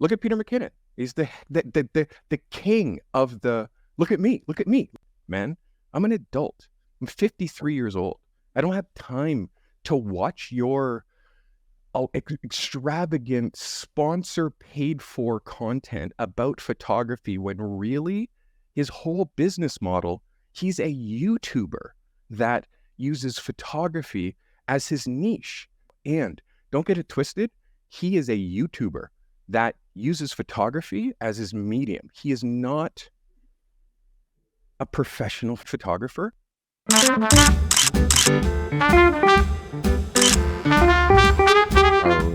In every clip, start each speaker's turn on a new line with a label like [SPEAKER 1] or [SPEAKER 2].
[SPEAKER 1] Look at Peter McKinnon. He's the king of the, look at me, man. I'm an adult. I'm 53 years old. I don't have time to watch your extravagant sponsor paid for content about photography when really his whole business model, he's a YouTuber that uses photography as his niche. And don't get it twisted, he is a YouTuber that uses photography as his medium. He is not a professional photographer. All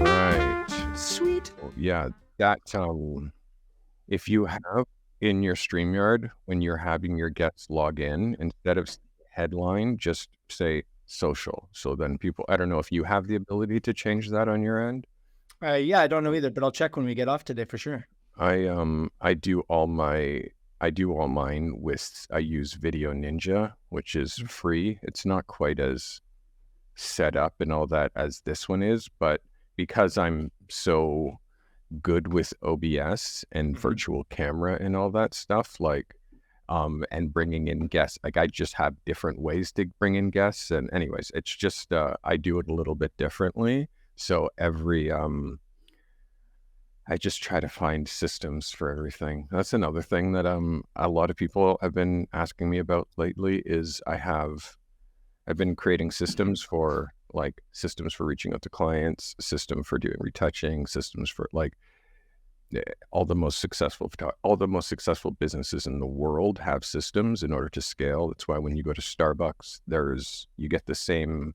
[SPEAKER 1] right. Sweet. Yeah, that if you have in your StreamYard, when you're having your guests log in, instead of headline, just say social. So then people, I don't know if you have the ability to change that on your end.
[SPEAKER 2] Yeah, I don't know either, but I'll check when we get off today for sure.
[SPEAKER 1] I do all mine with, I use Video Ninja, which is free. It's not quite as set up and all that as this one is, but because I'm so good with OBS and virtual camera and all that stuff, like, and bringing in guests, like I just have different ways to bring in guests. And anyways, it's just, I do it a little bit differently. So I just try to find systems for everything. That's another thing that a lot of people have been asking me about lately is I've been creating systems for reaching out to clients, system for doing retouching, systems for like all the most successful businesses in the world have systems in order to scale. That's why when you go to Starbucks, you get the same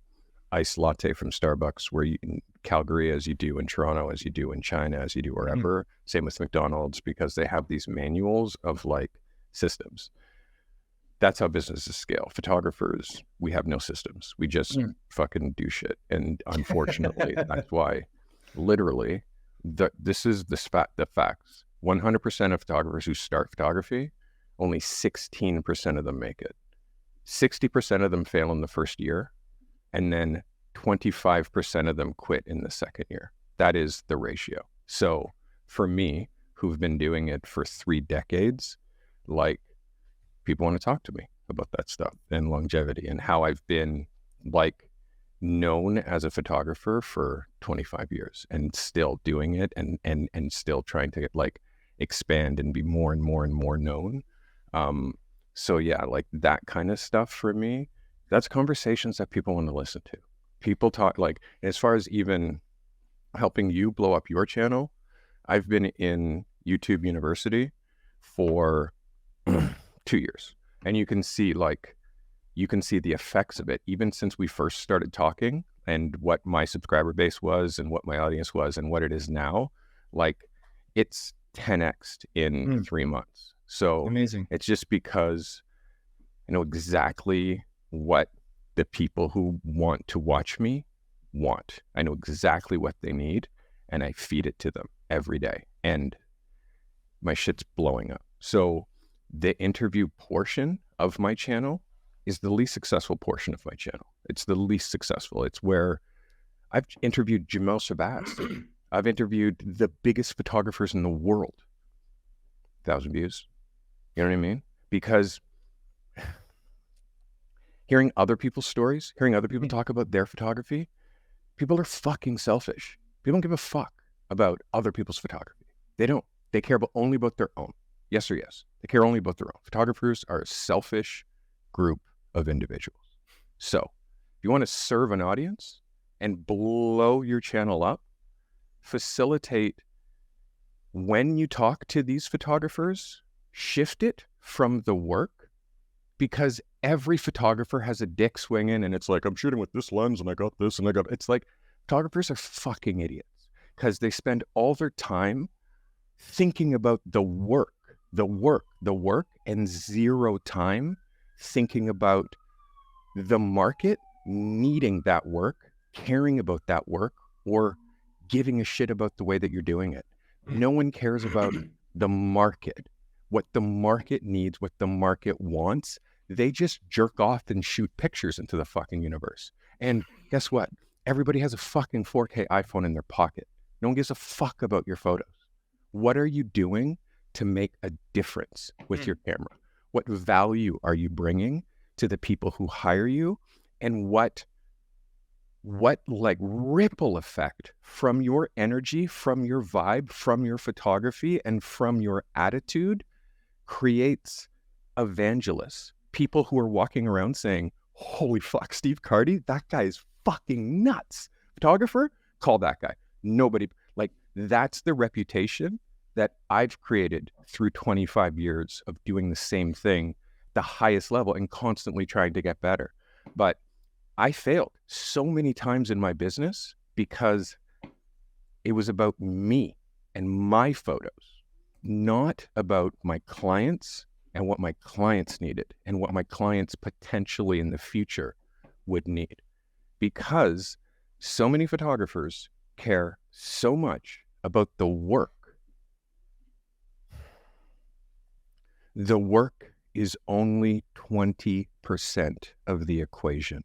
[SPEAKER 1] iced latte from Starbucks where you in Calgary as you do in Toronto, as you do in China, as you do wherever. Same with McDonald's, because they have these manuals of like systems. That's how businesses scale. Photographers, we have no systems. We just fucking do shit. And unfortunately, that's why literally this is the facts. 100% of photographers who start photography, only 16% of them make it. 60% of them fail in the first year. And then 25% of them quit in the second year. That is the ratio. So for me, who've been doing it for 3 decades, like people want to talk to me about that stuff and longevity and how I've been like known as a photographer for 25 years and still doing it and still trying to like expand and be more and more and more known. So yeah, like that kind of stuff for me, that's conversations that people want to listen to. People talk, like, as far as even helping you blow up your channel, I've been in YouTube University for 2 years. And you can see the effects of it, even since we first started talking and what my subscriber base was and what my audience was and what it is now. Like, it's 10x'd in 3 months. So
[SPEAKER 2] amazing.
[SPEAKER 1] It's just because I know exactly what the people who want to watch me want. I know exactly what they need, and I feed it to them every day. And my shit's blowing up. So the interview portion of my channel is the least successful portion of my channel. It's the least successful. It's where I've interviewed Jamel Shabazz. I've interviewed the biggest photographers in the world. 1,000 views. You know what I mean? Because hearing other people's stories, hearing other people talk about their photography, people are fucking selfish. People don't give a fuck about other people's photography. They don't. They care only about their own. Yes or yes. They care only about their own. Photographers are a selfish group of individuals. So if you want to serve an audience and blow your channel up, facilitate when you talk to these photographers, shift it from the work, because every photographer has a dick swinging and it's like, I'm shooting with this lens and I got this and I got, it's like photographers are fucking idiots because they spend all their time thinking about the work and zero time thinking about the market needing that work, caring about that work, or giving a shit about the way that you're doing it. No one cares about the market, what the market needs, what the market wants. They just jerk off and shoot pictures into the fucking universe. And guess what? Everybody has a fucking 4K iPhone in their pocket. No one gives a fuck about your photos. What are you doing to make a difference with your camera? What value are you bringing to the people who hire you? And what like ripple effect from your energy, from your vibe, from your photography, and from your attitude creates evangelists, people who are walking around saying, holy fuck, Steve Carty, that guy is fucking nuts. Photographer, call that guy. Nobody, like, that's the reputation that I've created through 25 years of doing the same thing, the highest level, and constantly trying to get better. But I failed so many times in my business because it was about me and my photos, not about my clients and what my clients needed and what my clients potentially in the future would need. Because so many photographers care so much about the work. The work is only 20% of the equation.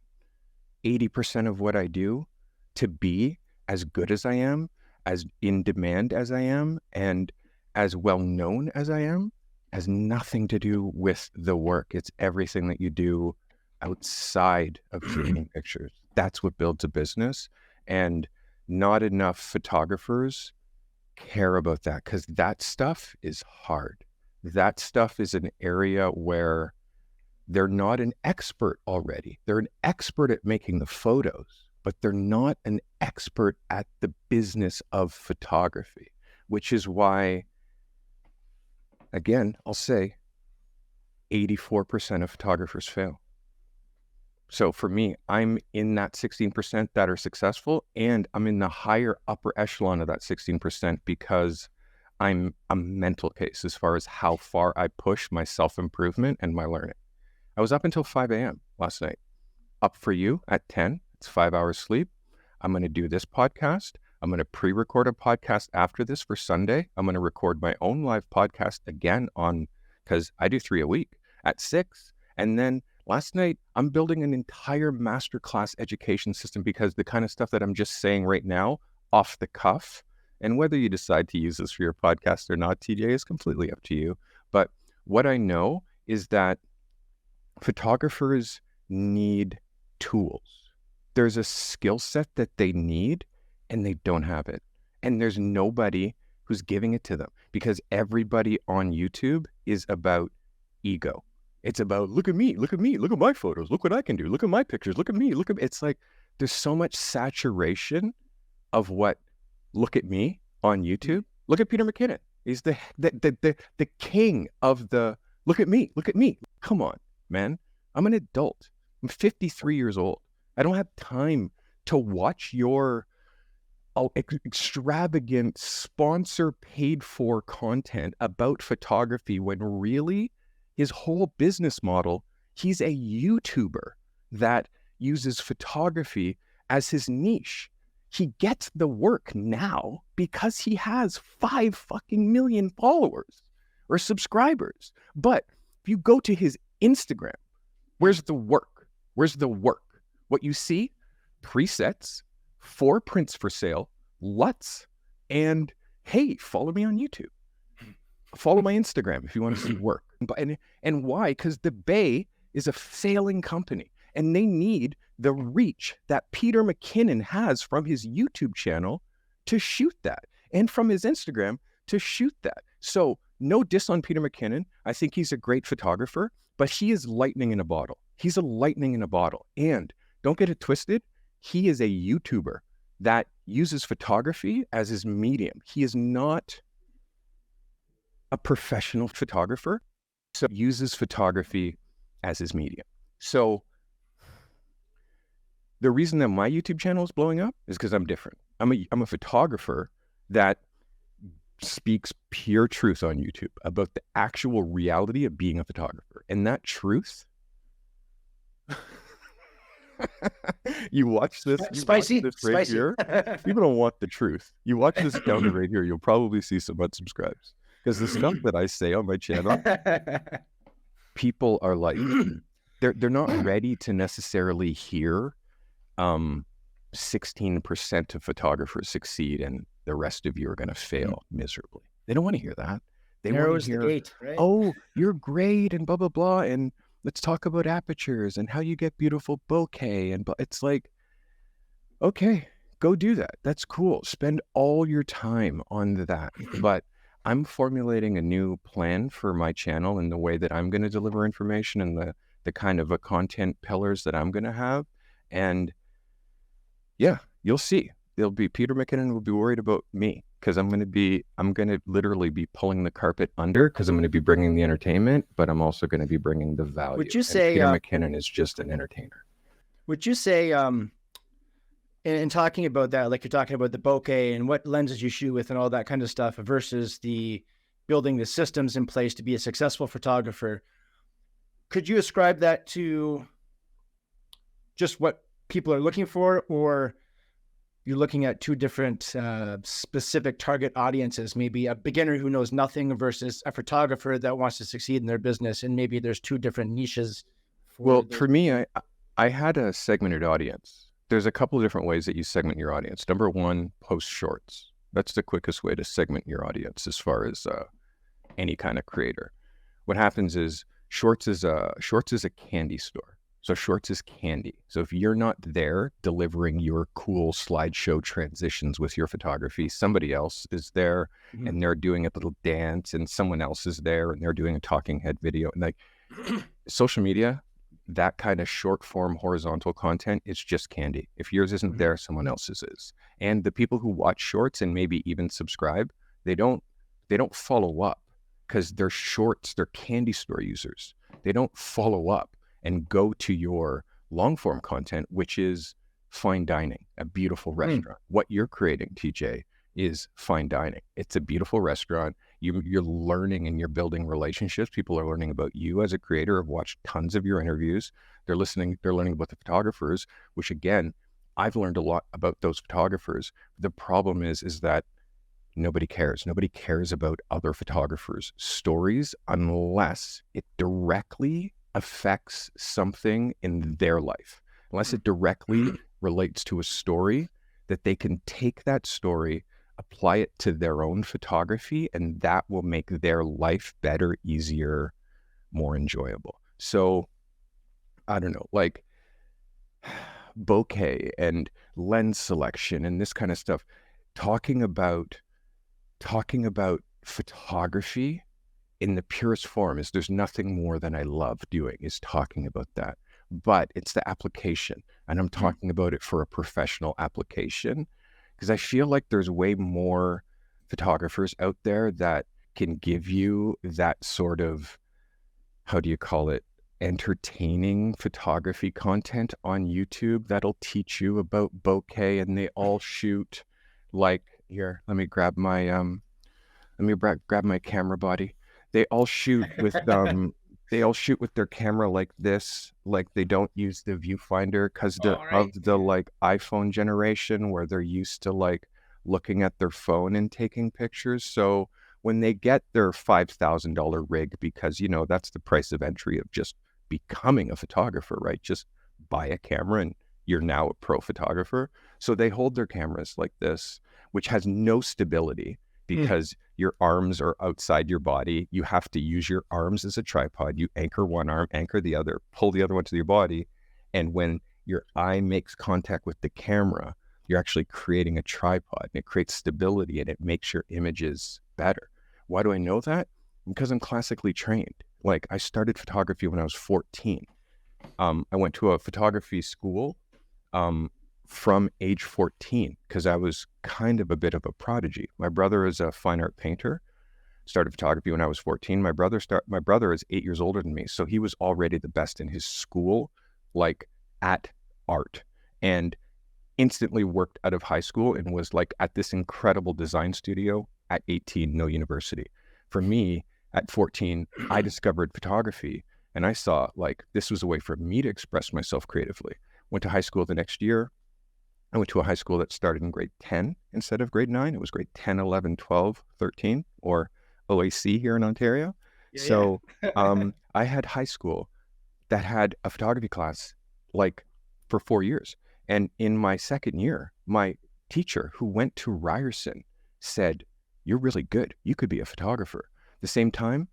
[SPEAKER 1] 80% of what I do to be as good as I am, as in demand as I am, and as well known as I am, has nothing to do with the work. It's everything that you do outside of taking pictures. That's what builds a business. And not enough photographers care about that, because that stuff is hard. That stuff is an area where they're not an expert already. They're an expert at making the photos, but they're not an expert at the business of photography, which is why, again, I'll say 84% of photographers fail. So for me, I'm in that 16% that are successful, and I'm in the higher upper echelon of that 16% because I'm a mental case as far as how far I push my self-improvement and my learning. I was up until 5 a.m. last night. Up for you at 10. It's 5 hours sleep. I'm going to do this podcast. I'm going to pre-record a podcast after this for Sunday. I'm going to record my own live podcast again because I do 3 a week at 6. And then last night, I'm building an entire masterclass education system, because the kind of stuff that I'm just saying right now, off the cuff, and whether you decide to use this for your podcast or not, TJ, is completely up to you. But what I know is that photographers need tools. There's a skill set that they need and they don't have it. And there's nobody who's giving it to them, because everybody on YouTube is about ego. It's about, look at me, look at me, look at my photos, look what I can do, look at my pictures, look at me, look at, it's like, there's so much saturation of what, look at me on YouTube. Look at Peter McKinnon. He's the king of the, look at me, look at me. Come on, man. I'm an adult. I'm 53 years old. I don't have time to watch your extravagant sponsor paid for content about photography, when really his whole business model, he's a YouTuber that uses photography as his niche. He gets the work now because he has 5 fucking million followers or subscribers. But if you go to his Instagram, where's the work? Where's the work? What you see, presets, 4 prints for sale, LUTs, and hey, follow me on YouTube. Follow my Instagram if you want to see work. And why? Because the Bay is a failing company, and they need the reach that Peter McKinnon has from his YouTube channel to shoot that, and from his Instagram to shoot that. So no diss on Peter McKinnon. I think he's a great photographer, but he is lightning in a bottle. He's a lightning in a bottle. And don't get it twisted. He is a YouTuber that uses photography as his medium. He is not a professional photographer, so uses photography as his medium. So the reason that my YouTube channel is blowing up is because I'm different. I'm a photographer that speaks pure truth on YouTube about the actual reality of being a photographer. And that truth, you watch this,
[SPEAKER 2] Spicy.
[SPEAKER 1] right here. People don't want the truth. You watch this down the right here, you'll probably see some unsubscribes. Because the stuff that I say on my channel, people are like, they're not ready to necessarily hear 16% of photographers succeed and the rest of you are going to fail miserably. They don't want to hear that. They want
[SPEAKER 2] Narrow
[SPEAKER 1] to
[SPEAKER 2] is the
[SPEAKER 1] hear,
[SPEAKER 2] gate, right?
[SPEAKER 1] oh, you're great and blah, blah, blah. And let's talk about apertures and how you get beautiful bokeh. And it's like, okay, go do that. That's cool. Spend all your time on that. But I'm formulating a new plan for my channel and the way that I'm going to deliver information and the kind of a content pillars that I'm going to have. And yeah, you'll see. There'll be Peter McKinnon will be worried about me because I'm going to literally be pulling the carpet under because I'm going to be bringing the entertainment, but I'm also going to be bringing the value.
[SPEAKER 2] Would you
[SPEAKER 1] And
[SPEAKER 2] say,
[SPEAKER 1] Peter McKinnon is just an entertainer.
[SPEAKER 2] would you say, in talking about that, like you're talking about the bokeh and what lenses you shoot with and all that kind of stuff versus the building the systems in place to be a successful photographer, could you ascribe that to just what people are looking for, or you're looking at two different specific target audiences, maybe a beginner who knows nothing versus a photographer that wants to succeed in their business, and maybe there's two different niches?
[SPEAKER 1] For me, I had a segmented audience. There's a couple of different ways that you segment your audience. Number one, post shorts. That's the quickest way to segment your audience as far as any kind of creator. What happens is shorts is a candy store. So shorts is candy. So if you're not there delivering your cool slideshow transitions with your photography, somebody else is there and they're doing a little dance, and someone else is there and they're doing a talking head video. And like social media, that kind of short form horizontal content is just candy. If yours isn't there, someone else's is. And the people who watch shorts and maybe even subscribe, they don't follow up because they're shorts, they're candy store users. They don't follow up and go to your long form content, which is fine dining, a beautiful restaurant. What you're creating, TJ, is fine dining. It's a beautiful restaurant. You're learning and you're building relationships. People are learning about you as a creator. I've watched tons of your interviews. They're learning about the photographers, which again, I've learned a lot about those photographers. The problem is that nobody cares. Nobody cares about other photographers' stories unless it directly affects something in their life, unless it directly relates to a story that they can take that story, apply it to their own photography, and that will make their life better, easier, more enjoyable. So I don't know, like bokeh and lens selection and this kind of stuff, talking about photography in the purest form is there's nothing more than I love doing is talking about that. But it's the application, and I'm talking about it for a professional application because I feel like there's way more photographers out there that can give you that sort of, how do you call it, entertaining photography content on YouTube that'll teach you about bokeh, and they all shoot like, here, let me grab my grab my camera body. They all shoot with their camera like this, like they don't use the viewfinder because of the like iPhone generation where they're used to like looking at their phone and taking pictures. So when they get their $5,000 rig, because you know that's the price of entry of just becoming a photographer, right? Just buy a camera and you're now a pro photographer. So they hold their cameras like this, which has no stability because your arms are outside your body. You have to use your arms as a tripod. You anchor one arm, anchor the other, pull the other one to your body. And when your eye makes contact with the camera, you're actually creating a tripod, and it creates stability and it makes your images better. Why do I know that? Because I'm classically trained. Like I started photography when I was 14. I went to a photography school from age 14 because I was kind of a bit of a prodigy. My brother is a fine art painter, started photography when I was 14. My brother is 8 years older than me, so he was already the best in his school, like at art, and instantly worked out of high school and was like at this incredible design studio at 18, no university. For me, at 14, I discovered photography and I saw like this was a way for me to express myself creatively. Went to high school the next year. I went to a high school that started in grade 10 instead of grade 9. It was grade 10, 11, 12, 13, or OAC here in Ontario. So I had high school that had a photography class like for 4 years. And in my second year, my teacher who went to Ryerson said, you're really good. You could be a photographer. At the same time,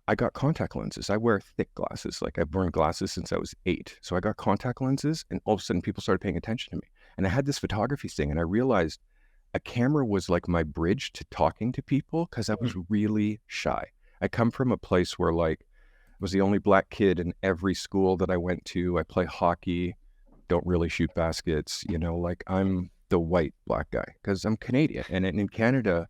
[SPEAKER 1] I got contact lenses. I wear thick glasses. Like I've worn glasses since I was 8. So I got contact lenses and all of a sudden people started paying attention to me. And I had this photography thing and I realized a camera was like my bridge to talking to people because I was really shy. I come from a place where like I was the only black kid in every school that I went to. I play hockey, don't really shoot baskets, like I'm the white black guy because I'm Canadian. And in Canada,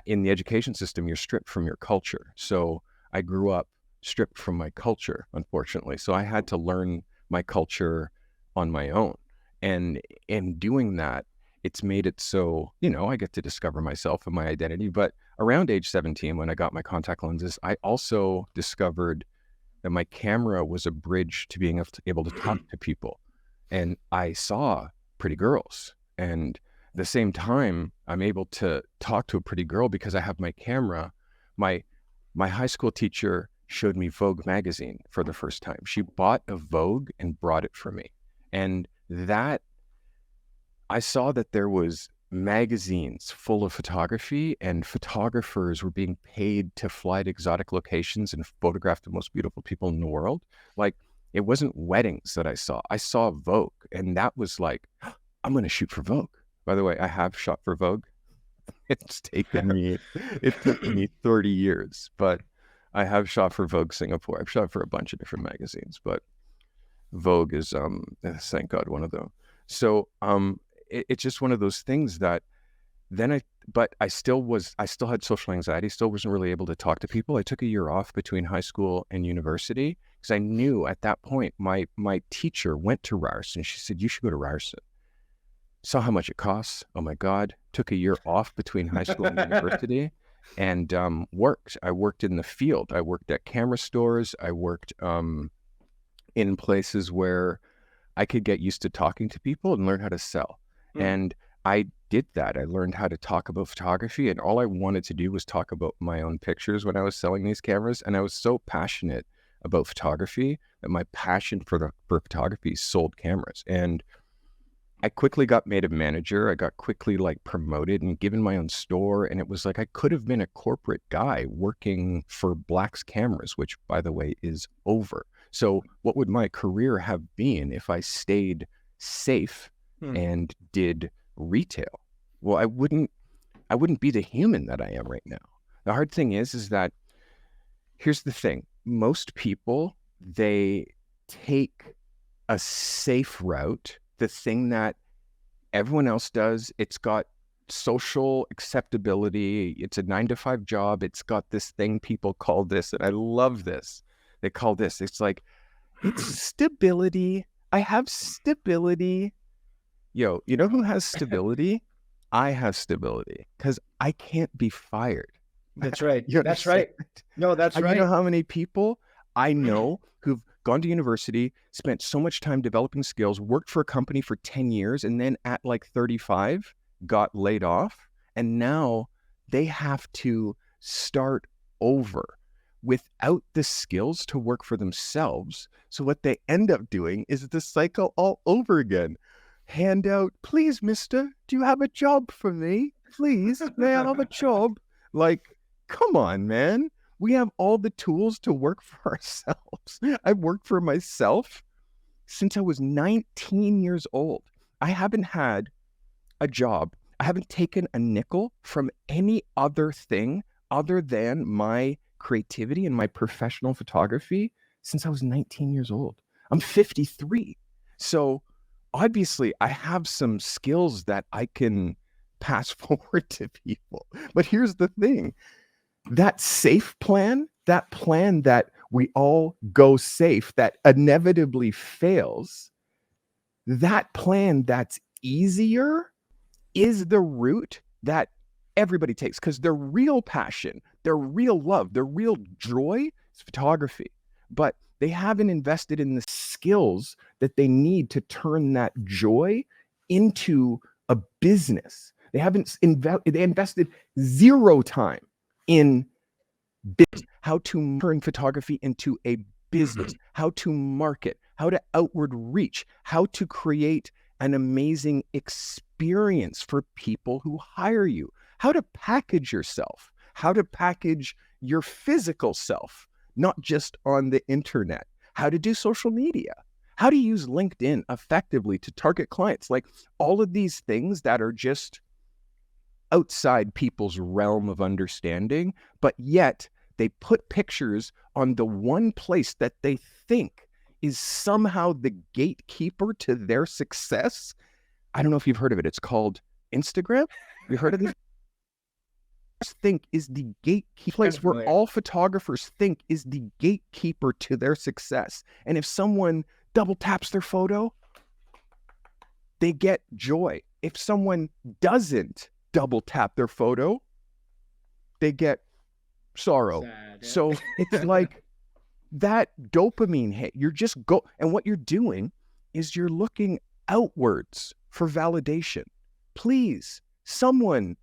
[SPEAKER 1] in the education system, you're stripped from your culture. So I grew up stripped from my culture, unfortunately. So I had to learn my culture on my own. And in doing that, it's made it so, I get to discover myself and my identity. But around age 17, when I got my contact lenses, I also discovered that my camera was a bridge to being able to talk to people. And I saw pretty girls. And at the same time, I'm able to talk to a pretty girl because I have my camera. My high school teacher showed me Vogue magazine for the first time. She bought a Vogue and brought it for me. And that, I saw that there was magazines full of photography and photographers were being paid to fly to exotic locations and photograph the most beautiful people in the world. Like it wasn't weddings that I saw Vogue. And that was like, I'm going to shoot for Vogue. By the way, I have shot for Vogue. It took me 30 years, but I have shot for Vogue Singapore. I've shot for a bunch of different magazines, but Vogue is, thank God, one of them. So, it's just one of those things that but I still had social anxiety, still wasn't really able to talk to people. I took a year off between high school and university because I knew at that point, my teacher went to Ryerson. She said, you should go to Ryerson. Saw how much it costs. Oh my God. Took a year off between high school and university and worked. I worked in the field. I worked at camera stores. I worked in places where I could get used to talking to people and learn how to sell. And I did that. I learned how to talk about photography, and all I wanted to do was talk about my own pictures when I was selling these cameras. And I was so passionate about photography that my passion for photography sold cameras. And I quickly got made a manager. I got quickly promoted and given my own store. And it was like, I could have been a corporate guy working for Black's Cameras, which by the way is over. So what would my career have been if I stayed safe and did retail? Well, I wouldn't be the human that I am right now. The hard thing is that here's the thing. Most people, they take a safe route, the thing that everyone else does. It's got social acceptability. It's a 9-to-5 job. It's got this thing people call this, and I love this. They call this, it's like, it's stability. I have stability. Yo, you know who has stability? I have stability because I can't be fired.
[SPEAKER 2] That's right. That's right. No, that's right.
[SPEAKER 1] You know how many people I know who've gone to university, spent so much time developing skills, worked for a company for 10 years, and then at 35, got laid off. And now they have to start over without the skills to work for themselves. So what they end up doing is the cycle all over again. Hand out, please, mister, do you have a job for me? Please, may I have a job? Come on, man. We have all the tools to work for ourselves. I've worked for myself since I was 19 years old. I haven't had a job. I haven't taken a nickel from any other thing other than my creativity and my professional photography since I was 19 years old. I'm 53. So obviously I have some skills that I can pass forward to people. But here's the thing. That safe plan, that plan that we all go safe, that inevitably fails, that plan that's easier is the route that everybody takes, because their real passion, their real love, their real joy is photography. But they haven't invested in the skills that they need to turn that joy into a business. They haven't they invested zero time in how to turn photography into a business, how to market, how to outward reach, how to create an amazing experience for people who hire you, how to package yourself, how to package your physical self, not just on the internet, how to do social media, how to use LinkedIn effectively to target clients, like all of these things that are just outside people's realm of understanding, but yet they put pictures on the one place that they think is somehow the gatekeeper to their success. I don't know if you've heard of it. It's called Instagram. You heard of this? Think is the gatekeeper place where all photographers think is the gatekeeper to their success. And if someone double taps their photo, they get joy. If someone doesn't double tap their photo, they get sorrow. Sad, yeah. So it's like that dopamine hit. You're just and what you're doing is you're looking outwards for validation. Please, someone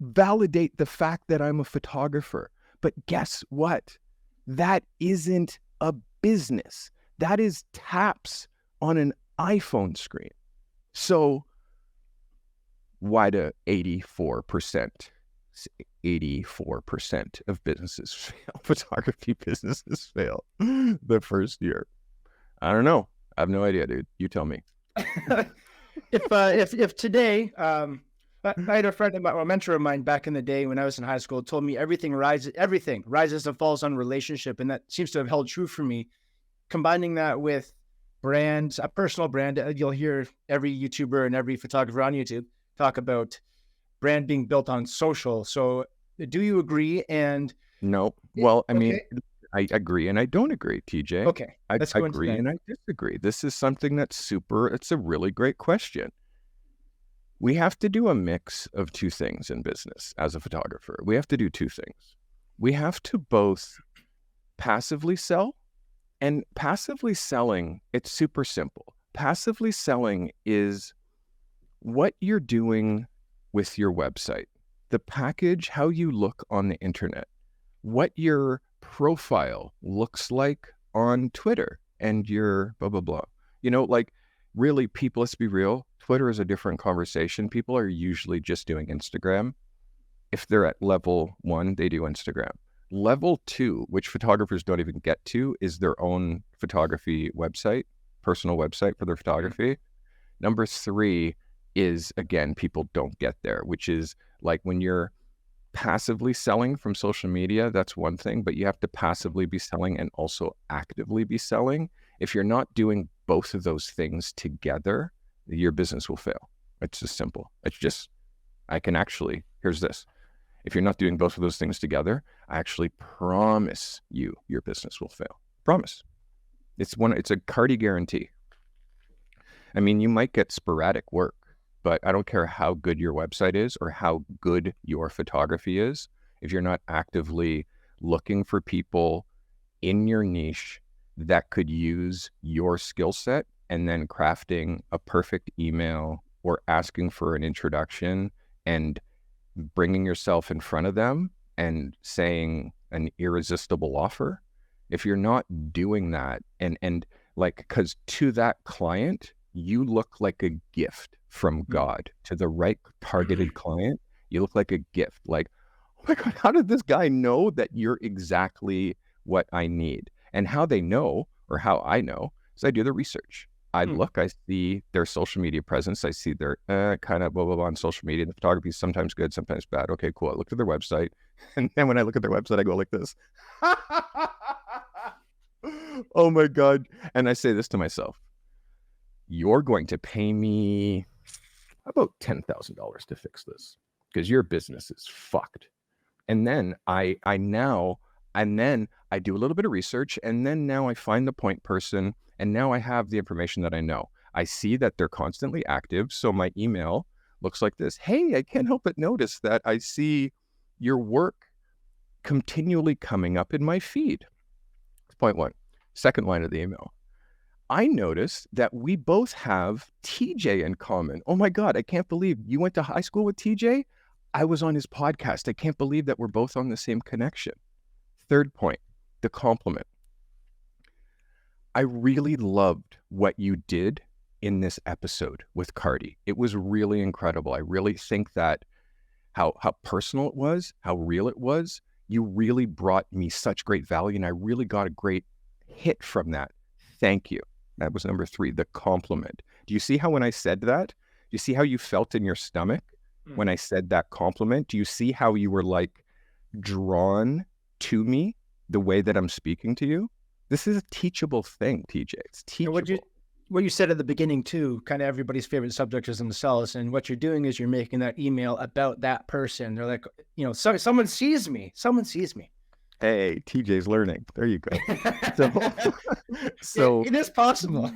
[SPEAKER 1] validate the fact that I'm a photographer. But guess what? That isn't a business. That is taps on an iPhone screen. So why do 84% of businesses fail? Photography businesses fail the first year. I don't know. I have no idea, dude. You tell me.
[SPEAKER 2] If today, I had a friend of mine, a mentor of mine back in the day when I was in high school, told me everything rises and falls on relationship. And that seems to have held true for me. Combining that with brands, a personal brand, you'll hear every YouTuber and every photographer on YouTube talk about brand being built on social. So do you agree? And
[SPEAKER 1] no, well, I mean, I agree and I don't agree, TJ.
[SPEAKER 2] Okay.
[SPEAKER 1] I agree and I disagree. This is something that's it's a really great question. We have to do a mix of two things in business as a photographer. We have to do two things. We have to both passively sell, and passively selling, it's super simple. Passively selling is what you're doing with your website, the package, how you look on the internet, what your profile looks like on Twitter and your blah, blah, blah. You know, like really people, let's be real, Twitter is a different conversation. People are usually just doing Instagram. If they're at level 1, they do Instagram. Level 2, which photographers don't even get to, is their own photography website, personal website for their photography. Number 3 is, again, people don't get there, which is like when you're passively selling from social media, that's one thing, but you have to passively be selling and also actively be selling. If you're not doing both of those things together, your business will fail. It's just simple. It's just, here's this. If you're not doing both of those things together, I actually promise you your business will fail. Promise. It's a Carty guarantee. I mean, you might get sporadic work, but I don't care how good your website is or how good your photography is. If you're not actively looking for people in your niche that could use your skill set and then crafting a perfect email or asking for an introduction and bringing yourself in front of them and saying an irresistible offer, if you're not doing that and like, because to that client, you look like a gift from God. To the right targeted client, you look like a gift. Like, oh my God, how did this guy know that you're exactly what I need? And how they know, or how I know, is I do the research. I look, I see their social media presence. I see their kind of blah, blah, blah on social media. The photography is sometimes good, sometimes bad. Okay, cool. I look at their website. And then when I look at their website, I go like this. Oh my God. And I say this to myself. You're going to pay me about $10,000 to fix this because your business is fucked. And then I do a little bit of research, and then now I find the point person, and now I have the information that I know. I see that they're constantly active, so my email looks like this. Hey, I can't help but notice that I see your work continually coming up in my feed. Point 1. Second line of the email. I noticed that we both have TJ in common. Oh my God, I can't believe you went to high school with TJ? I was on his podcast. I can't believe that we're both on the same connection. Third point, the compliment. I really loved what you did in this episode with Carty. It was really incredible. I really think that how personal it was, how real it was. You really brought me such great value, and I really got a great hit from that. Thank you. That was number 3, the compliment. Do you see how when I said that, do you see how you felt in your stomach when I said that compliment? Do you see how you were like drawn to me the way that I'm speaking to you? This is a teachable thing, TJ. It's teachable.
[SPEAKER 2] What you said at the beginning too, kind of everybody's favorite subject is themselves. And what you're doing is you're making that email about that person. They're like, you know, someone sees me. Someone sees me.
[SPEAKER 1] Hey, TJ's learning. There you go.
[SPEAKER 2] It is possible.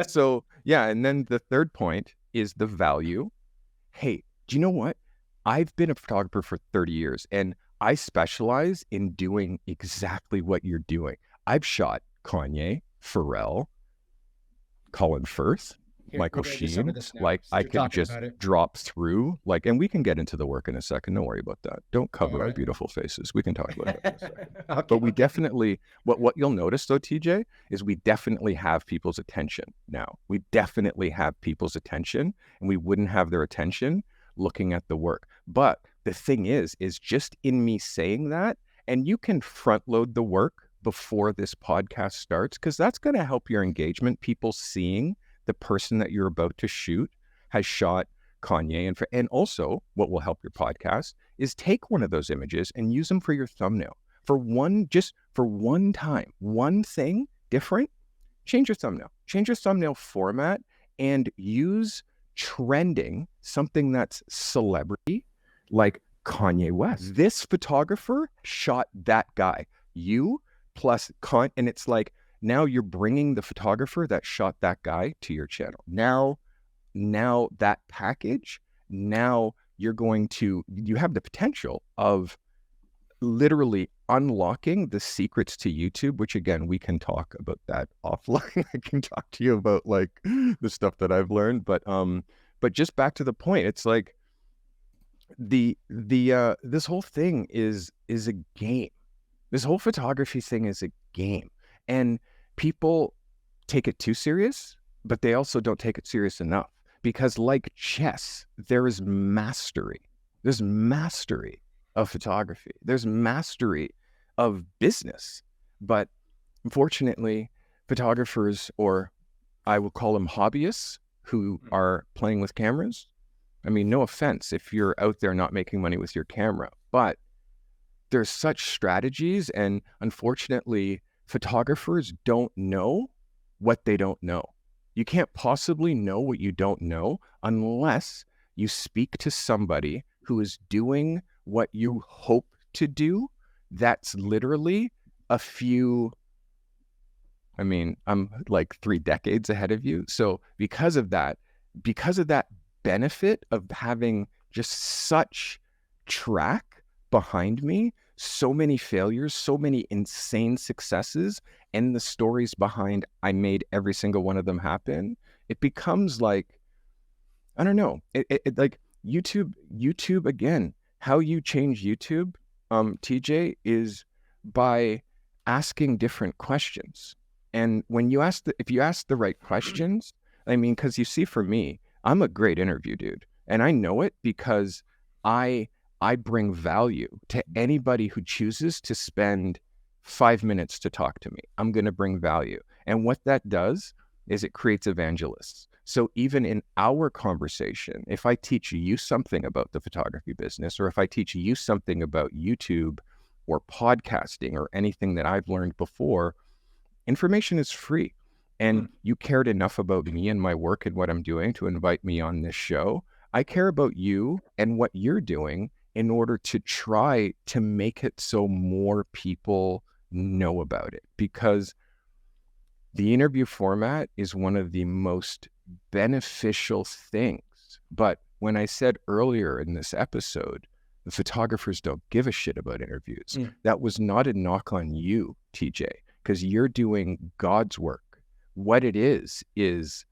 [SPEAKER 1] So yeah, and then the third point is the value. Hey, do you know what? I've been a photographer for 30 years, and I specialize in doing exactly what you're doing. I've shot Kanye, Pharrell, Colin Firth, Michael Sheen. Like, I could just drop through, like, and we can get into the work in a second. Don't worry about that. Don't cover our beautiful faces. We can talk about that in a second. But we definitely, what you'll notice though, TJ, is we definitely have people's attention now. We definitely have people's attention, and we wouldn't have their attention looking at the work. But the thing is just in me saying that, and you can front load the work before this podcast starts, because that's going to help your engagement. People seeing the person that you're about to shoot has shot Kanye. And also what will help your podcast is take one of those images and use them for your thumbnail. For one time, one thing different, change your thumbnail format, and use trending, something that's celebrity, like Kanye West. This photographer shot that guy. You plus and it's like, now you're bringing the photographer that shot that guy to your channel. Now that package, now you have the potential of literally unlocking the secrets to YouTube, which again, we can talk about that offline. I can talk to you about like the stuff that I've learned, but just back to the point, it's like this whole thing is a game. This whole photography thing is a game, and people take it too serious, but they also don't take it serious enough, because like chess, there is mastery. There's mastery of photography. There's mastery of business. But unfortunately, photographers, or I will call them hobbyists, who are playing with cameras. I mean, no offense if you're out there not making money with your camera, but there's such strategies, and unfortunately, photographers don't know what they don't know. You can't possibly know what you don't know unless you speak to somebody who is doing what you hope to do. That's literally I'm like 3 decades ahead of you. So because of that benefit of having just such track behind me, so many failures, so many insane successes, and the stories behind I made every single one of them happen, it becomes like, I don't know, it like YouTube again, how you change YouTube, TJ, is by asking different questions. And when you if you ask the right questions, I mean, because you see, for me, I'm a great interview dude, and I know it because I bring value to anybody who chooses to spend 5 minutes to talk to me. I'm going to bring value. And what that does is it creates evangelists. So even in our conversation, if I teach you something about the photography business, or if I teach you something about YouTube or podcasting or anything that I've learned before, information is free. And you cared enough about me and my work and what I'm doing to invite me on this show. I care about you and what you're doing in order to try to make it so more people know about it, because the interview format is one of the most beneficial things. But when I said earlier in this episode, the photographers don't give a shit about interviews, that was not a knock on you, TJ, because you're doing God's work. What it is it's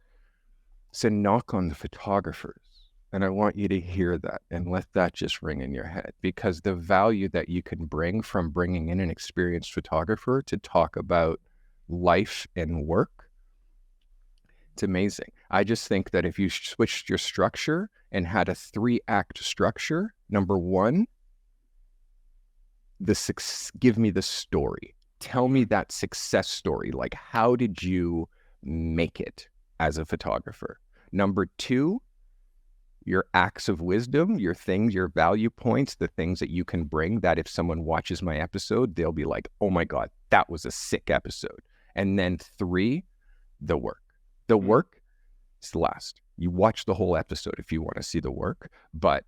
[SPEAKER 1] a knock on the photographers. And I want you to hear that and let that just ring in your head, because the value that you can bring from bringing in an experienced photographer to talk about life and work, It's amazing. I just think that if you switched your structure and had a 3-act structure, number one, give me the story. Tell me that success story. Like, how did you make it as a photographer? Number two, your acts of wisdom, your things, your value points, the things that you can bring that if someone watches my episode, they'll be like, oh my God, that was a sick episode. And then 3, the work. The work is the last. You watch the whole episode if you want to see the work, but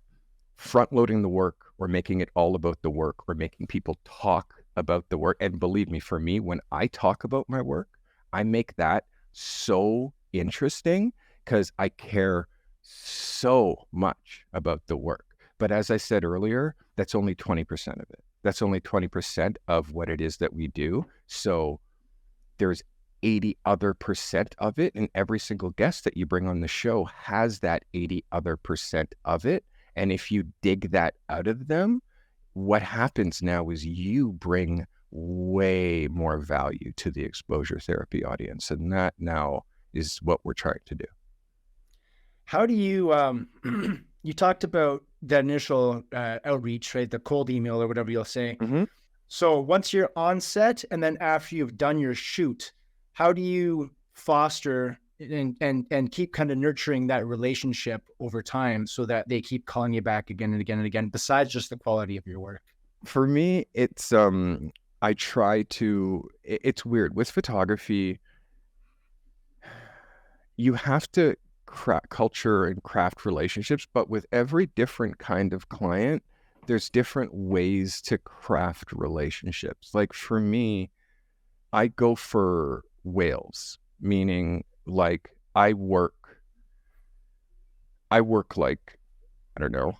[SPEAKER 1] front loading the work or making it all about the work or making people talk about the work. And believe me, for me, when I talk about my work, I make that so interesting because I care so much about the work. But as I said earlier, that's only 20% of it. That's only 20% of what it is that we do. So there's 80 other percent of it, and every single guest that you bring on the show has that 80 other percent of it. And if you dig that out of them, what happens now is you bring way more value to the exposure therapy audience. And that now is what we're trying to do.
[SPEAKER 2] How do you, you talked about the initial outreach, right? The cold email or whatever you'll say.
[SPEAKER 1] Mm-hmm.
[SPEAKER 2] So once you're on set and then after you've done your shoot, how do you foster and keep kind of nurturing that relationship over time so that they keep calling you back again and again and again, besides just the quality of your work?
[SPEAKER 1] For me, it's, I try to, it's weird with photography. You have to culture and craft relationships, but with every different kind of client, there's different ways to craft relationships. Like for me, I go for whales, meaning like I work like, I don't know,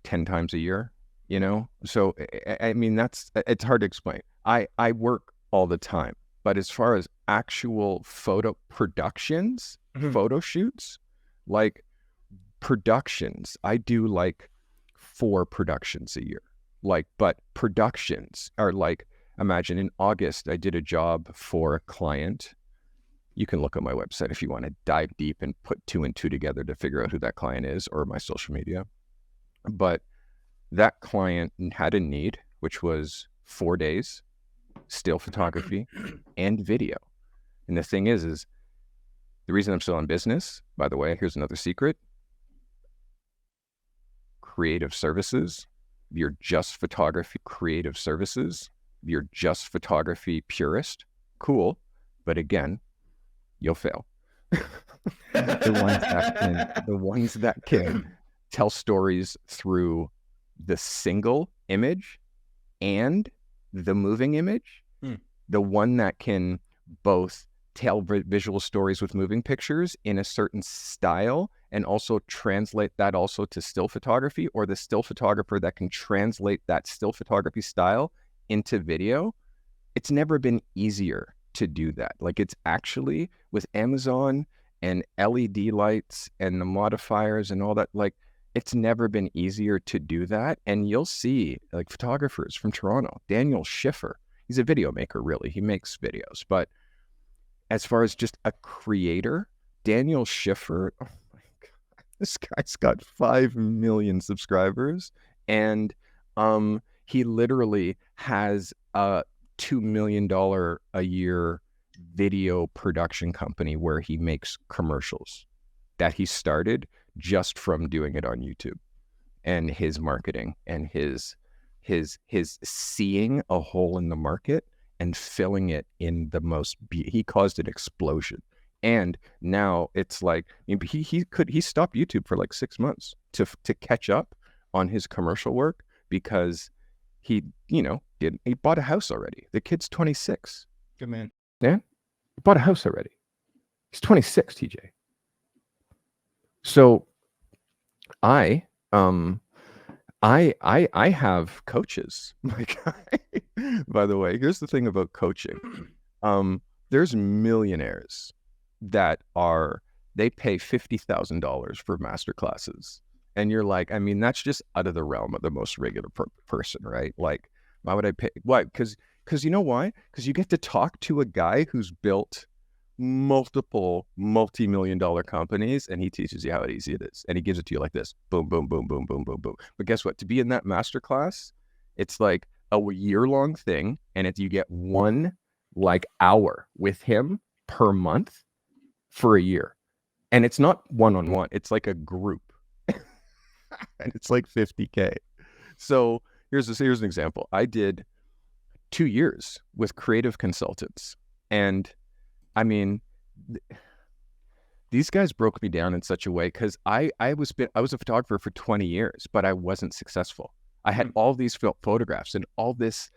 [SPEAKER 1] 10 times a year, you know? So, I mean, it's hard to explain. I work all the time, but as far as actual photo productions, photo shoots, like productions, I do like 4 productions a year. Like, but productions are like, imagine in August, I did a job for a client. You can look at my website if you want to dive deep and put 2 and 2 together to figure out who that client is, or my social media. But that client had a need, which was 4 days, still photography and video. And the thing is the reason I'm still in business, by the way, here's another secret. Creative services, you're just photography, creative services, you're just photography purist, cool. But again, you'll fail. The ones that can tell stories through the single image and the moving image, the one that can both tell visual stories with moving pictures in a certain style and also translate that also to still photography, or the still photographer that can translate that still photography style into video. It's never been easier to do that. Like, it's actually with Amazon and LED lights and the modifiers and all that, like, it's never been easier to do that. And you'll see like photographers from Toronto, Daniel Schiffer, he's a video maker, really. He makes videos. But as far as just a creator, Daniel Schiffer, oh my God, this guy's got 5 million subscribers. And he literally has a $2 million a year video production company where he makes commercials that he started just from doing it on YouTube, and his marketing and his seeing a hole in the market and filling it in the most, he caused an explosion. And now it's like, he stopped YouTube for like 6 months to catch up on his commercial work because he bought a house already. The kid's 26.
[SPEAKER 2] Good man.
[SPEAKER 1] Yeah. He bought a house already. He's 26, TJ. So I have coaches. Like, by the way, here's the thing about coaching. There's millionaires that they pay $50,000 for master classes. And you're like, I mean, that's just out of the realm of the most regular person, right? Like, why would I pay? Why? Because you know why? Because you get to talk to a guy who's built multiple multi-million dollar companies, and he teaches you how easy it is. And he gives it to you like this. Boom, boom, boom, boom, boom, boom, boom. But guess what? To be in that masterclass, it's like a year-long thing. And if you get one like hour with him per month for a year. And it's not one-on-one, it's like a group. And it's like $50K. So here's an example. I did 2 years with creative consultants. And I mean, these guys broke me down in such a way because I was a photographer for 20 years, but I wasn't successful. I had all these photographs and all these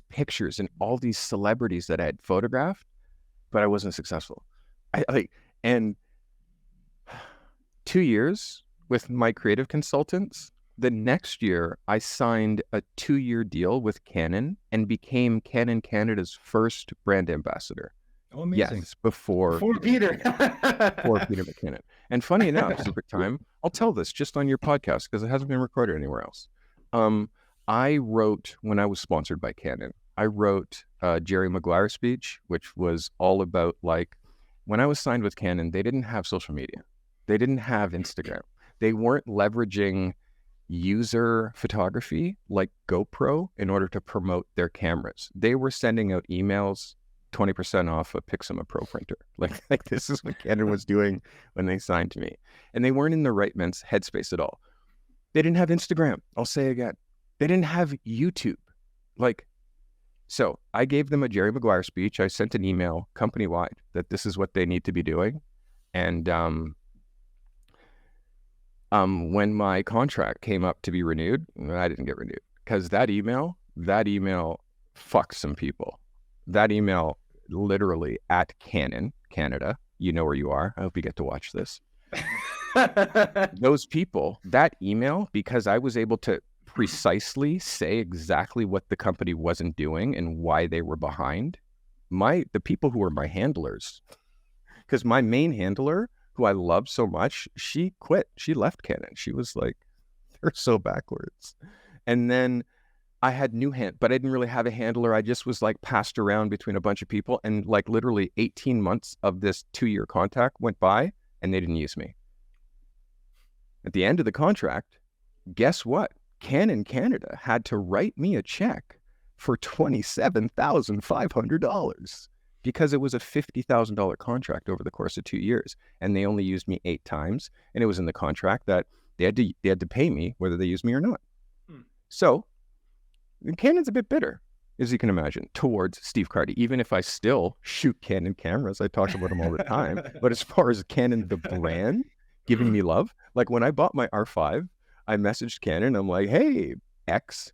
[SPEAKER 1] pictures and all these celebrities that I had photographed, but I wasn't successful. And 2 years with my creative consultants. The next year, I signed a 2-year deal with Canon and became Canon Canada's first brand ambassador.
[SPEAKER 2] Oh, amazing.
[SPEAKER 1] Yes, before
[SPEAKER 2] Peter.
[SPEAKER 1] Before Peter McKinnon. And funny enough, Super Time, I'll tell this just on your podcast because it hasn't been recorded anywhere else. I wrote, when I was sponsored by Canon, I wrote Jerry Maguire's speech, which was all about, like, when I was signed with Canon, they didn't have social media. They didn't have Instagram. They weren't leveraging user photography like GoPro in order to promote their cameras. They were sending out emails, 20% off a Pixma Pro printer. Like this is what Canon was doing when they signed to me. And they weren't in the right men's headspace at all. They didn't have Instagram. I'll say again. They didn't have YouTube. So I gave them a Jerry Maguire speech. I sent an email company-wide that this is what they need to be doing. And when my contract came up to be renewed, I didn't get renewed because that email fucked some people. That email literally at Canon, Canada, you know where you are. I hope you get to watch this. Those people, that email, because I was able to precisely say exactly what the company wasn't doing and why they were behind, the people who were my handlers, because my main handler, who I love so much, she quit. She left Canon. She was like, they're so backwards. And then I had but I didn't really have a handler. I just was like passed around between a bunch of people. And like literally 18 months of this 2-year contract went by and they didn't use me. At the end of the contract, guess what? Canon Canada had to write me a check for $27,500. Because it was a $50,000 contract over the course of 2 years, and they only used me 8 times, and it was in the contract that they had to pay me whether they used me or not. So Canon's a bit bitter, as you can imagine, towards Steve Carty. Even if I still shoot Canon cameras, I talk about them all the time. But as far as Canon, the brand, giving me love, like when I bought my R5, I messaged Canon. I'm like, hey, X.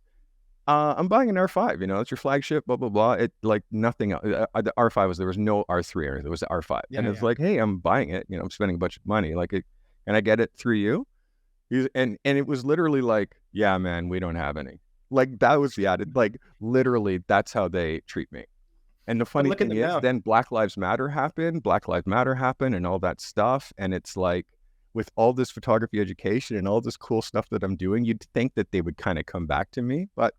[SPEAKER 1] I'm buying an R5, it's your flagship, blah, blah, blah. It like nothing else. The R5 there was no R3 or anything. It was the R5. And it's like, hey, I'm buying it. I'm spending a bunch of money. Like, can I get it through you? And it was literally like, yeah, man, we don't have any. Like, that was the added, like, literally, that's how they treat me. And the funny thing is, then Black Lives Matter happened and all that stuff. And it's like, with all this photography education and all this cool stuff that I'm doing, you'd think that they would kind of come back to me. But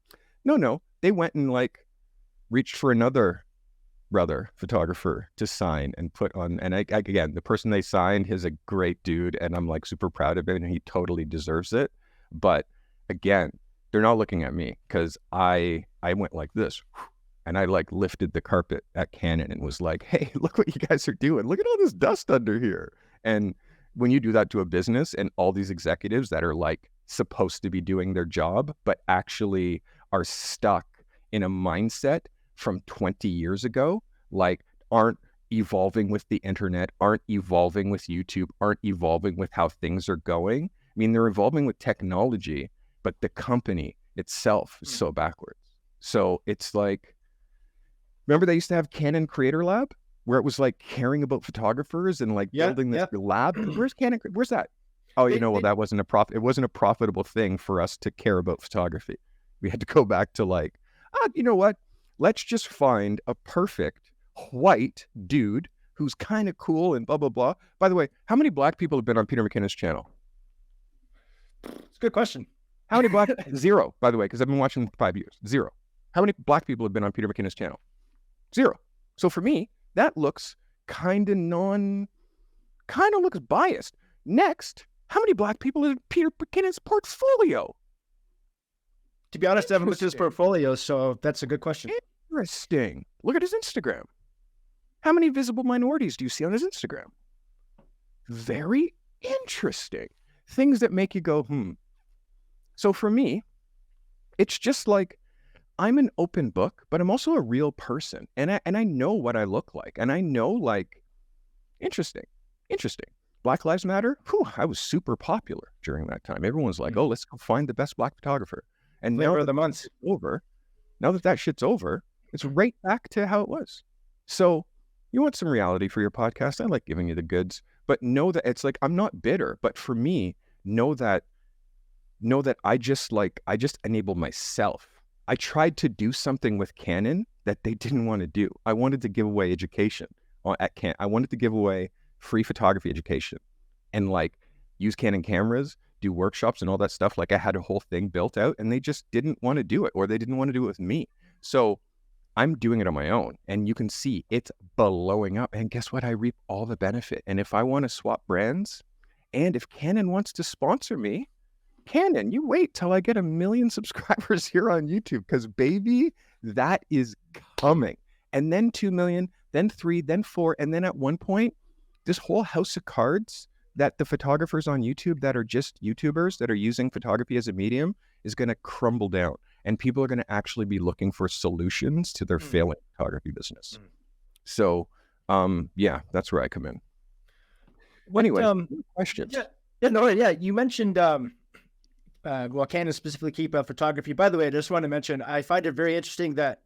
[SPEAKER 1] no, they went and like reached for another brother photographer to sign and put on. And again, the person they signed is a great dude, and I'm like super proud of him, and he totally deserves it. But again, they're not looking at me because I went like this, and I like lifted the carpet at Canon and was like, hey, look what you guys are doing. Look at all this dust under here. And when you do that to a business and all these executives that are like supposed to be doing their job, but actually are stuck in a mindset from 20 years ago, like aren't evolving with the internet, aren't evolving with YouTube, aren't evolving with how things are going. I mean, they're evolving with technology, but the company itself is so backwards. So it's like, remember they used to have Canon Creator Lab, where it was like caring about photographers and like building this lab. Where's Canon? Where's that? Oh, that wasn't it wasn't a profitable thing for us to care about photography. We had to go back to like, you know what? Let's just find a perfect white dude who's kind of cool and blah, blah, blah. By the way, how many black people have been on Peter McKinnon's channel?
[SPEAKER 2] It's a good question.
[SPEAKER 1] How many black? Zero, by the way, because I've been watching 5 years. Zero. How many black people have been on Peter McKinnon's channel? Zero. So for me, that looks kind of looks biased. Next, how many black people in Peter McKinnon's portfolio?
[SPEAKER 2] To be honest, I haven't looked at his portfolio, so that's a good question.
[SPEAKER 1] Interesting. Look at his Instagram. How many visible minorities do you see on his Instagram? Very interesting. Things that make you go, So for me, it's just like, I'm an open book, but I'm also a real person. And I know what I look like. And I know, like, interesting. Black Lives Matter, I was super popular during that time. Everyone's like, oh, let's go find the best black photographer. And now that
[SPEAKER 2] months
[SPEAKER 1] over, that shit's over, it's right back to how it was. So you want some reality for your podcast? I like giving you the goods, but know that it's like, I'm not bitter, but for me, know that I just enabled myself. I tried to do something with Canon that they didn't want to do. I wanted to give away education at Canon. I wanted to give away free photography education and like use Canon cameras, do workshops and all that stuff. Like I had a whole thing built out and they just didn't want to do it, or they didn't want to do it with me. So I'm doing it on my own, and you can see it's blowing up. And guess what? I reap all the benefit. And if I want to swap brands, and if Canon wants to sponsor me, Canon, you wait till I get 1 million subscribers here on YouTube, because baby, that is coming. And then 2 million, then 3, then 4. And then at one point, this whole house of cards that the photographers on YouTube that are just YouTubers that are using photography as a medium is going to crumble down. And people are going to actually be looking for solutions to their failing photography business. So, yeah, that's where I come in. Anyway, questions?
[SPEAKER 2] You mentioned, Canon specifically keep photography. By the way, I just want to mention, I find it very interesting that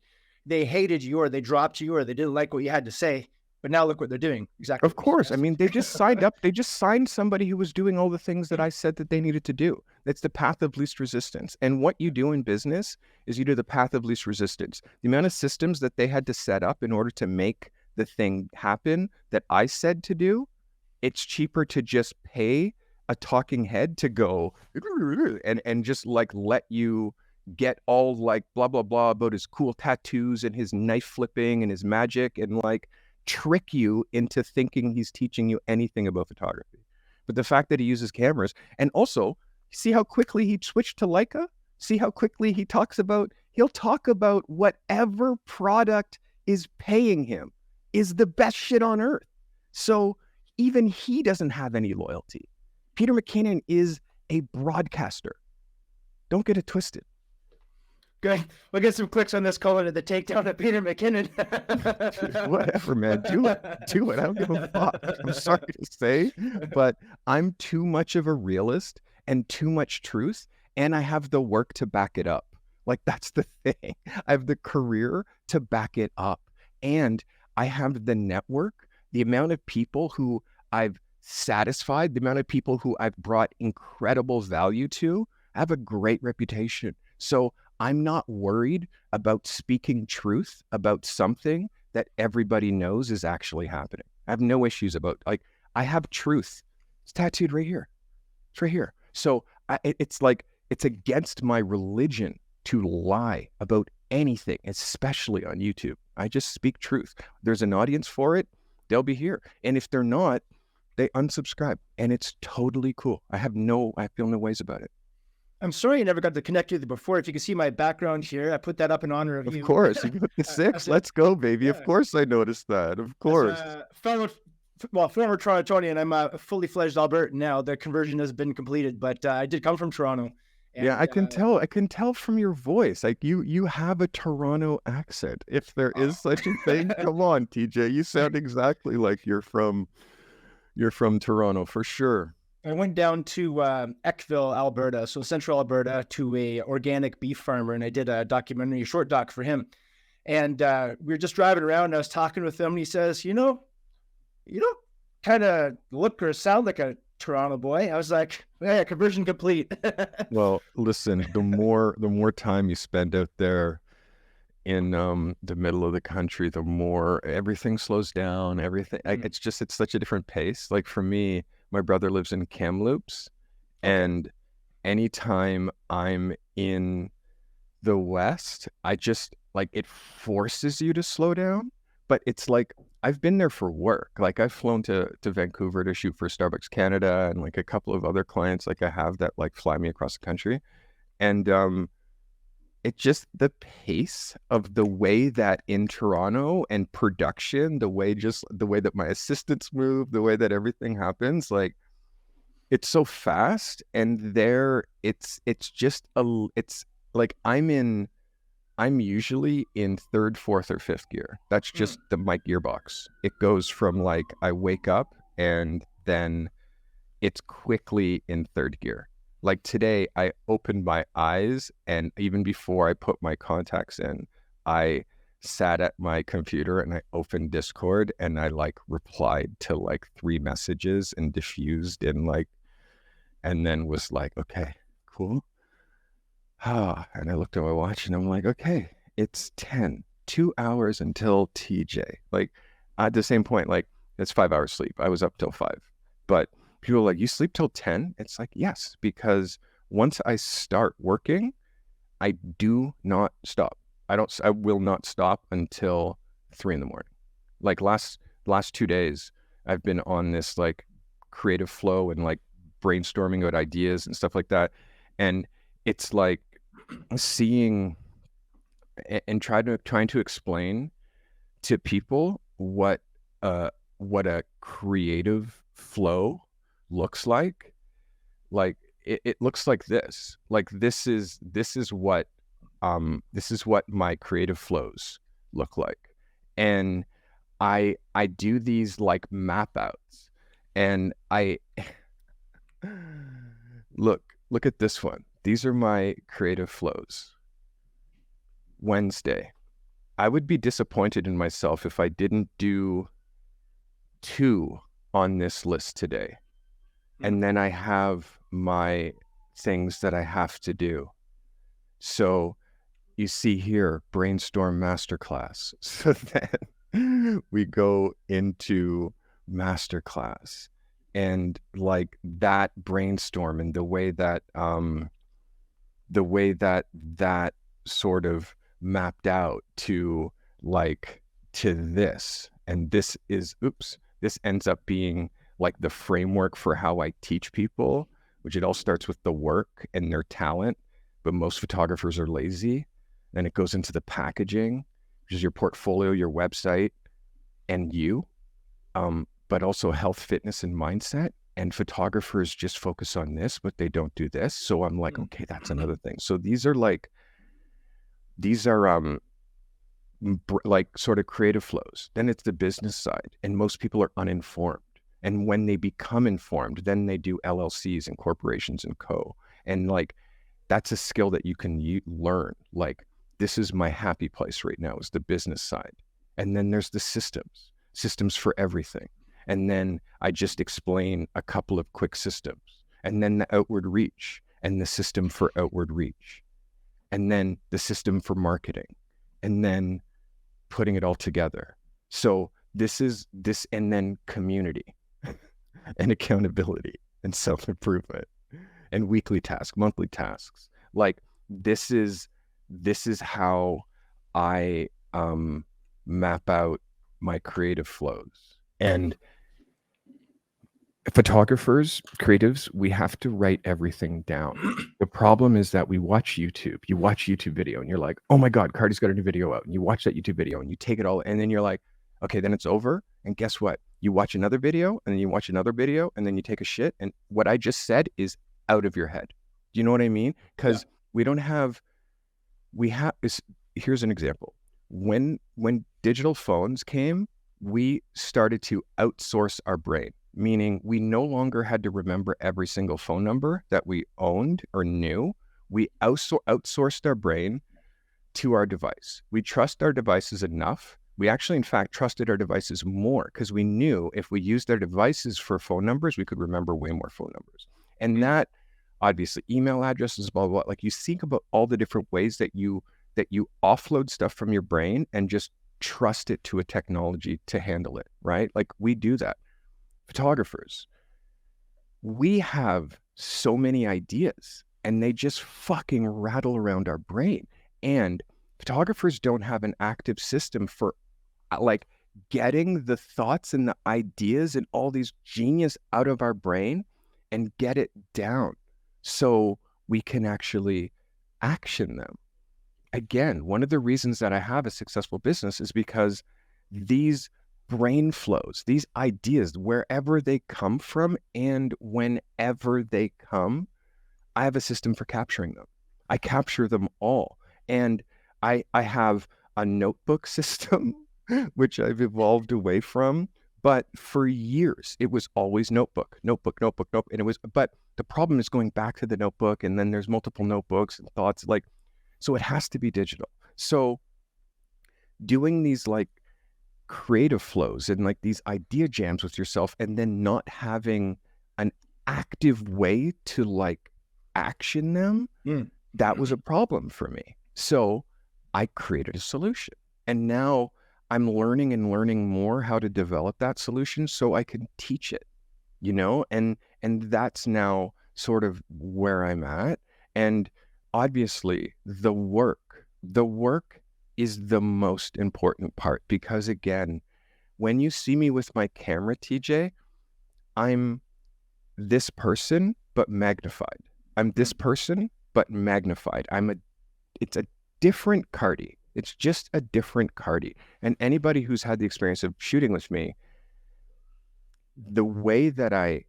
[SPEAKER 2] they hated you, or they dropped you, or they didn't like what you had to say. But now look what they're doing. Exactly.
[SPEAKER 1] Of course. I mean, they just signed up. They just signed somebody who was doing all the things that I said that they needed to do. That's the path of least resistance. And what you do in business is you do the path of least resistance. The amount of systems that they had to set up in order to make the thing happen that I said to do, it's cheaper to just pay a talking head to go and just like let you get all like blah, blah, blah about his cool tattoos and his knife flipping and his magic and like trick you into thinking he's teaching you anything about photography. But the fact that he uses cameras, and also see how quickly he switched to Leica, see how quickly he'll talk about whatever product is paying him is the best shit on earth. So even he doesn't have any loyalty. Peter McKinnon is a broadcaster. Don't get it twisted.
[SPEAKER 2] Good. We'll get some clicks on this, calling it the takedown of Peter McKinnon.
[SPEAKER 1] Whatever, man. Do it. I don't give a fuck. I'm sorry to say, but I'm too much of a realist and too much truth, and I have the work to back it up. Like, that's the thing. I have the career to back it up, and I have the network, the amount of people who I've satisfied, the amount of people who I've brought incredible value to. I have a great reputation. So I'm not worried about speaking truth about something that everybody knows is actually happening. I have no issues about, like, I have truth. It's tattooed right here. It's right here. So it's like, it's against my religion to lie about anything, especially on YouTube. I just speak truth. There's an audience for it. They'll be here. And if they're not, they unsubscribe. And it's totally cool. I feel no ways about it.
[SPEAKER 2] I'm sorry I never got to connect with you before. If you can see my background here, I put that up in honor of you.
[SPEAKER 1] Of course. You put the 6. Let's go, baby. Yeah. Of course I noticed that. Of course.
[SPEAKER 2] Former Torontonian. I'm a fully fledged Albertan now. The conversion has been completed, but I did come from Toronto.
[SPEAKER 1] And, yeah, I can tell. I can tell from your voice. Like you have a Toronto accent. If there is such a thing, come on, TJ. You sound exactly like you're from Toronto for sure.
[SPEAKER 2] I went down to Eckville, Alberta, so central Alberta, to a organic beef farmer, and I did a documentary, a short doc for him. And we were just driving around, and I was talking with him, and he says, you don't kind of look or sound like a Toronto boy. I was like, yeah, conversion complete.
[SPEAKER 1] Well, listen, the more time you spend out there in the middle of the country, the more everything slows down. Everything, it's such a different pace. Like for me, my brother lives in Kamloops, and anytime I'm in the West, I just like, it forces you to slow down, but it's like, I've been there for work. Like I've flown to Vancouver to shoot for Starbucks Canada and like a couple of other clients like I have that like fly me across the country. And it just the pace of the way that in Toronto and production, the way that my assistants move, the way that everything happens, like it's so fast. And there it's just it's like I'm usually in third, fourth, or fifth gear. That's just my gearbox. It goes from like I wake up and then it's quickly in third gear. Like today, I opened my eyes, and even before I put my contacts in, I sat at my computer and I opened Discord and I like replied to like 3 messages and diffused and like, and then was like, okay, cool. And I looked at my watch and I'm like, okay, it's 2 hours until TJ. Like at the same point, like it's 5 hours sleep. I was up till 5. But people are like, you sleep till 10? It's like, yes, because once I start working, I do not stop. I will not stop until 3 in the morning. Like last 2 days, I've been on this like creative flow and like brainstorming out ideas and stuff like that. And it's like seeing and trying to explain to people what a creative flow looks like. Like it looks like this. Like this is what my creative flows look like. And I do these like map outs, and I look at this one. These are my creative flows. Wednesday. I would be disappointed in myself if I didn't do 2 on this list today. And then I have my things that I have to do. So you see here, brainstorm masterclass. So then we go into masterclass, and like that brainstorm and the way that that sort of mapped out to like to this, and this ends up being like the framework for how I teach people, which it all starts with the work and their talent, but most photographers are lazy. Then it goes into the packaging, which is your portfolio, your website, and you, but also health, fitness, and mindset. And photographers just focus on this, but they don't do this. So I'm like, okay, that's another thing. So these are like sort of creative flows. Then it's the business side, and most people are uninformed. And when they become informed, then they do LLCs and corporations and co. And like, that's a skill that you can learn. Like, this is my happy place right now, is the business side. And then there's the systems for everything. And then I just explain a couple of quick systems. And then the outward reach and the system for outward reach. And then the system for marketing. And then putting it all together. So this, and then community and accountability and self-improvement and weekly tasks, monthly tasks. Like this is how I map out my creative flows. And photographers, creatives, we have to write everything down. The problem is that we watch YouTube. You watch YouTube video and you're like, oh my God, Carty's got a new video out. And you watch that YouTube video and you take it all, and then you're like, okay, then it's over. And guess what? You watch another video, and then you watch another video, and then you take a shit. And what I just said is out of your head. Do you know what I mean? Because here's an example. When digital phones came, we started to outsource our brain, meaning we no longer had to remember every single phone number that we owned or knew. We outsourced our brain to our device. We trust our devices enough. We actually, in fact, trusted our devices more because we knew if we used our devices for phone numbers, we could remember way more phone numbers. And that, obviously, email addresses, blah, blah, blah. Like you think about all the different ways that you offload stuff from your brain and just trust it to a technology to handle it, right? Like we do that. Photographers, we have so many ideas and they just fucking rattle around our brain. And photographers don't have an active system for, like, getting the thoughts and the ideas and all these genius out of our brain and get it down so we can actually action them. Again, one of the reasons that I have a successful business is because these brain flows, these ideas, wherever they come from and whenever they come, I have a system for capturing them. I capture them all. And I have a notebook system, which I've evolved away from. But for years, it was always notebook. And but the problem is going back to the notebook, and then there's multiple notebooks and thoughts, like, so it has to be digital. So doing these like creative flows and like these idea jams with yourself, and then not having an active way to like action them, that was a problem for me. So I created a solution, and now I'm learning and learning more how to develop that solution so I can teach it, you know, and that's now sort of where I'm at. And obviously the work is the most important part, because again, when you see me with my camera, TJ, I'm this person, but magnified. I'm this person, but magnified. It's a different Carty. It's just a different Carty. And anybody who's had the experience of shooting with me, the way that I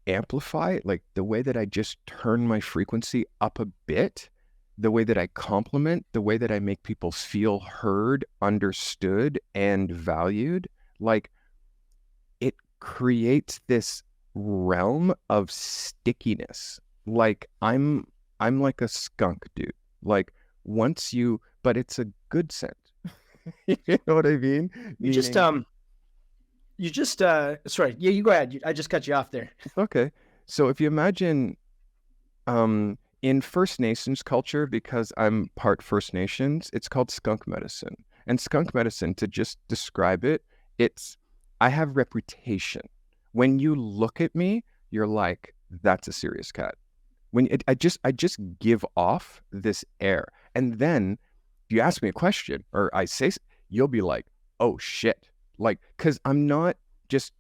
[SPEAKER 1] amplify, like the way that I just turn my frequency up a bit, the way that I compliment, the way that I make people feel heard, understood, and valued, like it creates this realm of stickiness. Like I'm like a skunk, dude. Like but it's a good scent. You know what I mean?
[SPEAKER 2] Sorry, yeah, you go ahead. I just cut you off there.
[SPEAKER 1] Okay. So if you imagine, in First Nations culture, because I'm part First Nations, it's called skunk medicine. And skunk medicine, to just describe it, I have reputation. When you look at me, you're like, that's a serious cat. I just give off this air. And then if you ask me a question or I say, you'll be like, oh shit. Like, cause I'm not just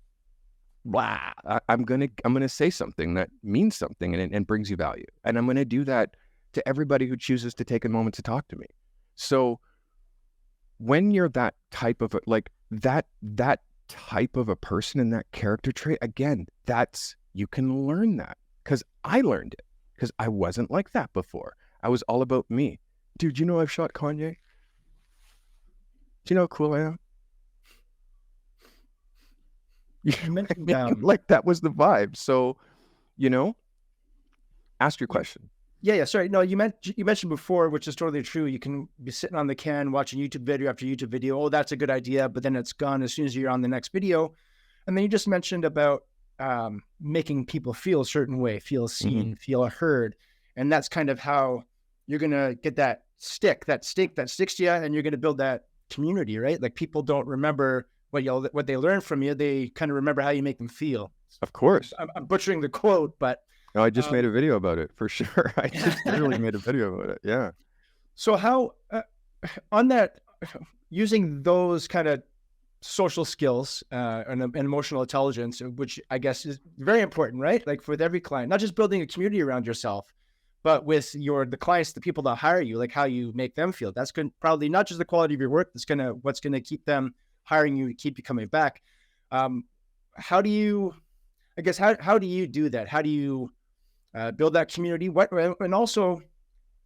[SPEAKER 1] blah. I'm gonna say something that means something and brings you value. And I'm gonna do that to everybody who chooses to take a moment to talk to me. So when you're that type of that type of a person and that character trait, again, you can learn that, because I learned it, because I wasn't like that before. I was all about me. Dude, you know I've shot Kanye? Do you know how cool I am? Like that was the vibe. So, ask your question.
[SPEAKER 2] Yeah. Sorry. No, you mentioned before, which is totally true. You can be sitting on the can watching YouTube video after YouTube video. Oh, that's a good idea. But then it's gone as soon as you're on the next video. And then you just mentioned about making people feel a certain way, feel seen, feel heard. And that's kind of how you're going to get that stick that sticks to you, and you're going to build that community, right? Like people don't remember what they learned from you. They kind of remember how you make them feel.
[SPEAKER 1] Of course.
[SPEAKER 2] I'm butchering the quote, but
[SPEAKER 1] no, I just made a video about it for sure. I just literally made a video about it. Yeah.
[SPEAKER 2] So how, on that, using those kind of social skills and emotional intelligence, which I guess is very important, right? Like with every client, not just building a community around yourself, but with the clients, the people that hire you, like how you make them feel. That's probably not just the quality of your work. That's what's going to keep them hiring you, to keep you coming back. How do you do that? How do you build that community? And also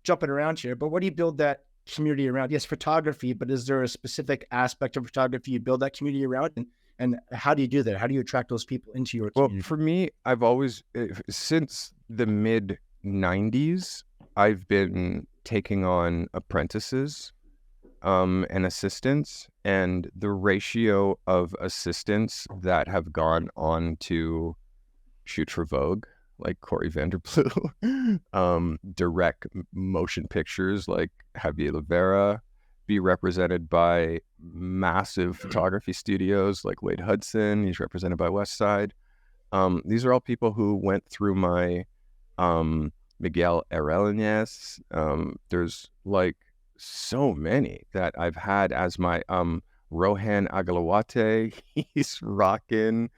[SPEAKER 2] jumping around here, but what do you build that community around? Yes, photography, but is there a specific aspect of photography you build that community around? And how do you do that? How do you attract those people into your community?
[SPEAKER 1] Well, for me, I've always, since the mid 90s, I've been taking on apprentices and assistants, and the ratio of assistants that have gone on to shoot for Vogue, like Corey Vanderblue, direct motion pictures like Javier Rivera, be represented by massive photography studios like Wade Hudson. He's represented by Westside. These are all people who went through my Miguel Arellanes. There's like so many that I've had as my Rohan Agalawate, he's rocking.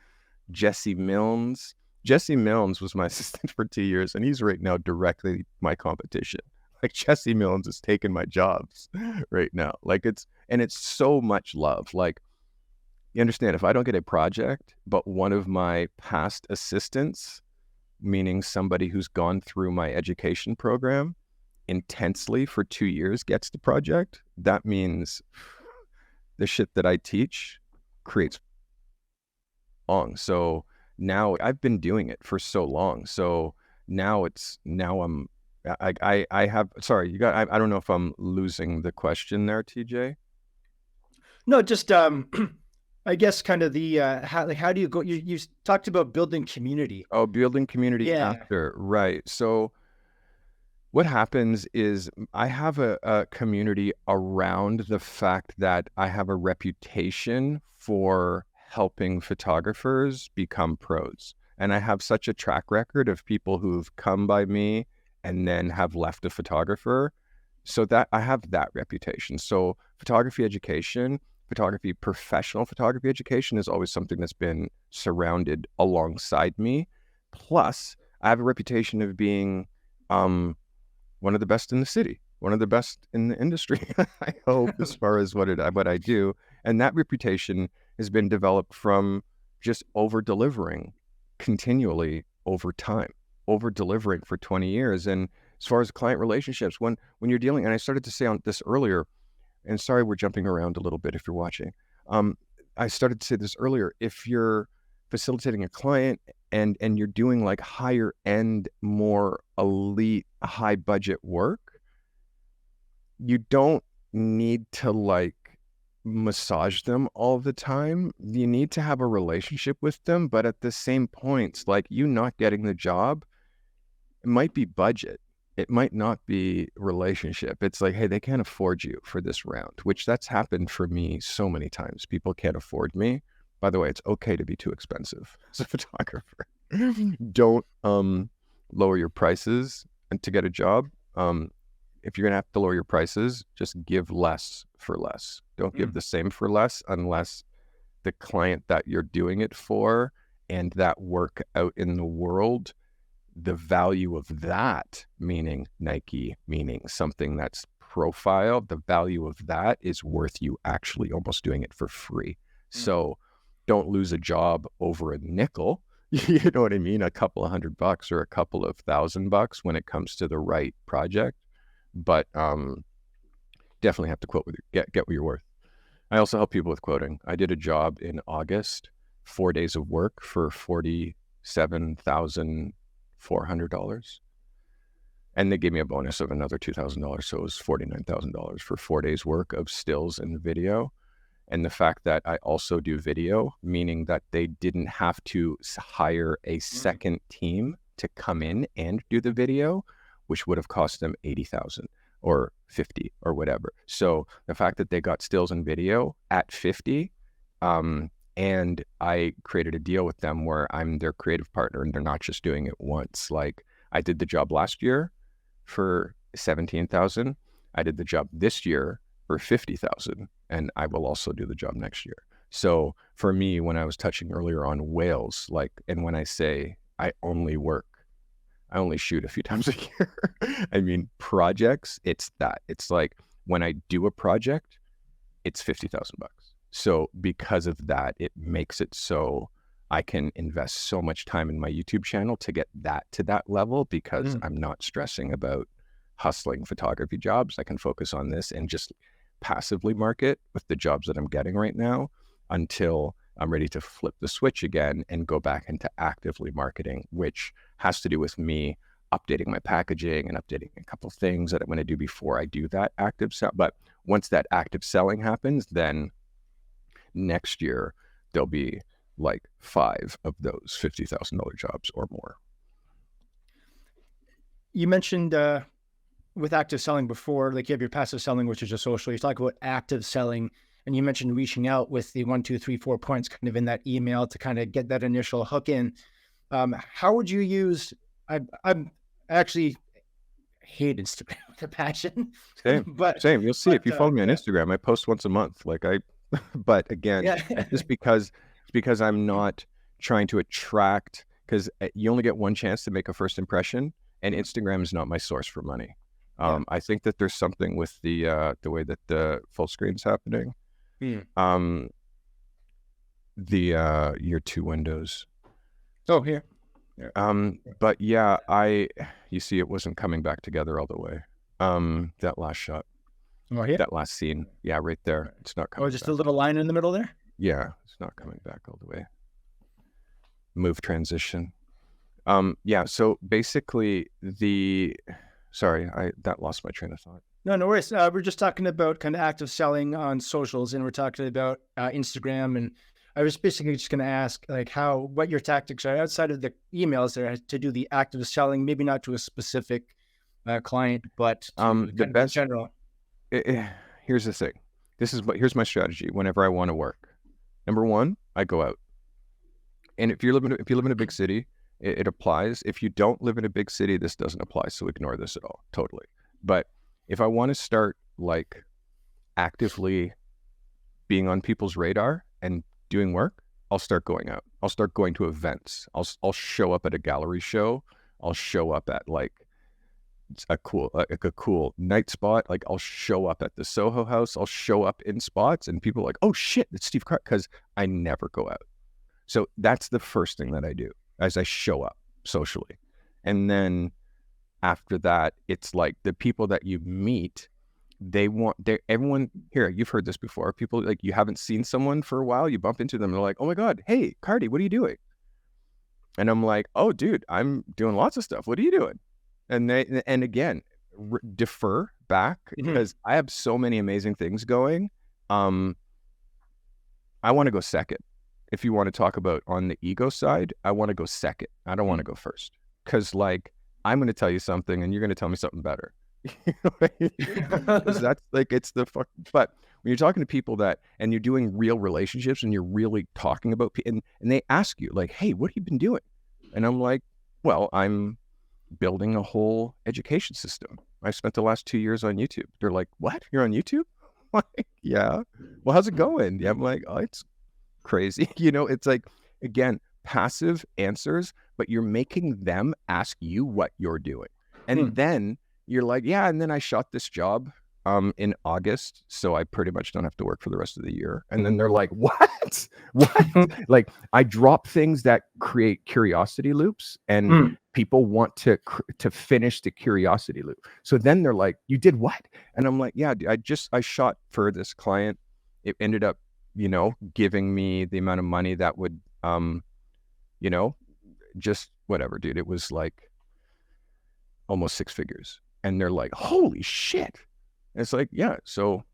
[SPEAKER 1] Jesse Milnes. Jesse Milnes was my assistant for 2 years, and he's right now directly my competition. Like Jesse Milnes is taking my jobs right now. Like it's so much love. Like, you understand, if I don't get a project, but one of my past assistants, meaning somebody who's gone through my education program intensely for 2 years, gets the project, that means the shit that I teach creates long. So now I've been doing it for so long. So now I have, sorry, I don't know if I'm losing the question there, TJ.
[SPEAKER 2] No, just I guess kind of the how do you go? You talked about building community.
[SPEAKER 1] Oh, building community after, right. So what happens is I have a community around the fact that I have a reputation for helping photographers become pros. And I have such a track record of people who've come by me and then have left a photographer. So that I have that reputation. So professional photography education is always something that's been surrounded alongside me. Plus, I have a reputation of being one of the best in the city, one of the best in the industry, I hope, as far as what I do. And that reputation has been developed from just over-delivering continually over time, over-delivering for 20 years. And as far as client relationships, when you're dealing, and I started to say on this earlier, and sorry, we're jumping around a little bit if you're watching. I started to say this earlier, if you're facilitating a client and you're doing like higher end, more elite, high budget work, you don't need to like massage them all the time. You need to have a relationship with them, but at the same points, like you not getting the job, it might be budget. It might not be relationship. It's like, hey, they can't afford you for this round, which that's happened for me so many times. People can't afford me. By the way, it's okay to be too expensive as a photographer. Don't lower your prices to get a job. If you're going to have to lower your prices, just give less for less. Don't give the same for less unless the client that you're doing it for and that work out in the world, the value of that, meaning Nike, meaning something that's profile, the value of that is worth you actually almost doing it for free. So don't lose a job over a nickel. You know what I mean? A couple of $100 or a couple of $1,000 when it comes to the right project. But definitely have to quote with get what you're worth. I also help people with quoting. I did a job in August, 4 days of work for $47,400. And they gave me a bonus of another $2,000. So it was $49,000 for 4 days work of stills and video. And the fact that I also do video, meaning that they didn't have to hire a second team to come in and do the video, which would have cost them $80,000 or $50,000 or whatever. So the fact that they got stills and video at $50,000, and I created a deal with them where I'm their creative partner and they're not just doing it once. Like I did the job last year for $17,000. I did the job this year for $50,000, and I will also do the job next year. So for me, when I was touching earlier on whales, like, and when I say I only shoot a few times a year. I mean, projects, it's that. It's like when I do a project, it's $50,000. So because of that, it makes it so I can invest so much time in my YouTube channel to get that to that level because I'm not stressing about hustling photography jobs. I can focus on this and just passively market with the jobs that I'm getting right now until I'm ready to flip the switch again and go back into actively marketing, which has to do with me updating my packaging and updating a couple things that I'm going to do before I do that active sell. But once that active selling happens, then next year there'll be like 5 of those $50,000 jobs or more.
[SPEAKER 2] You mentioned with active selling before, like you have your passive selling, which is just social. You talk about active selling, and you mentioned reaching out with the 1, 2, 3, 4 points kind of in that email to kind of get that initial hook in. How would you use? I actually hate Instagram with a passion.
[SPEAKER 1] Same. You'll see if you follow me on Instagram, I post once a month. Like I But again,
[SPEAKER 2] Yeah.
[SPEAKER 1] it's just because I'm not trying to attract, because you only get one chance to make a first impression, and Instagram is not my source for money.
[SPEAKER 2] Yeah.
[SPEAKER 1] I think that there's something with the way that the full screen's happening.
[SPEAKER 2] Hmm.
[SPEAKER 1] Your two windows.
[SPEAKER 2] Oh, here.
[SPEAKER 1] But yeah, you see, it wasn't coming back together all the way. That last shot,
[SPEAKER 2] Oh, here.
[SPEAKER 1] that last scene, yeah, right there, it's not coming.
[SPEAKER 2] Oh, just
[SPEAKER 1] back.
[SPEAKER 2] a little line in the middle there.
[SPEAKER 1] Yeah, it's not coming back all the way. Move transition. Yeah. So basically, that lost my train of thought.
[SPEAKER 2] No, no worries. We're just talking about kind of active selling on socials, and we're talking about Instagram. And I was basically just going to ask, like, what your tactics are outside of the emails there to do the active selling, maybe not to a specific client, but to
[SPEAKER 1] The best.
[SPEAKER 2] in general.
[SPEAKER 1] Here's the thing. Here's my strategy. Whenever I want to work, number one, I go out. And if you live in a big city, it applies. If you don't live in a big city, this doesn't apply. So ignore this at all. Totally. But if I want to start like actively being on people's radar and doing work, I'll start going out. I'll start going to events. I'll show up at a gallery show. I'll show up at like a cool night spot. Like I'll show up at the Soho House. I'll show up in spots, and people are like, oh shit, it's Steve Carty, because I never go out. So that's the first thing that I do, as I show up socially. And then after that, it's like the people that you meet, everyone here, you've heard this before. People, like, you haven't seen someone for a while, you bump into them, and they're like, oh my God, hey, Carty, what are you doing? And I'm like, oh, dude, I'm doing lots of stuff. What are you doing? And again, defer back, because I have so many amazing things going. I want to go second. If you want to talk about on the ego side, I want to go second. I don't want to go first, because like I'm going to tell you something and you're going to tell me something better. Because that's like, it's the fuck. But when you're talking to people and you're doing real relationships and you're really talking about, and they ask you like, hey, what have you been doing? And I'm like, well, I'm building a whole education system. I spent the last 2 years on YouTube. They're like, what? You're on YouTube? I'm like, yeah. Well, how's it going? Yeah, I'm like, oh, it's crazy. It's like, again, passive answers, but you're making them ask you what you're doing. And then you're like, yeah, and then I shot this job in August, so I pretty much don't have to work for the rest of the year. And then they're like, what? Like, I drop things that create curiosity loops, and people want to finish the curiosity loop. So then they're like, you did what? And I'm like, yeah, I shot for this client. It ended up giving me the amount of money that would, just whatever, dude. It was like almost 6 figures. And they're like, holy shit. And it's like, yeah. So,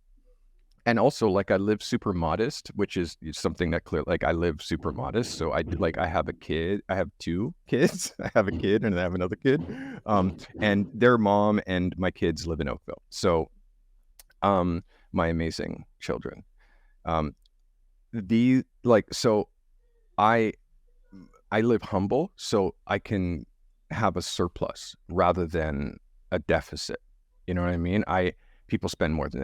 [SPEAKER 1] and also, like, I live super modest, which is something that I live super modest. So I have a kid. I have 2 kids. I have a kid and I have another kid. And their mom and my kids live in Oakville. So, my amazing children. So I live humble, so I can have a surplus rather than a deficit. You know what I mean? People spend more than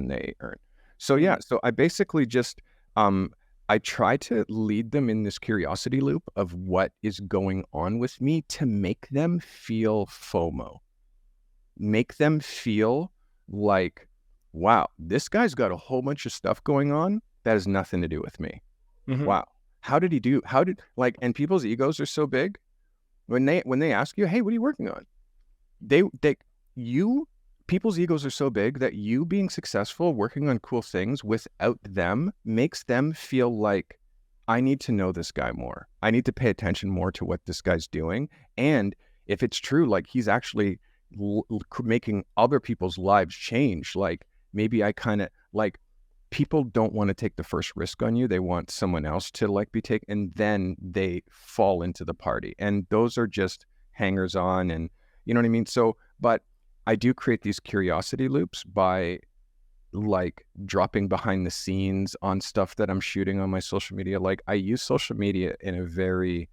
[SPEAKER 1] they earn. So yeah, so I basically just I try to lead them in this curiosity loop of what is going on with me, to make them feel FOMO. Make them feel like, wow, this guy's got a whole bunch of stuff going on that has nothing to do with me. Wow. And people's egos are so big. When they ask you, hey, what are you working on? People's egos are so big that you being successful, working on cool things without them, makes them feel like, I need to know this guy more. I need to pay attention more to what this guy's doing. And if it's true, like, he's actually making other people's lives change, like, maybe I kind of like, people don't want to take the first risk on you. They want someone else to like be taken, and then they fall into the party. And those are just hangers on, and you know what I mean? So, but I do create these curiosity loops by like dropping behind the scenes on stuff that I'm shooting on my social media. Like, I use social media in a very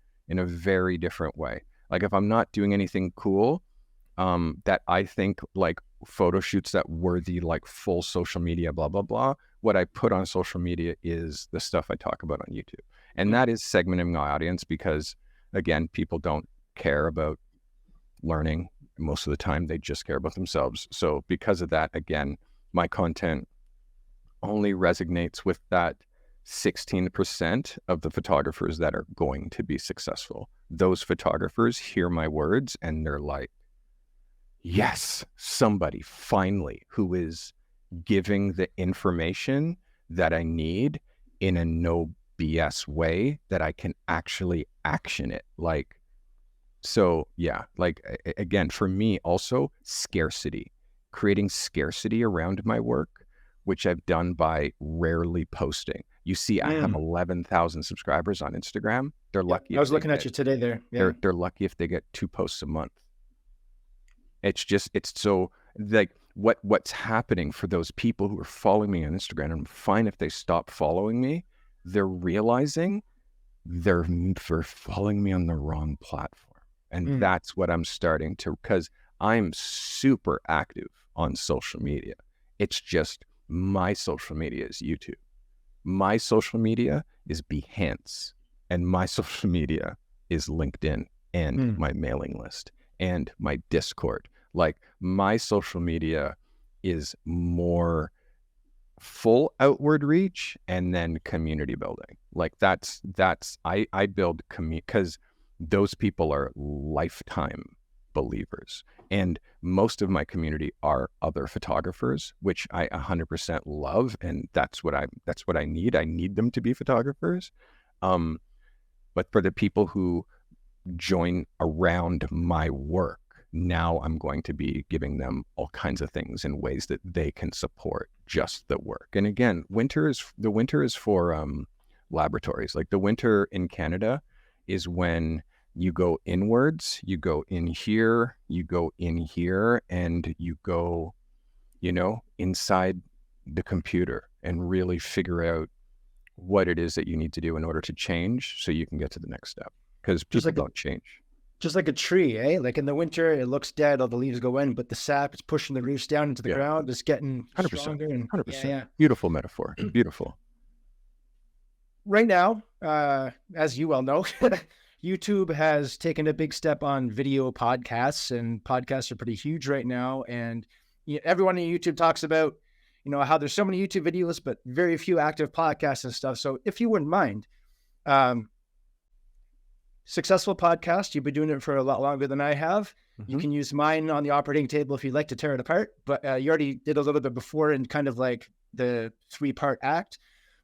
[SPEAKER 1] different way. Like, if I'm not doing anything cool, that I think like photo shoots that worthy, like full social media, blah, blah, blah, what I put on social media is the stuff I talk about on YouTube. And that is segmenting my audience because, again, people don't care about learning. Most of the time, they just care about themselves. So because of that, again, my content only resonates with that 16% of the photographers that are going to be successful. Those photographers hear my words and they're like, yes, somebody finally who is giving the information that I need in a no BS way that I can actually action it. Like, so yeah, like again, for me also scarcity, creating scarcity around my work, which I've done by rarely posting. You see, I have 11,000 subscribers on Instagram. They're lucky.
[SPEAKER 2] I was looking at you today there. Yeah.
[SPEAKER 1] They're lucky if they get 2 posts a month. It's so like what's happening for those people who are following me on Instagram, and I'm fine if they stop following me, they're realizing they're following me on the wrong platform. And that's what I'm starting to, because I'm super active on social media. It's just my social media is YouTube. My social media is Behance. And my social media is LinkedIn and my mailing list and my Discord. Like my social media is more full outward reach and then community building. Like I build because those people are lifetime believers. And most of my community are other photographers, which I 100% love. And that's what I need. I need them to be photographers. But for the people who join around my work, now I'm going to be giving them all kinds of things in ways that they can support just the work. And again, the winter is for laboratories. Like the winter in Canada is when you go inwards, you go in here, you go in here, and you go, inside the computer and really figure out what it is that you need to do in order to change so you can get to the next step. Because people don't change.
[SPEAKER 2] Just like a tree, eh? Like in the winter, it looks dead, all the leaves go in, but the sap is pushing the roots down into the ground. It's getting
[SPEAKER 1] 100%,
[SPEAKER 2] stronger.
[SPEAKER 1] 100%.
[SPEAKER 2] Yeah.
[SPEAKER 1] Beautiful metaphor. Beautiful.
[SPEAKER 2] Right now, as you well know, YouTube has taken a big step on video podcasts, and podcasts are pretty huge right now. And everyone on YouTube talks about, how there's so many YouTube videos, but very few active podcasts and stuff. So if you wouldn't mind, successful podcast, you've been doing it for a lot longer than I have. You can use mine on the operating table if you'd like to tear it apart, but you already did a little bit before in kind of like the 3-part act.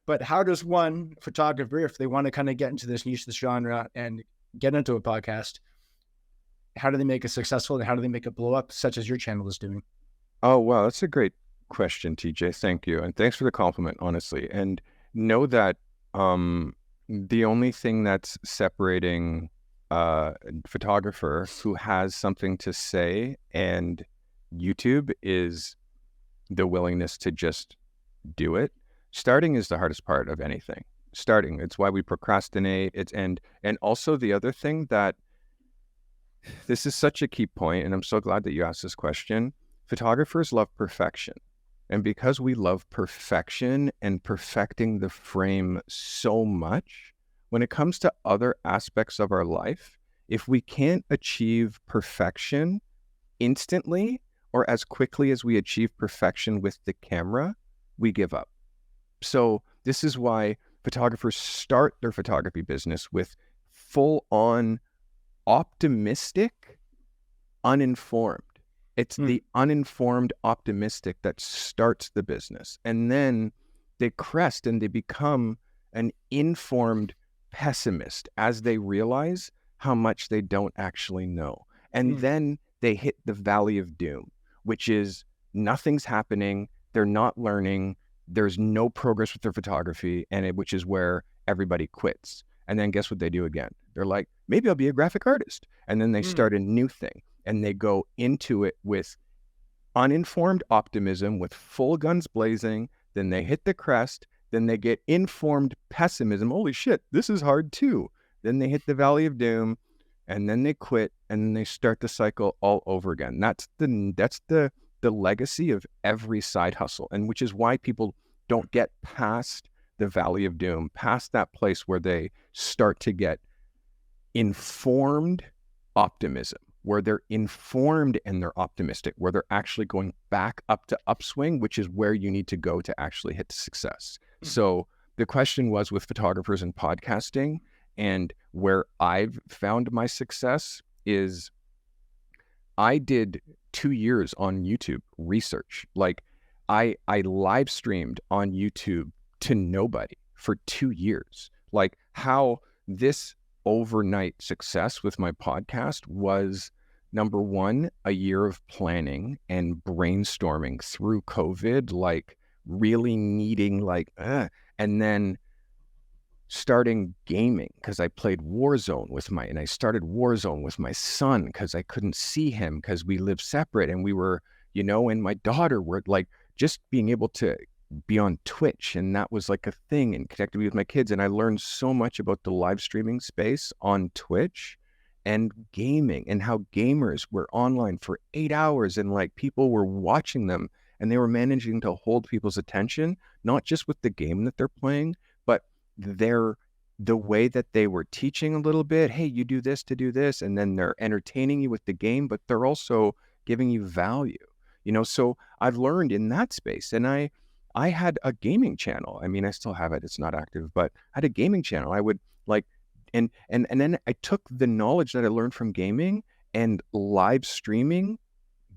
[SPEAKER 2] But how does one photographer, if they want to kind of get into this niche, this genre, and get into a podcast, how do they make it successful and how do they make it blow up, such as your channel is doing?
[SPEAKER 1] Oh, wow. That's a great question, TJ. Thank you. And thanks for the compliment, honestly. And know that the only thing that's separating a photographer who has something to say and YouTube is the willingness to just do it. Starting is the hardest part of anything. Starting, it's why we procrastinate. And also the other thing that this is such a key point, and I'm so glad that you asked this question. Photographers love perfection. And because we love perfection and perfecting the frame so much, when it comes to other aspects of our life, if we can't achieve perfection instantly or as quickly as we achieve perfection with the camera, we give up. So this is why photographers start their photography business with full-on optimistic, uninformed. It's the uninformed optimistic that starts the business. And then they crest and they become an informed pessimist as they realize how much they don't actually know. And then they hit the valley of doom, which is nothing's happening. They're not learning. There's no progress with their photography, which is where everybody quits. And then guess what they do again? They're like, maybe I'll be a graphic artist. And then they start a new thing and they go into it with uninformed optimism, with full guns blazing. Then they hit the crest. Then they get informed pessimism. Holy shit, this is hard too. Then they hit the valley of doom and then they quit and then they start the cycle all over again. That's the legacy of every side hustle, and which is why people don't get past the valley of doom, past that place where they start to get informed optimism, where they're informed and they're optimistic, where they're actually going back up to upswing, which is where you need to go to actually hit success. So the question was with photographers and podcasting, and where I've found my success is I did 2 years on YouTube research. Like I live streamed on YouTube to nobody for 2 years. Like how this overnight success with my podcast was, number one, a year of planning and brainstorming through COVID, like really needing and then starting gaming because I played Warzone and I started Warzone with my son because I couldn't see him because we lived separate and we were, and my daughter were like just being able to be on Twitch, and that was like a thing, and connected me with my kids. And I learned so much about the live streaming space on Twitch and gaming, and how gamers were online for 8 hours and like people were watching them and they were managing to hold people's attention, not just with the game that they're playing, but the way that they were teaching a little bit. Hey, you do this to do this, and then they're entertaining you with the game, but they're also giving you value. So I've learned in that space, and I had a gaming channel. I mean, I still have it. It's not active, but I had a gaming channel. I would like, and then I took the knowledge that I learned from gaming and live streaming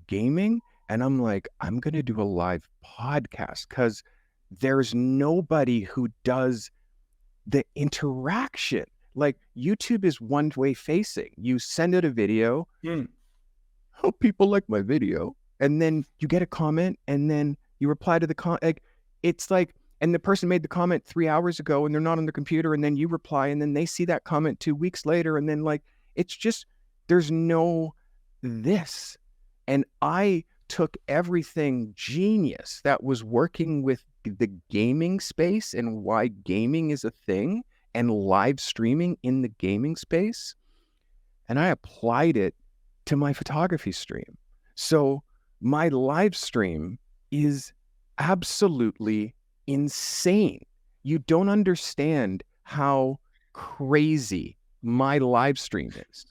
[SPEAKER 1] gaming, and I'm like, I'm going to do a live podcast because there's nobody who does the interaction. Like YouTube is one way facing. You send out a video, hope people like my video, and then you get a comment, and then you reply to the comment. Like, it's like, and the person made the comment 3 hours ago and they're not on the computer, and then you reply, and then they see that comment 2 weeks later, and then like, it's just, there's no this. And I took everything genius that was working with the gaming space and why gaming is a thing and live streaming in the gaming space, and I applied it to my photography stream. So my live stream is absolutely insane. You don't understand how crazy my live stream is.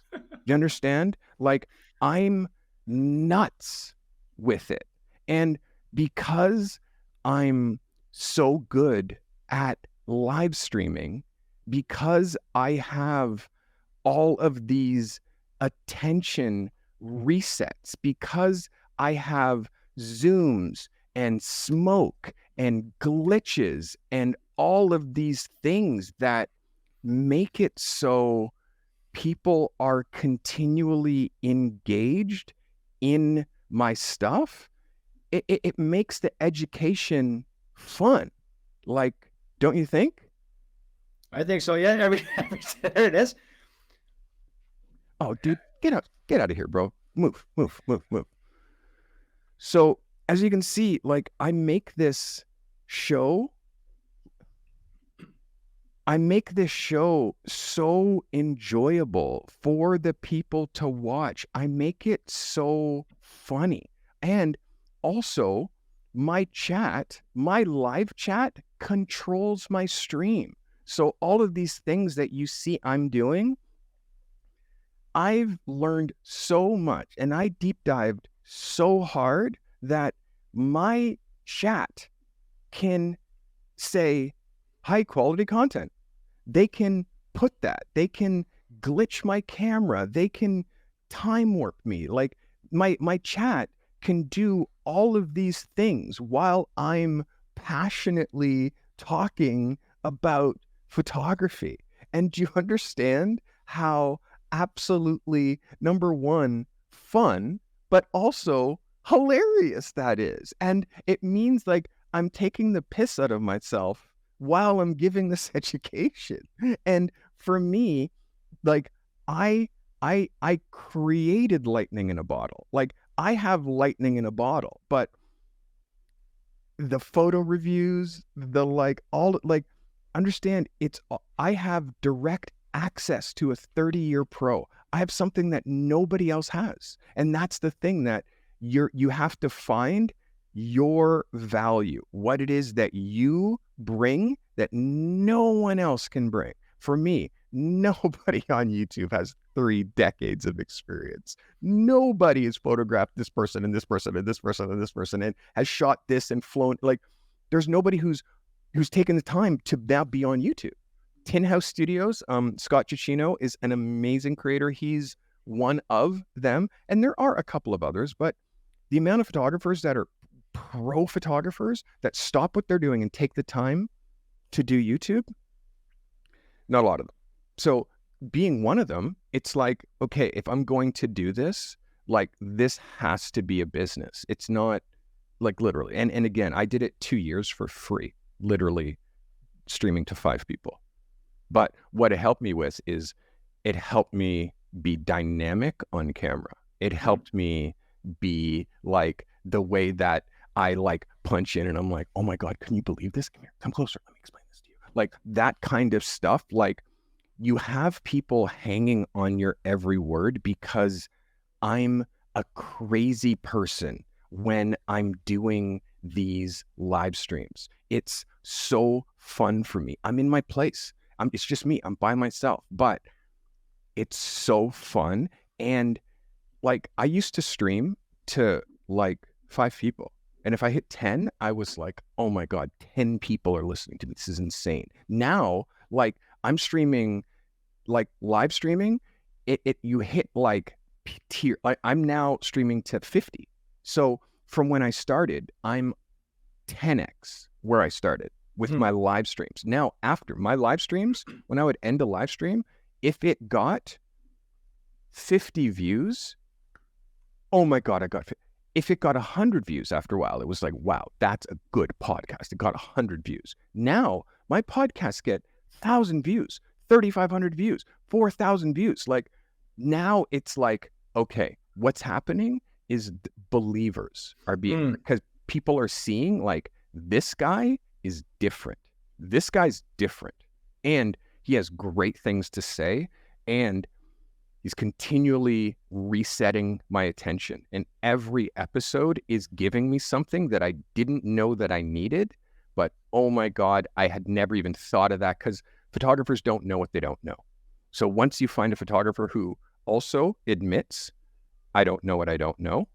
[SPEAKER 1] You understand? Like, I'm nuts with it. And because I'm so good at live streaming, because I have all of these attention resets, because I have zooms and smoke and glitches and all of these things that make it so people are continually engaged in my stuff, it makes the education fun. Like, don't you think?
[SPEAKER 2] I think so. Yeah. There it is.
[SPEAKER 1] Oh, dude, get out of here, bro. Move. So as you can see, like, I make this show so enjoyable for the people to watch. I make it so funny. And also, my live chat controls my stream. So all of these things that you see I'm doing, I've learned so much, and I deep dived so hard that my chat can say high quality content. They can put that. They can glitch my camera. They can time warp me. Like, my chat can do all of these things while I'm passionately talking about photography. And do you understand how absolutely, number one, fun, but also hilarious that is? And it means like I'm taking the piss out of myself while I'm giving this education. And for me, like, I created lightning in a bottle. Like, I have lightning in a bottle, but the photo reviews, understand, I have direct access to a 30-year pro. I have something that nobody else has. And that's the thing that you have to find your value, what it is that you bring that no one else can bring. For me, nobody on YouTube has 3 decades of experience. Nobody has photographed this person and this person and this person and this person and has shot this and flown. Like, there's nobody who's taken the time to now be on YouTube. Tin House Studios, Scott Giacchino is an amazing creator. He's one of them. And there are a couple of others, but the amount of photographers that are pro photographers that stop what they're doing and take the time to do YouTube, not a lot of them. So being one of them, it's like, okay, if I'm going to do this, like, this has to be a business. It's not like literally. And again, I did it 2 years for free, literally streaming to 5 people. But what it helped me with is it helped me be dynamic on camera. It helped me be like the way that I like punch in and I'm like, oh my God, can you believe this? Come here, come closer. Let me explain this to you. Like that kind of stuff. Like, you have people hanging on your every word because I'm a crazy person when I'm doing these live streams. It's so fun for me. I'm in my place. It's just me. I'm by myself, but it's so fun. And like, I used to stream to like 5 people. And if I hit 10, I was like, oh my God, 10 people are listening to me. This is insane. Now, like, I'm streaming, like live streaming, you hit like tier. I'm now streaming to 50. So from when I started, I'm 10x where I started with my live streams. Now, after my live streams, when I would end a live stream, if it got 50 views, oh my God, if it got 100 views after a while, it was like, wow, that's a good podcast. It got 100 views. Now my podcasts get 1,000 views, 3,500 views, 4,000 views. Like, now it's like, okay, what's happening is believers are being, because people are seeing like, this guy is different. This guy's different. And he has great things to say. And he's continually resetting my attention. And every episode is giving me something that I didn't know that I needed. But oh my God, I had never even thought of that, because photographers don't know what they don't know. So once you find a photographer who also admits, I don't know what I don't know,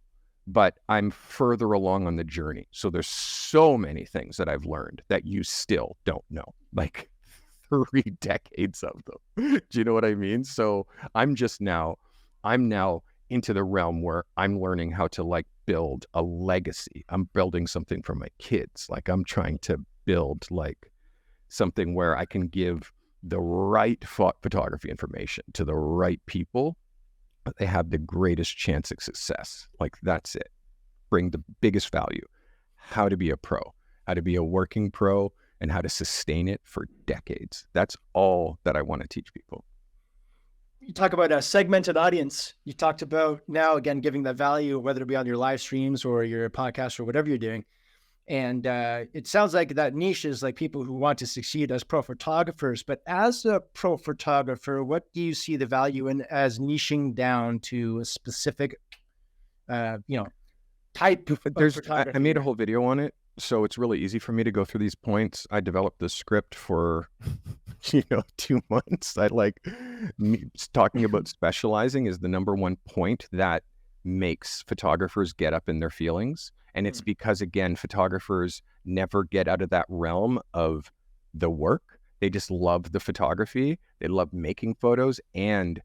[SPEAKER 1] but I'm further along on the journey. So there's so many things that I've learned that you still don't know. Like 3 decades of them. Do you know what I mean? So I'm now into the realm where I'm learning how to like build a legacy. I'm building something for my kids. Like, I'm trying to build like something where I can give the right photography information to the right people. They have the greatest chance of success. Like, that's it. Bring the biggest value. How to be a pro, how to be a working pro, and how to sustain it for decades. That's all that I want to teach people.
[SPEAKER 2] You talk about a segmented audience. You talked about now, again, giving that value, whether it be on your live streams or your podcast or whatever you're doing. And it sounds like that niche is like people who want to succeed as pro photographers. But as a pro photographer, what do you see the value in as niching down to a specific, type of photography?
[SPEAKER 1] I made a whole video on it. So it's really easy for me to go through these points. I developed the script for, 2 months. Talking about specializing is the number one point that makes photographers get up in their feelings. And it's because, again, photographers never get out of that realm of the work. They just love the photography. They love making photos, and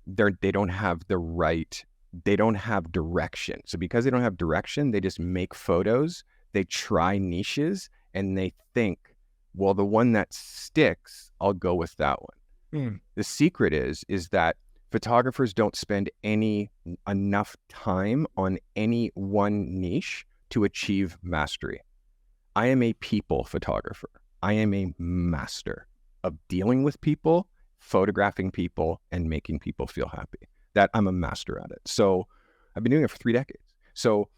[SPEAKER 1] they don't have direction. So because they don't have direction, they just make photos. They try niches and they think, well, the one that sticks, I'll go with that one. The secret is that photographers don't spend enough time on any one niche to achieve mastery. I am a people photographer. I am a master of dealing with people, photographing people, and making people feel happy. That I'm a master at it. So I've been doing it for 3 decades. So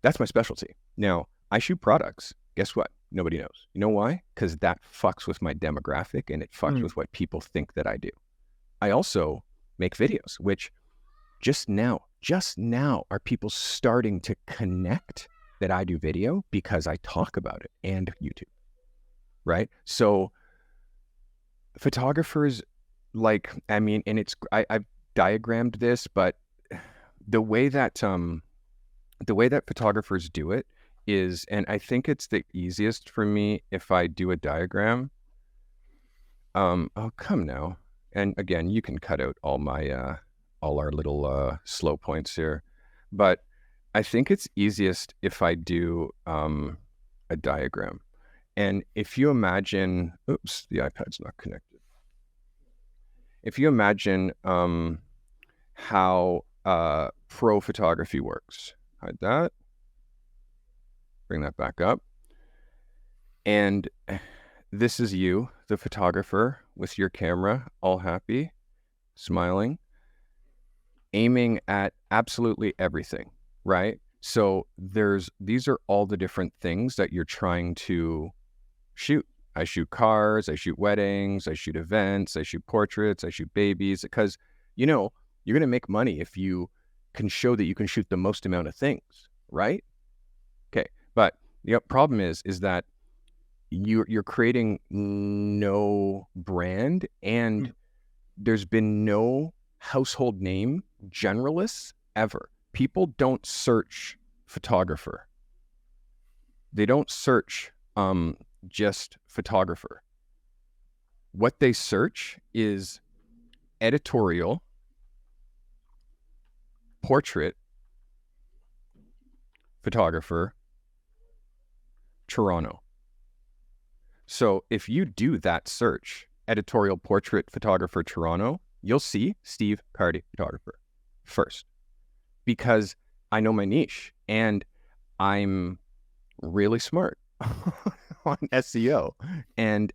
[SPEAKER 1] that's my specialty. Now, I shoot products. Guess what? Nobody knows. You know why? Because that fucks with my demographic and it fucks with what people think that I do. I also make videos, which just now are people starting to connect that I do video because I talk about it, and YouTube, right? So photographers, like, I mean, and I've diagrammed this, but the way that photographers do it is, and I think it's the easiest for me if I do a diagram. Oh, come now. And again, you can cut out all our little slow points here, but I think it's easiest if I do a diagram. And if you imagine, oops, the iPad's not connected. If you imagine how pro photography works, hide that, bring that back up. And this is you, the photographer, with your camera, all happy, smiling, aiming at absolutely everything, right? So these are all the different things that you're trying to shoot. I shoot cars, I shoot weddings, I shoot events, I shoot portraits, I shoot babies, because, you're going to make money if you can show that you can shoot the most amount of things, right? Okay. But the problem is that you're creating no brand, and there's been no household name generalists ever. People don't search photographer. They don't search just photographer. What they search is editorial, portrait, photographer, Toronto. So if you do that search, editorial, portrait, photographer, Toronto, you'll see Steve Carty, photographer, first, because I know my niche and I'm really smart on SEO, and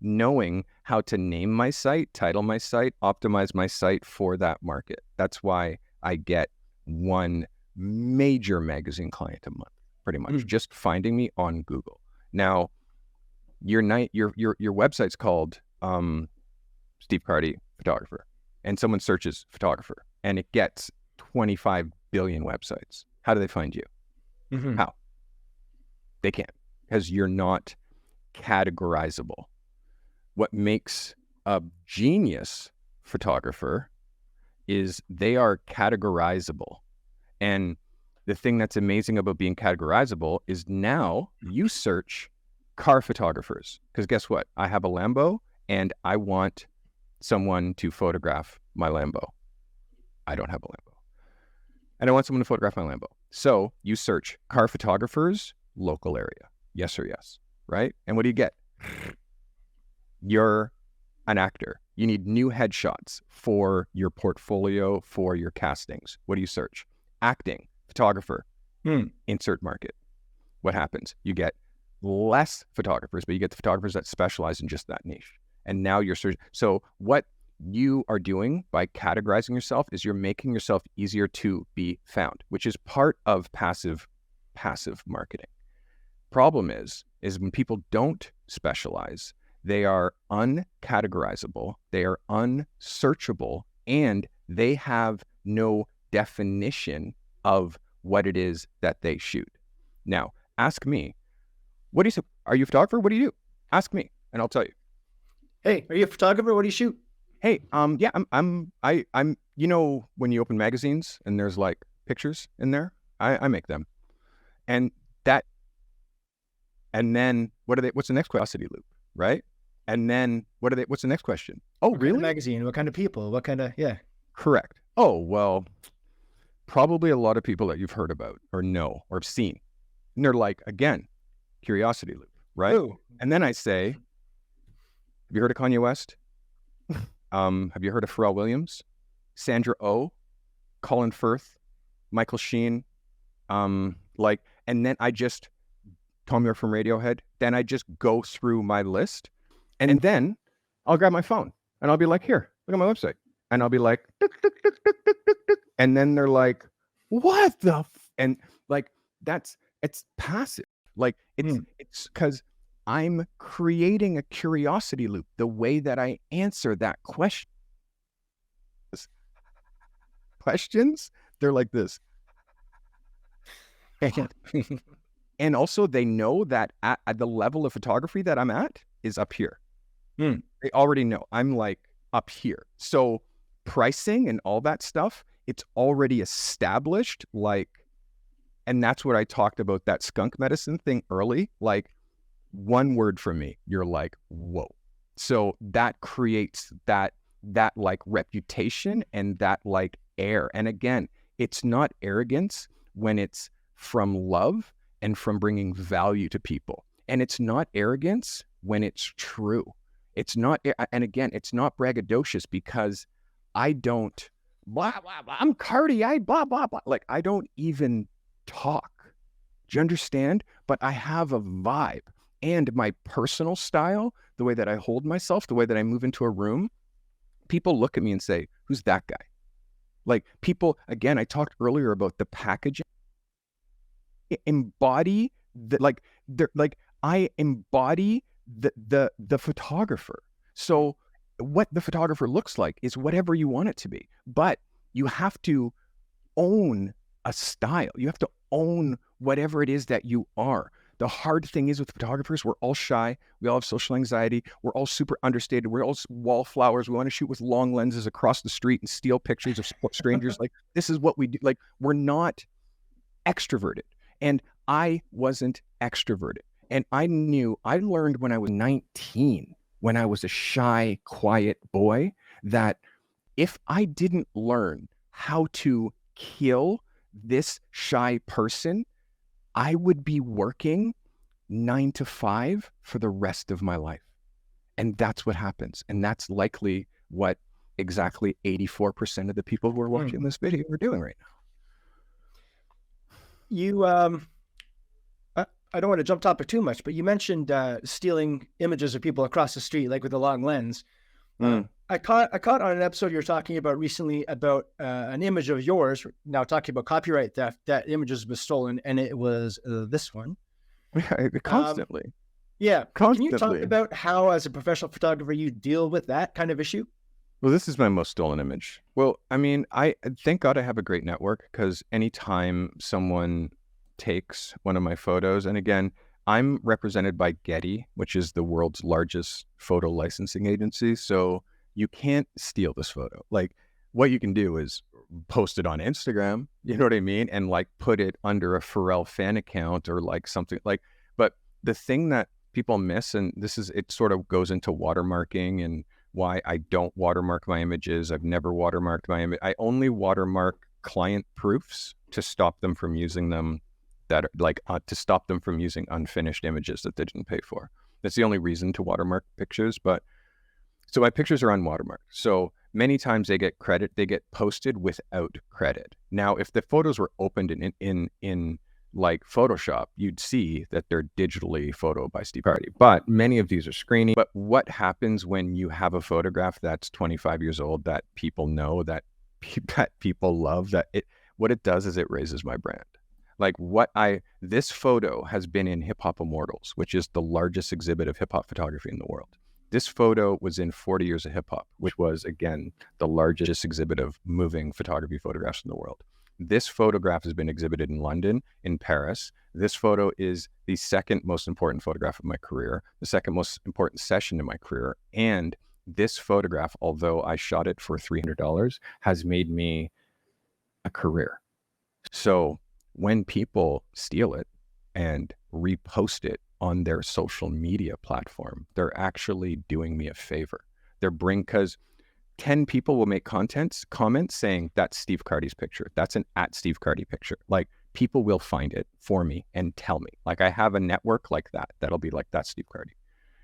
[SPEAKER 1] knowing how to name my site, title my site, optimize my site for that market. That's why I get one major magazine client a month, pretty much, just finding me on Google. Now, your website's called Steve Carty, photographer, and someone searches photographer, and it gets 25 billion websites. How do they find you? How? They can't, because you're not categorizable. What makes a genius photographer is they are categorizable. And the thing that's amazing about being categorizable is now you search car photographers, because guess what? I have a Lambo and I want someone to photograph my Lambo. I don't have a Lambo. And I want someone to photograph my Lambo. So you search car photographers, local area. Yes or yes, right? And what do you get? You're an actor. You need new headshots for your portfolio, for your castings. What do you search? Acting, photographer, insert market. What happens? You get less photographers, but you get the photographers that specialize in just that niche. And now you're searching. So what you are doing by categorizing yourself is you're making yourself easier to be found, which is part of passive marketing. Problem is when people don't specialize, they are uncategorizable, they are unsearchable, and they have no definition of what it is that they shoot. Now, ask me, are you a photographer? What do you do? Ask me, and I'll tell you.
[SPEAKER 2] Hey, are you a photographer? What do you shoot?
[SPEAKER 1] Hey, yeah, I'm, when you open magazines and there's like pictures in there, I make them. And then what's the next curiosity loop, right? And then what's the next question? Oh,
[SPEAKER 2] what
[SPEAKER 1] really?
[SPEAKER 2] Kind of magazine? What kind of people? What kind of, yeah.
[SPEAKER 1] Correct. Oh, well, probably a lot of people that you've heard about or know or have seen. And they're like, again, curiosity loop, right?
[SPEAKER 2] Ooh.
[SPEAKER 1] And then I say, have you heard of Kanye West? Have you heard of Pharrell Williams? Sandra Oh, Colin Firth, Michael Sheen, and then Thom Yorke from Radiohead. Then I just go through my list, and then I'll grab my phone and I'll be like, here, look at my website. And I'll be like, tick, tick, tick, tick, tick, tick, tick. And then they're like, what the and like, it's passive. Like it's because I'm creating a curiosity loop. The way that I answer that questions, they're like this. And also they know that at the level of photography that I'm at is up here. They already know I'm like up here. So pricing and all that stuff, it's already established. Like, and that's what I talked about, that skunk medicine thing early. Like, one word from me, you're like, whoa. So that creates that like reputation and that like air. And again, it's not arrogance when it's from love and from bringing value to people. And it's not arrogance when it's true. It's not, and again, it's not braggadocious, because I don't blah, blah, blah. I'm Carty, I blah, blah, blah. Like, I don't even talk. Do you understand? But I have a vibe, and my personal style, the way that I hold myself, the way that I move into a room, people look at me and say, who's that guy? Like, people, again, I talked earlier about the packaging. Embody I embody the photographer. So what the photographer looks like is whatever you want it to be, but you have to own a style. You have to own whatever it is that you are. The hard thing is with photographers, we're all shy. We all have social anxiety. We're all super understated. We're all wallflowers. We want to shoot with long lenses across the street and steal pictures of strangers. Like, this is what we do. Like, we're not extroverted. And I wasn't extroverted. And I learned when I was 19, when I was a shy, quiet boy, that if I didn't learn how to kill this shy person, I would be working 9 to 5 for the rest of my life. And that's what happens. And that's likely what exactly 84% of the people who are watching this video are doing right now.
[SPEAKER 2] You, I don't want to jump topic too much, but you mentioned stealing images of people across the street, like with a long lens. I caught on an episode you were talking about recently about an image of yours. Now talking about copyright theft, that images was stolen, and it was this one.
[SPEAKER 1] Yeah, constantly.
[SPEAKER 2] Yeah,
[SPEAKER 1] constantly.
[SPEAKER 2] Can you talk about how, as a professional photographer, you deal with that kind of issue?
[SPEAKER 1] Well, this is my most stolen image. Well, I mean, I thank God I have a great network, because anytime someone takes one of my photos, and again, I'm represented by Getty, which is the world's largest photo licensing agency. So you can't steal this photo. Like, what you can do is post it on Instagram, you know what I mean? And like put it under a Pharrell fan account or like something like, but the thing that people miss, and it sort of goes into watermarking and why I don't watermark my images. I've never watermarked my image. I only watermark client proofs to stop them from using them, to stop them from using unfinished images that they didn't pay for. That's the only reason to watermark pictures. But so my pictures are unwatermarked. So many times they get posted without credit. Now, if the photos were opened in like Photoshop, you'd see that they're digitally photoed by Steve Carty. But many of these are screening. But what happens when you have a photograph that's 25 years old that people know, that people love, what it does is it raises my brand. Like, this photo has been in Hip Hop Immortals, which is the largest exhibit of hip hop photography in the world. This photo was in 40 Years of Hip Hop, which was, again, the largest exhibit of moving photography photographs in the world. This photograph has been exhibited in London, in Paris. This photo is the second most important photograph of my career, the second most important session in my career. And this photograph, although I shot it for $300, has made me a career. So when people steal it and repost it on their social media platform, they're actually doing me a favor. Because 10 people will make comments saying that's Steve Carty's picture. That's an @Steve Carty picture. Like, people will find it for me and tell me. Like, I have a network like that'll be like, that's Steve Carty.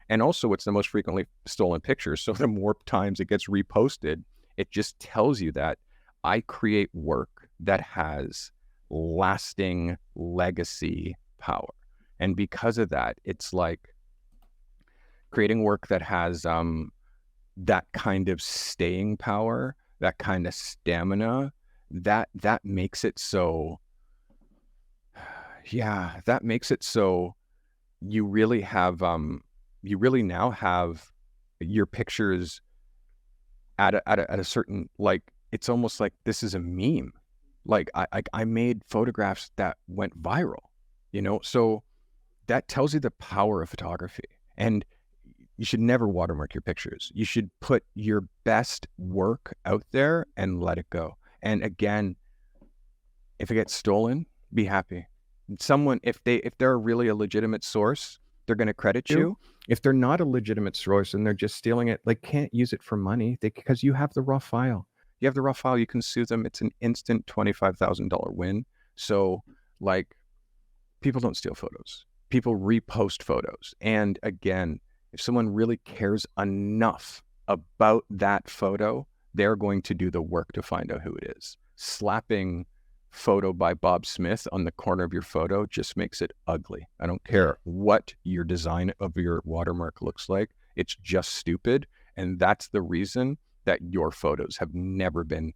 [SPEAKER 1] And also, it's the most frequently stolen picture. So the more times it gets reposted, it just tells you that I create work that has lasting legacy power. And because of that, it's like creating work that has that kind of staying power, that kind of stamina, that makes it so, that makes it so you really now have your pictures at a certain, like, it's almost like this is a meme. Like, I made photographs that went viral. So that tells you the power of photography. And you should never watermark your pictures. You should put your best work out there and let it go. And again, if it gets stolen, be happy. Someone, if they're really a legitimate source, they're going to credit you. If they're not a legitimate source and they're just stealing it, like, can't use it for money, because you have the raw file. You have the raw file. You can sue them. It's an instant $25,000 win. So, like, people don't steal photos. People repost photos. And again, if someone really cares enough about that photo, they're going to do the work to find out who it is. Slapping photo by Bob Smith on the corner of your photo just makes it ugly. I don't care what your design of your watermark looks like. It's just stupid. And that's the reason that your photos have never been.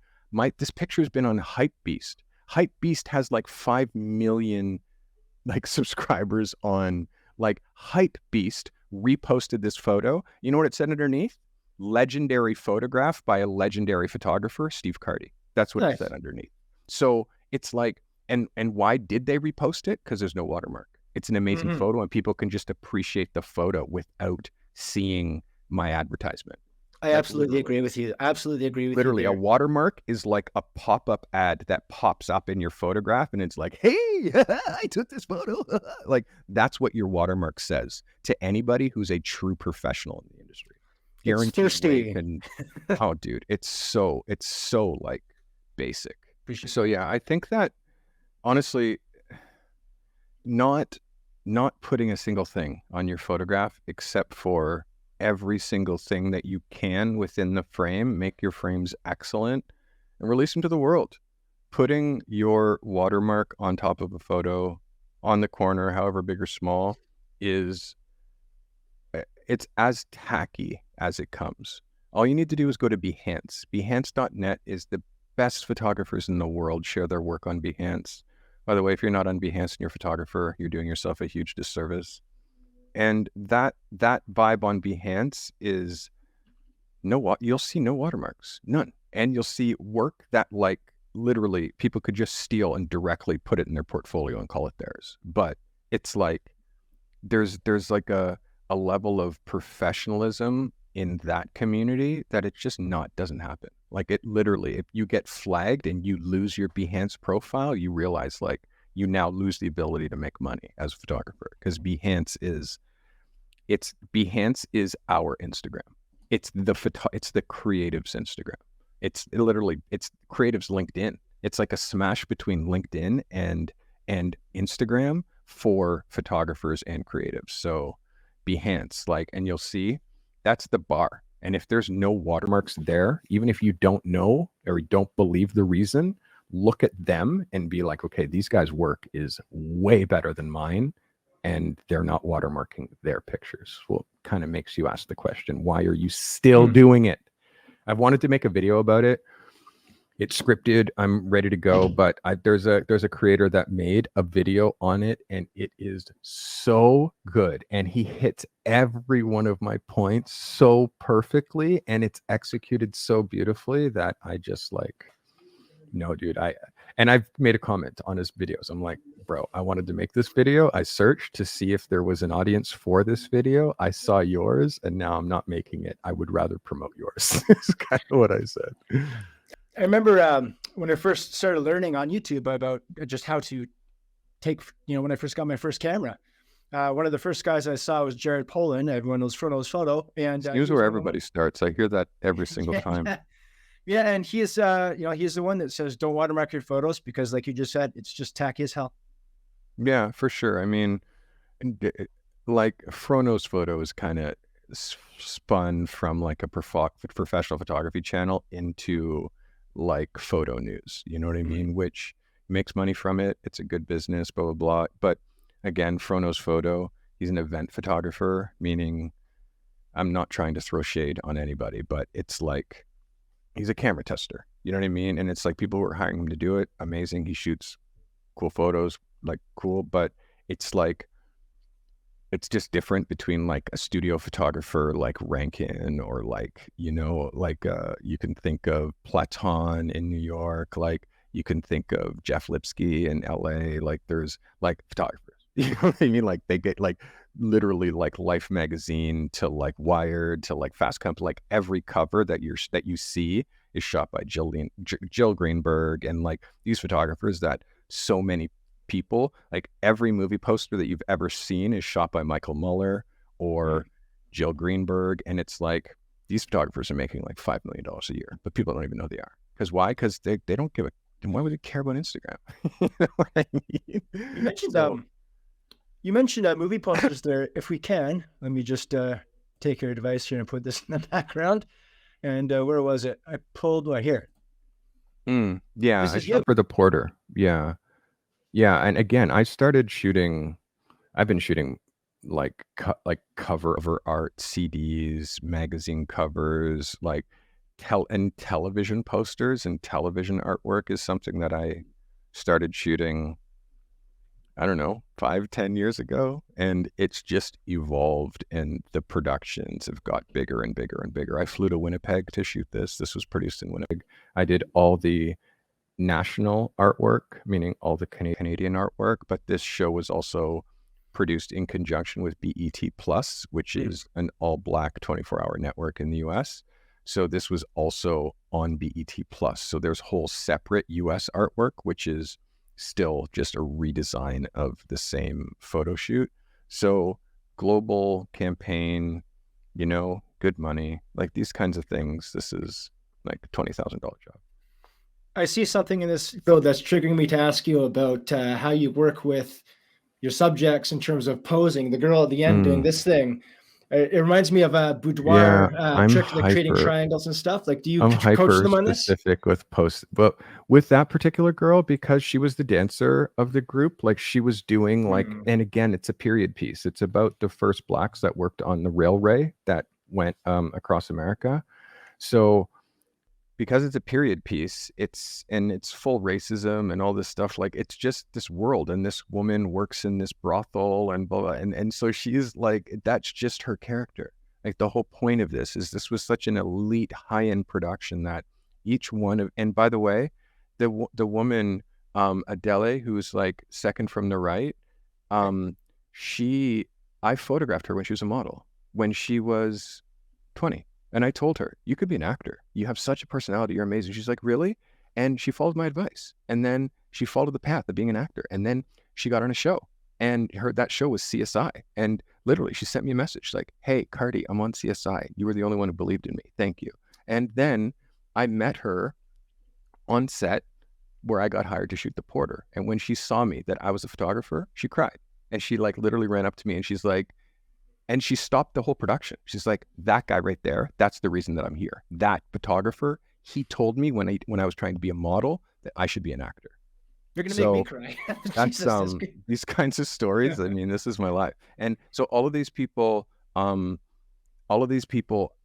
[SPEAKER 1] This picture's been on Hypebeast. Hypebeast has like 5 million like subscribers on like Hypebeast reposted this photo. You know what it said underneath? Legendary photograph by a legendary photographer, Steve Carty. That's what it said underneath. So it's like, and why did they repost it? Because there's no watermark. It's an amazing photo, and people can just appreciate the photo without seeing my advertisement.
[SPEAKER 2] I absolutely agree with you. Absolutely agree with you.
[SPEAKER 1] Literally, a watermark is like a pop-up ad that pops up in your photograph, and it's like, hey, I took this photo. Like, that's what your watermark says to anybody who's a true professional in the industry.
[SPEAKER 2] Guaranteed.
[SPEAKER 1] And oh, dude, it's so like basic. So yeah, I think that honestly, not putting a single thing on your photograph except for every single thing that you can within the frame, make your frames excellent and release them to the world. Putting your watermark on top of a photo on the corner, however big or small, it's as tacky as it comes. All you need to do is go to Behance. Behance.net is the best photographers in the world share their work on Behance. By the way, if you're not on Behance and you're a photographer, you're doing yourself a huge disservice. And that vibe on Behance is you'll see no watermarks, none. And you'll see work that like literally people could just steal and directly put it in their portfolio and call it theirs. But it's like there's like a level of professionalism in that community that it just doesn't happen. Like, it literally, if you get flagged and you lose your Behance profile, you realize like you now lose the ability to make money as a photographer, because Behance is our Instagram. It's the creatives Instagram. It's creatives LinkedIn. It's like a smash between LinkedIn and Instagram for photographers and creatives. So Behance, and you'll see that's the bar. And if there's no watermarks there, even if you don't know or don't believe the reason, look at them and be like, okay, these guys' work is way better than mine, and they're not watermarking their pictures. Well, it kind of makes you ask the question, why are you still doing it? I've wanted to make a video about it. It's scripted. I'm ready to go, but there's a creator that made a video on it, and it is so good. And he hits every one of my points so perfectly, and it's executed so beautifully that I just no, dude. I've made a comment on his videos. I'm like, bro, I wanted to make this video. I searched to see if there was an audience for this video. I saw yours, and now I'm not making it. I would rather promote yours. That's kind of what I said.
[SPEAKER 2] I remember when I first started learning on YouTube about just how to take, when I first got my first camera, one of the first guys I saw was Jared Polin. Everyone knows photo. And
[SPEAKER 1] here's where everybody starts. I hear that every single time.
[SPEAKER 2] Yeah, and he's he's the one that says don't watermark your photos because, like you just said, it's just tacky as hell.
[SPEAKER 1] Yeah, for sure. I mean, like Frono's photo is kind of spun from like a professional photography channel into like photo news, you know what I mean? Which makes money from it. It's a good business, blah, blah, blah. But again, Frono's photo, he's an event photographer, meaning I'm not trying to throw shade on anybody, but it's like, he's a camera tester, you know what I mean? And it's like people who are hiring him to do it. Amazing. He shoots cool photos, like cool, but it's like, it's just different between like a studio photographer like Rankin or like, you can think of Platon in New York, like you can think of Jeff Lipsky in LA, like there's like photographers, You know what I mean? Like they get like literally like Life magazine to like Wired to like Fast Company, like every cover that you see is shot by Jill Greenberg, and like these photographers that so many people, like every movie poster that you've ever seen is shot by Michael Muller or Jill Greenberg, and it's like these photographers are making like $5 million a year, but people don't even know they are. Because why? Because they don't give a. And why would they care about Instagram? You know what I mean?
[SPEAKER 2] You mentioned
[SPEAKER 1] So,
[SPEAKER 2] movie posters there. If we can, let me just take your advice here and put this in the background. And where was it? I pulled right here.
[SPEAKER 1] yeah,
[SPEAKER 2] This
[SPEAKER 1] I
[SPEAKER 2] is you.
[SPEAKER 1] shot for the Porter. Yeah, yeah, and again, I started shooting. I've been shooting like cover art, CDs, magazine covers, like television posters and television artwork is something that I started shooting, I don't know, 5-10 years ago, and it's just evolved, and the productions have got bigger and bigger and bigger. I flew to Winnipeg to shoot this. This was produced in Winnipeg. I did all the national artwork, meaning all the Canadian artwork, but this show was also produced in conjunction with BET Plus, which is an all-black 24-hour network in the US. So this was also on BET Plus. So there's whole separate US artwork, which is still just a redesign of the same photo shoot. So global campaign, good money, like these kinds of things. This is like a $20,000 job.
[SPEAKER 2] I see something in this though that's triggering me to ask you about how you work with your subjects in terms of posing. The girl at the end doing this thing. It reminds me of a
[SPEAKER 1] Yeah,
[SPEAKER 2] boudoir
[SPEAKER 1] I'm
[SPEAKER 2] trick, like creating
[SPEAKER 1] hyper.
[SPEAKER 2] triangles and stuff. Like,
[SPEAKER 1] I'm
[SPEAKER 2] could you coach
[SPEAKER 1] hyper
[SPEAKER 2] them on this?
[SPEAKER 1] specific with posts, but with that particular girl, because she was the dancer of the group, like she was doing like, and again, it's a period piece. It's about the first blacks that worked on the railway that went across America. So because it's a period piece, it's full racism and all this stuff. Like it's just this world, and this woman works in this brothel and blah, blah, and so she's like, that's just her character. Like the whole point of this was such an elite high-end production that each one of, and by the way, the woman Adele, who's like second from the right, I photographed her when she was a model when she was 20. And I told her, you could be an actor. You have such a personality. You're amazing. She's like, really? And she followed my advice. And then she followed the path of being an actor. And then she got on a show. And that show was CSI. And literally, she sent me a message like, hey, Carty, I'm on CSI. You were the only one who believed in me. Thank you. And then I met her on set where I got hired to shoot the Porter. And when she saw me that I was a photographer, she cried. And she like literally ran up to me and she's like, and she stopped the whole production. She's like, that guy right there, that's the reason that I'm here. That photographer, he told me when I was trying to be a model that I should be an actor.
[SPEAKER 2] You're going to make me cry.
[SPEAKER 1] That's
[SPEAKER 2] Jesus,
[SPEAKER 1] these kinds of stories. I mean, this is my life. And so all of these people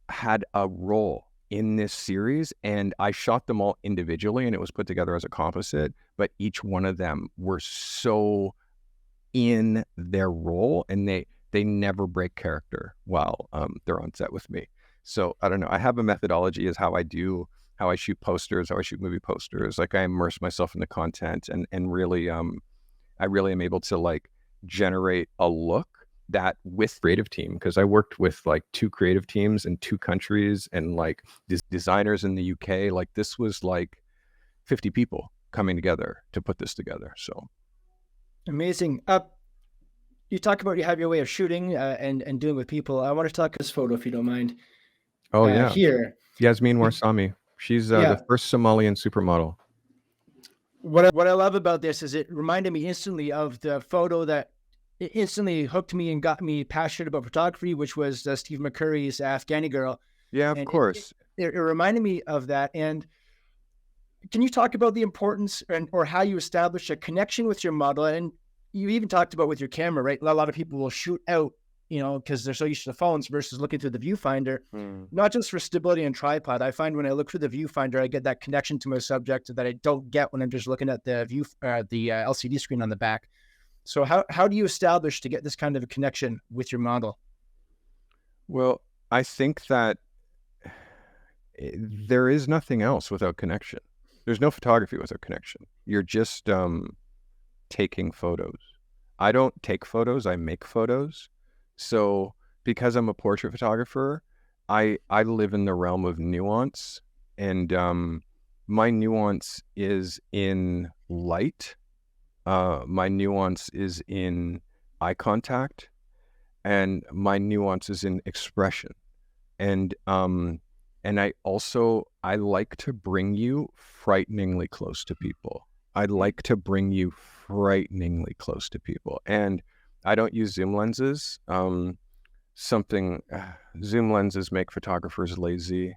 [SPEAKER 1] had a role in this series, and I shot them all individually and it was put together as a composite, but each one of them were so in their role, and they never break character while they're on set with me. So I don't know. I have a methodology as how I shoot posters, how I shoot movie posters. Like I immerse myself in the content and really, I really am able to like generate a look that with creative team, because I worked with like 2 creative teams in 2 countries and like designers in the UK. Like this was like 50 people coming together to put this together. So
[SPEAKER 2] amazing. You talk about you have your way of shooting and doing with people. I want to talk this photo, if you don't mind.
[SPEAKER 1] Oh yeah,
[SPEAKER 2] here.
[SPEAKER 1] Yasmin Warsami. She's the first Somalian supermodel.
[SPEAKER 2] What I love about this is it reminded me instantly of the photo that it instantly hooked me and got me passionate about photography, which was Steve McCurry's Afghani Girl.
[SPEAKER 1] Yeah, of course.
[SPEAKER 2] It reminded me of that. And can you talk about the importance or how you establish a connection with your model? And you even talked about with your camera, right? A lot of people will shoot out, because they're so used to the phones versus looking through the viewfinder, not just for stability and tripod. I find when I look through the viewfinder, I get that connection to my subject that I don't get when I'm just looking at the LCD screen on the back. So how do you establish to get this kind of a connection with your model?
[SPEAKER 1] Well, I think that there is nothing else without connection. There's no photography without connection. You're just taking photos. I don't take photos, I make photos. So because I'm a portrait photographer, I live in the realm of nuance, and my nuance is in light. My nuance is in eye contact, and my nuance is in expression. And I like to bring you frighteningly close to people. I'd like to bring you frighteningly close to people. And I don't use zoom lenses. Something Zoom lenses make photographers lazy.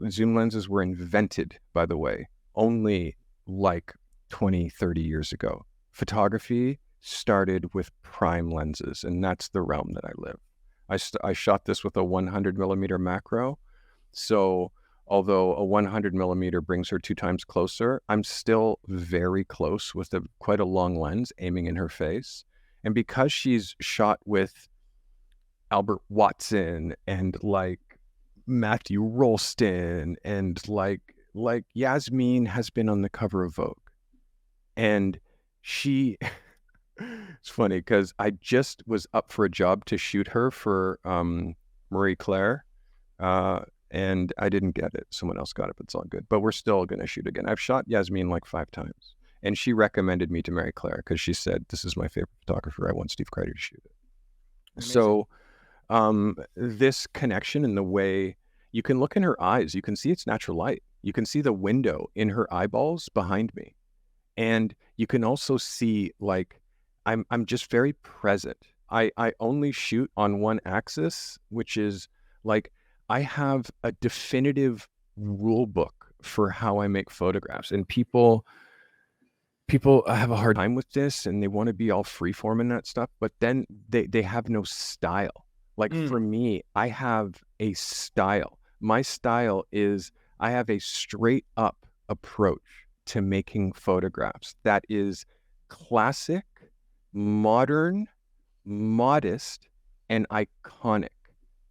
[SPEAKER 1] Zoom lenses were invented, by the way, only like 20, 30 years ago. Photography started with prime lenses, and that's the realm that I live. I shot this with a 100 millimeter macro. So although a 100 millimeter brings her 2 times closer, I'm still very close with quite a long lens aiming in her face. And because she's shot with Albert Watson and like Matthew Rolston and like Yasmin has been on the cover of Vogue. And she it's funny because I just was up for a job to shoot her for Marie Claire, and I didn't get it. Someone else got it, but it's all good. But we're still going to shoot again. I've shot Yasmin like 5 times, and she recommended me to Marie Claire because she said, this is my favorite photographer. I want Steve Carty to shoot it. Amazing. So this connection in the way you can look in her eyes, you can see it's natural light. You can see the window in her eyeballs behind me. And you can also see like I'm just very present. I only shoot on one axis, which is like I have a definitive rule book for how I make photographs. And people have a hard time with this, and they want to be all freeform and that stuff, but then they have no style. Like for me, I have a style. My style is I have a straight up approach to making photographs that is classic, modern, modest, and iconic.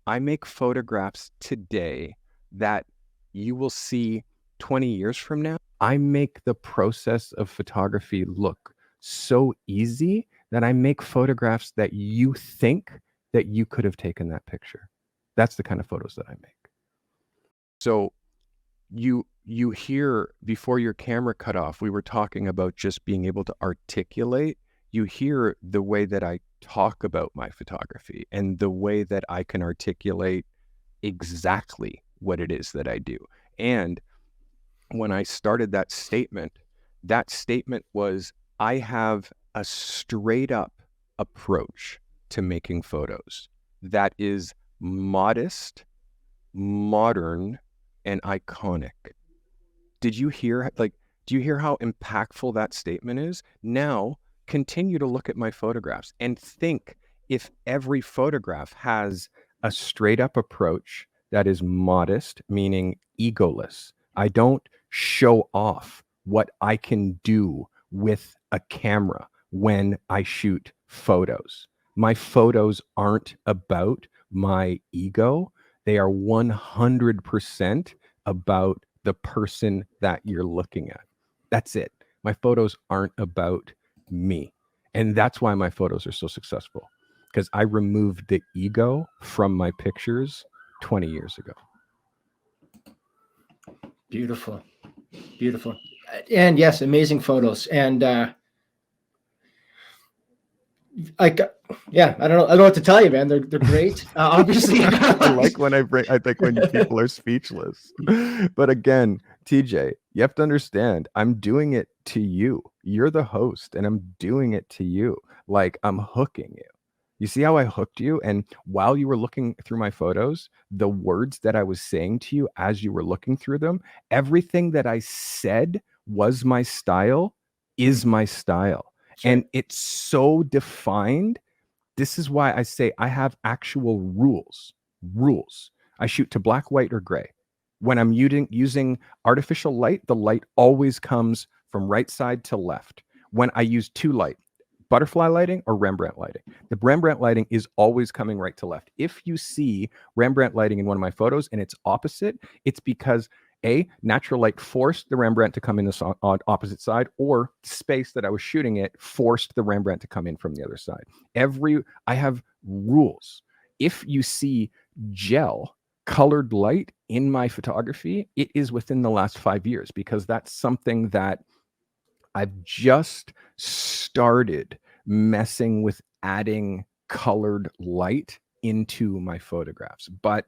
[SPEAKER 1] I make photographs today that you will see 20 years from now. I make the process of photography look so easy that I make photographs that you think that you could have taken that picture. That's the kind of photos that I make. So you hear before your camera cut off, we were talking about just being able to articulate. You hear the way that I talk about my photography and the way that I can articulate exactly what it is that I do. And when I started that statement was, I have a straight up approach to making photos that is modest, modern, and iconic. Do you hear how impactful that statement is? Now, continue to look at my photographs and think if every photograph has a straight up approach that is modest, meaning egoless. I don't show off what I can do with a camera when I shoot photos. My photos aren't about my ego. They are 100% about the person that you're looking at. That's it. My photos aren't about me. And that's why my photos are so successful, because I removed the ego from my pictures 20 years ago.
[SPEAKER 2] Beautiful. Beautiful. And yes, amazing photos. And I don't know what to tell you, man. They're great. Obviously,
[SPEAKER 1] I like when I think when people are speechless. But again, TJ, you have to understand, I'm doing it to you. You're the host, and I'm doing it to you. Like I'm hooking you. You see how I hooked you? And while you were looking through my photos, the words that I was saying to you as you were looking through them, everything that I said was my style, is my style. Sure. And it's so defined. This is why I say I have actual rules. I shoot to black, white, or gray. When I'm using artificial light, the light always comes from right side to left. When I use two light, butterfly lighting or Rembrandt lighting, the Rembrandt lighting is always coming right to left. If you see Rembrandt lighting in one of my photos and it's opposite, it's because
[SPEAKER 3] natural light forced the Rembrandt to come in on opposite side, or space that I was shooting it forced the Rembrandt to come in from the other side. I have rules. If you see gel colored light in my photography, it is within the last 5 years, because that's something that I've just started messing with, adding colored light into my photographs. But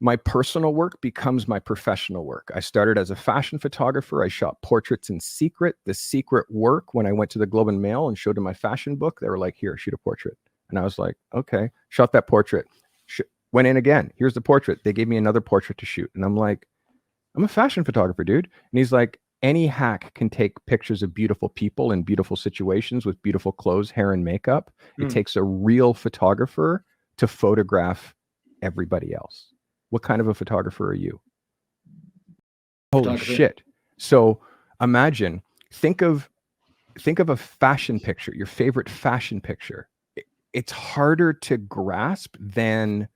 [SPEAKER 3] my personal work becomes my professional work. I started as a fashion photographer. I shot portraits in secret. The secret work, when I went to the Globe and Mail and showed them my fashion book, they were like, here, shoot a portrait. And I was like, okay, shot that portrait. Went in again. Here's the portrait. They gave me another portrait to shoot. And I'm like, I'm a fashion photographer, dude. And he's like, any hack can take pictures of beautiful people in beautiful situations with beautiful clothes, hair, and makeup. It takes a real photographer to photograph everybody else. What kind of a photographer are you? Holy shit. So imagine, think of a fashion picture, your favorite fashion picture. It's harder to grasp than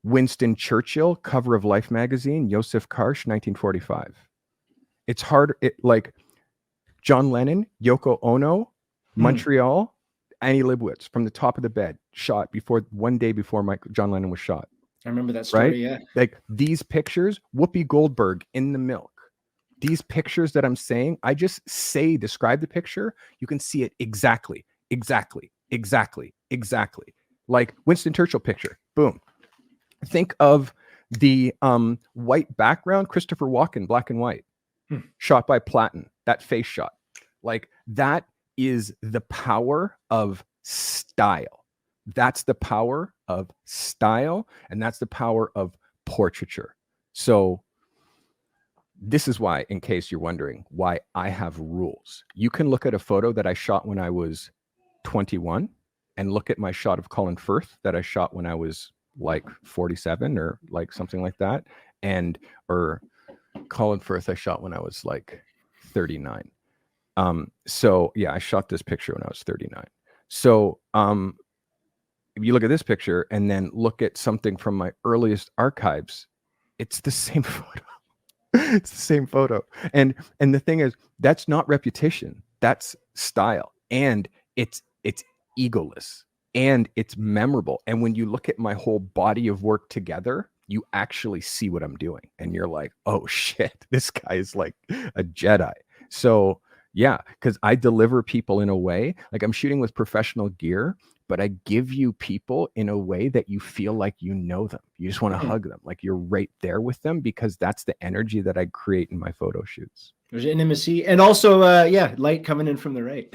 [SPEAKER 3] Winston Churchill, cover of Life magazine, Joseph Karsh, 1945. It's hard, like John Lennon, Yoko Ono, Montreal, Annie Leibovitz, from the top of the bed, shot one day before John Lennon was shot.
[SPEAKER 2] I remember that story, right? Yeah.
[SPEAKER 3] Like these pictures, Whoopi Goldberg in the milk. These pictures that I'm saying, I just describe the picture. You can see it exactly. Like Winston Churchill picture, boom. Think of the white background, Christopher Walken, black and white, shot by Platten, that face shot. Like that is the power of style. That's the power of style, and that's the power of portraiture. So this is why, in case you're wondering, why I have rules. You can look at a photo that I shot when I was 21 and look at my shot of Colin Firth that I shot when I was like 47 or like something like that. Or Colin Firth I shot when I was like 39. So yeah, I shot this picture when I was 39. So if you look at this picture and then look at something from my earliest archives, it's the same photo. It's the same photo. And the thing is, that's not repetition. That's style. And it's egoless. And it's memorable. And when you look at my whole body of work together, you actually see what I'm doing. And you're like, oh shit, this guy is like a Jedi. So yeah, because I deliver people in a way, like I'm shooting with professional gear, but I give you people in a way that you feel like you know them. You just want to hug them, like you're right there with them, because that's the energy that I create in my photo shoots.
[SPEAKER 2] There's intimacy, and also, light coming in from the right.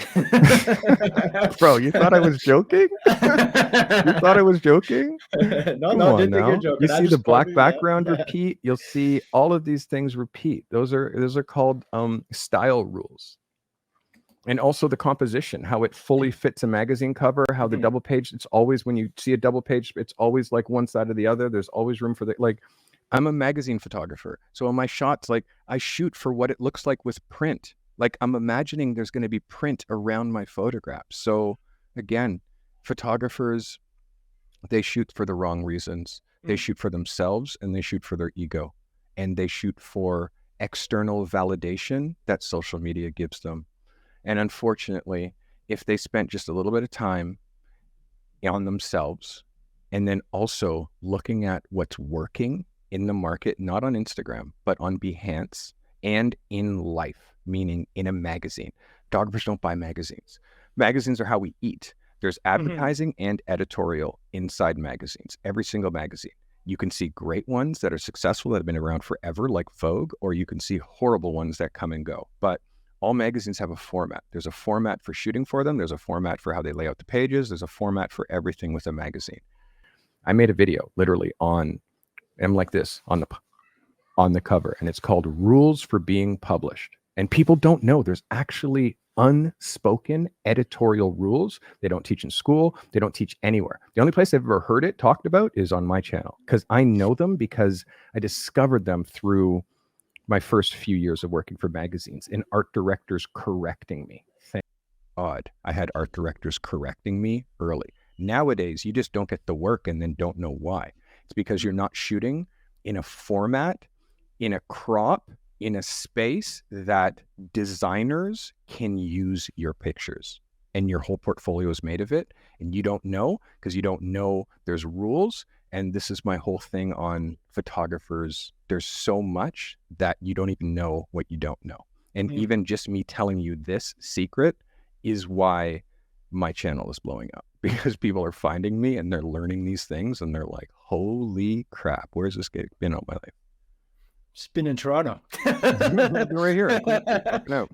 [SPEAKER 3] Bro, you thought I was joking? You thought I was joking?
[SPEAKER 2] No, didn't think you're joking.
[SPEAKER 3] You see the black background repeat. You'll see all of these things repeat. Those are called style rules. And also the composition, how it fully fits a magazine cover, how the double page, it's always, when you see a double page, it's always like one side or the other. There's always room for I'm a magazine photographer. So in my shots, like I shoot for what it looks like with print. Like I'm imagining there's going to be print around my photographs. So again, photographers, they shoot for the wrong reasons. They shoot for themselves and they shoot for their ego. And they shoot for external validation that social media gives them. And unfortunately, if they spent just a little bit of time on themselves and then also looking at what's working in the market, not on Instagram, but on Behance and in life, meaning in a magazine. Photographers don't buy magazines. Magazines are how we eat. There's advertising and editorial inside magazines, every single magazine. You can see great ones that are successful, that have been around forever, like Vogue, or you can see horrible ones that come and go. But all magazines have a format. There's a format for shooting for them. There's a format for how they lay out the pages. There's a format for everything with a magazine. I made a video literally I'm like this on the cover, and it's called Rules for Being Published. And people don't know there's actually unspoken editorial rules. They don't teach in school. They don't teach anywhere. The only place I've ever heard it talked about is on my channel, because I know them, because I discovered them through my first few years of working for magazines and art directors correcting me. Thank God I had art directors correcting me early. Nowadays, you just don't get the work and then don't know why. It's because you're not shooting in a format, in a crop, in a space that designers can use your pictures, and your whole portfolio is made of it. And you don't know, because you don't know there's rules. And this is my whole thing on photographers. There's so much that you don't even know what you don't know. And even just me telling you this secret is why my channel is blowing up, because people are finding me and they're learning these things and they're like, holy crap, where's this been all my life?
[SPEAKER 2] It's been in Toronto.
[SPEAKER 3] Right here. No.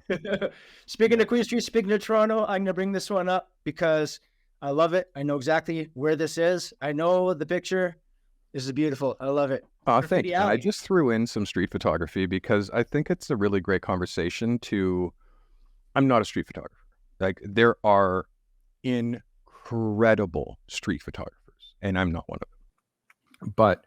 [SPEAKER 2] Speaking of Queen Street, speaking of Toronto, I'm going to bring this one up because I love it. I know exactly where this is. I know the picture. This is beautiful. I love it.
[SPEAKER 3] Thank you. I just threw in some street photography because I think it's a really great conversation I'm not a street photographer. Like, there are incredible street photographers, and I'm not one of them. But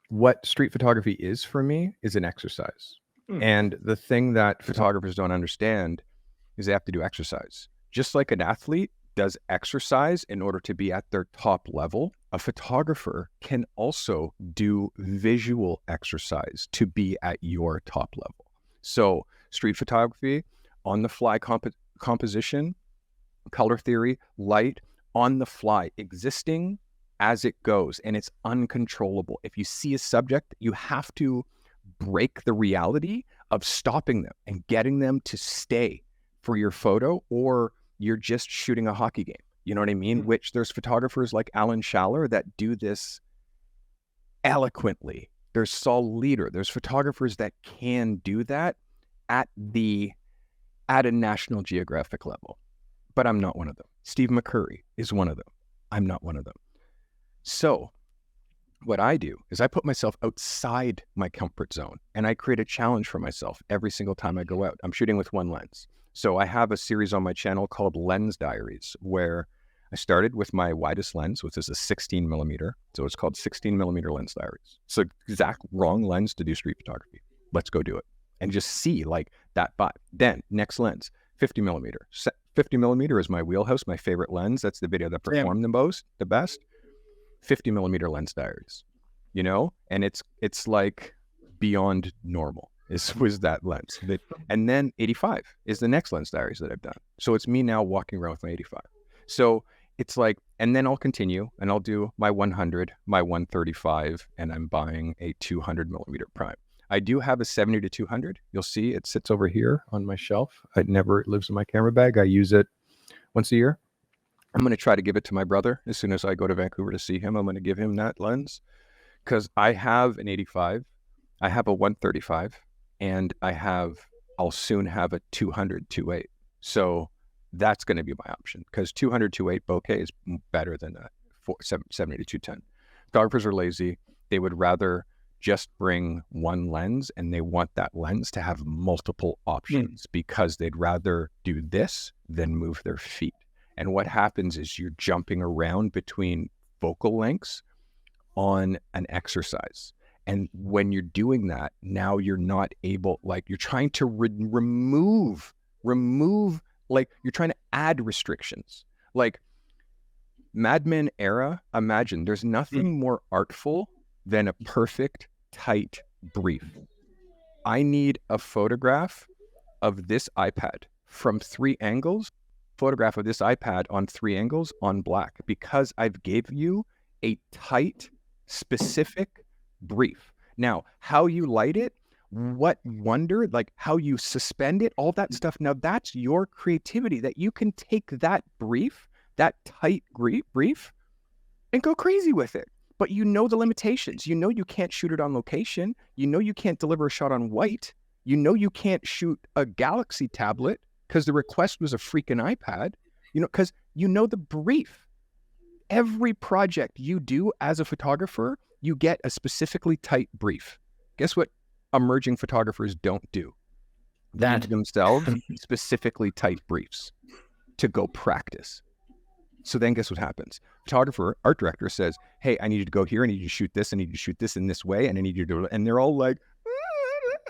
[SPEAKER 3] what street photography is for me is an exercise. And the thing that photographers don't understand is they have to do exercise. Just like an athlete does exercise in order to be at their top level, a photographer can also do visual exercise to be at your top level. So street photography, on the fly composition, color theory, light, on the fly, existing as it goes, and it's uncontrollable. If you see a subject, you have to break the reality of stopping them and getting them to stay for your photo, or you're just shooting a hockey game. You know what I mean? Which there's photographers like Alan Schaller that do this eloquently. There's Saul Leader. There's photographers that can do that at a National Geographic level. But I'm not one of them. Steve McCurry is one of them. I'm not one of them. So what I do is I put myself outside my comfort zone, and I create a challenge for myself every single time I go out. I'm shooting with one lens. So I have a series on my channel called Lens Diaries, where I started with my widest lens, which is a 16 millimeter. So it's called 16 millimeter Lens Diaries. So exact wrong lens to do street photography. Let's go do it. And just see like that. Then next lens, 50 millimeter. 50 millimeter is my wheelhouse, my favorite lens. That's the video that performed the best. 50 millimeter Lens Diaries, you know, and it's like beyond normal was that lens. And then 85 is the next Lens Diaries that I've done. So it's me now walking around with my 85. So it's like, and then I'll continue and I'll do my 100, my 135, and I'm buying a 200 millimeter prime. I do have a 70 to 200. You'll see it sits over here on my shelf. It never lives in my camera bag. I use it once a year. I'm going to try to give it to my brother as soon as I go to Vancouver to see him. I'm going to give him that lens because I have an 85, I have a 135, and I'll soon have a 200 2.8. So that's going to be my option because 200 2.8 bokeh is better than a 70 to 210. Photographers are lazy. They would rather just bring one lens, and they want that lens to have multiple options because they'd rather do this than move their feet. And what happens is you're jumping around between focal lengths on an exercise. And when you're doing that, now you're not able, like you're trying to remove, like you're trying to add restrictions. Like Mad Men era, imagine there's nothing more artful than a perfect, tight brief. I need a photograph of this iPad from 3 angles. Photograph of this iPad on 3 angles on black because I've gave you a tight, specific brief. Now, how you light it, what wonder, like how you suspend it, all that stuff. Now that's your creativity that you can take that brief, that tight brief, and go crazy with it. But you know the limitations. You know you can't shoot it on location. You know you can't deliver a shot on white. You know you can't shoot a Galaxy tablet because the request was a freaking iPad, you know, because you know the brief. Every project you do as a photographer, you get a specifically tight brief. Guess what emerging photographers don't do? That give themselves specifically tight briefs to go practice. So then guess what happens? Photographer, art director says, hey, I need you to go here. I need you to shoot this. I need you to shoot this in this way. And I need you to do it. And they're all like,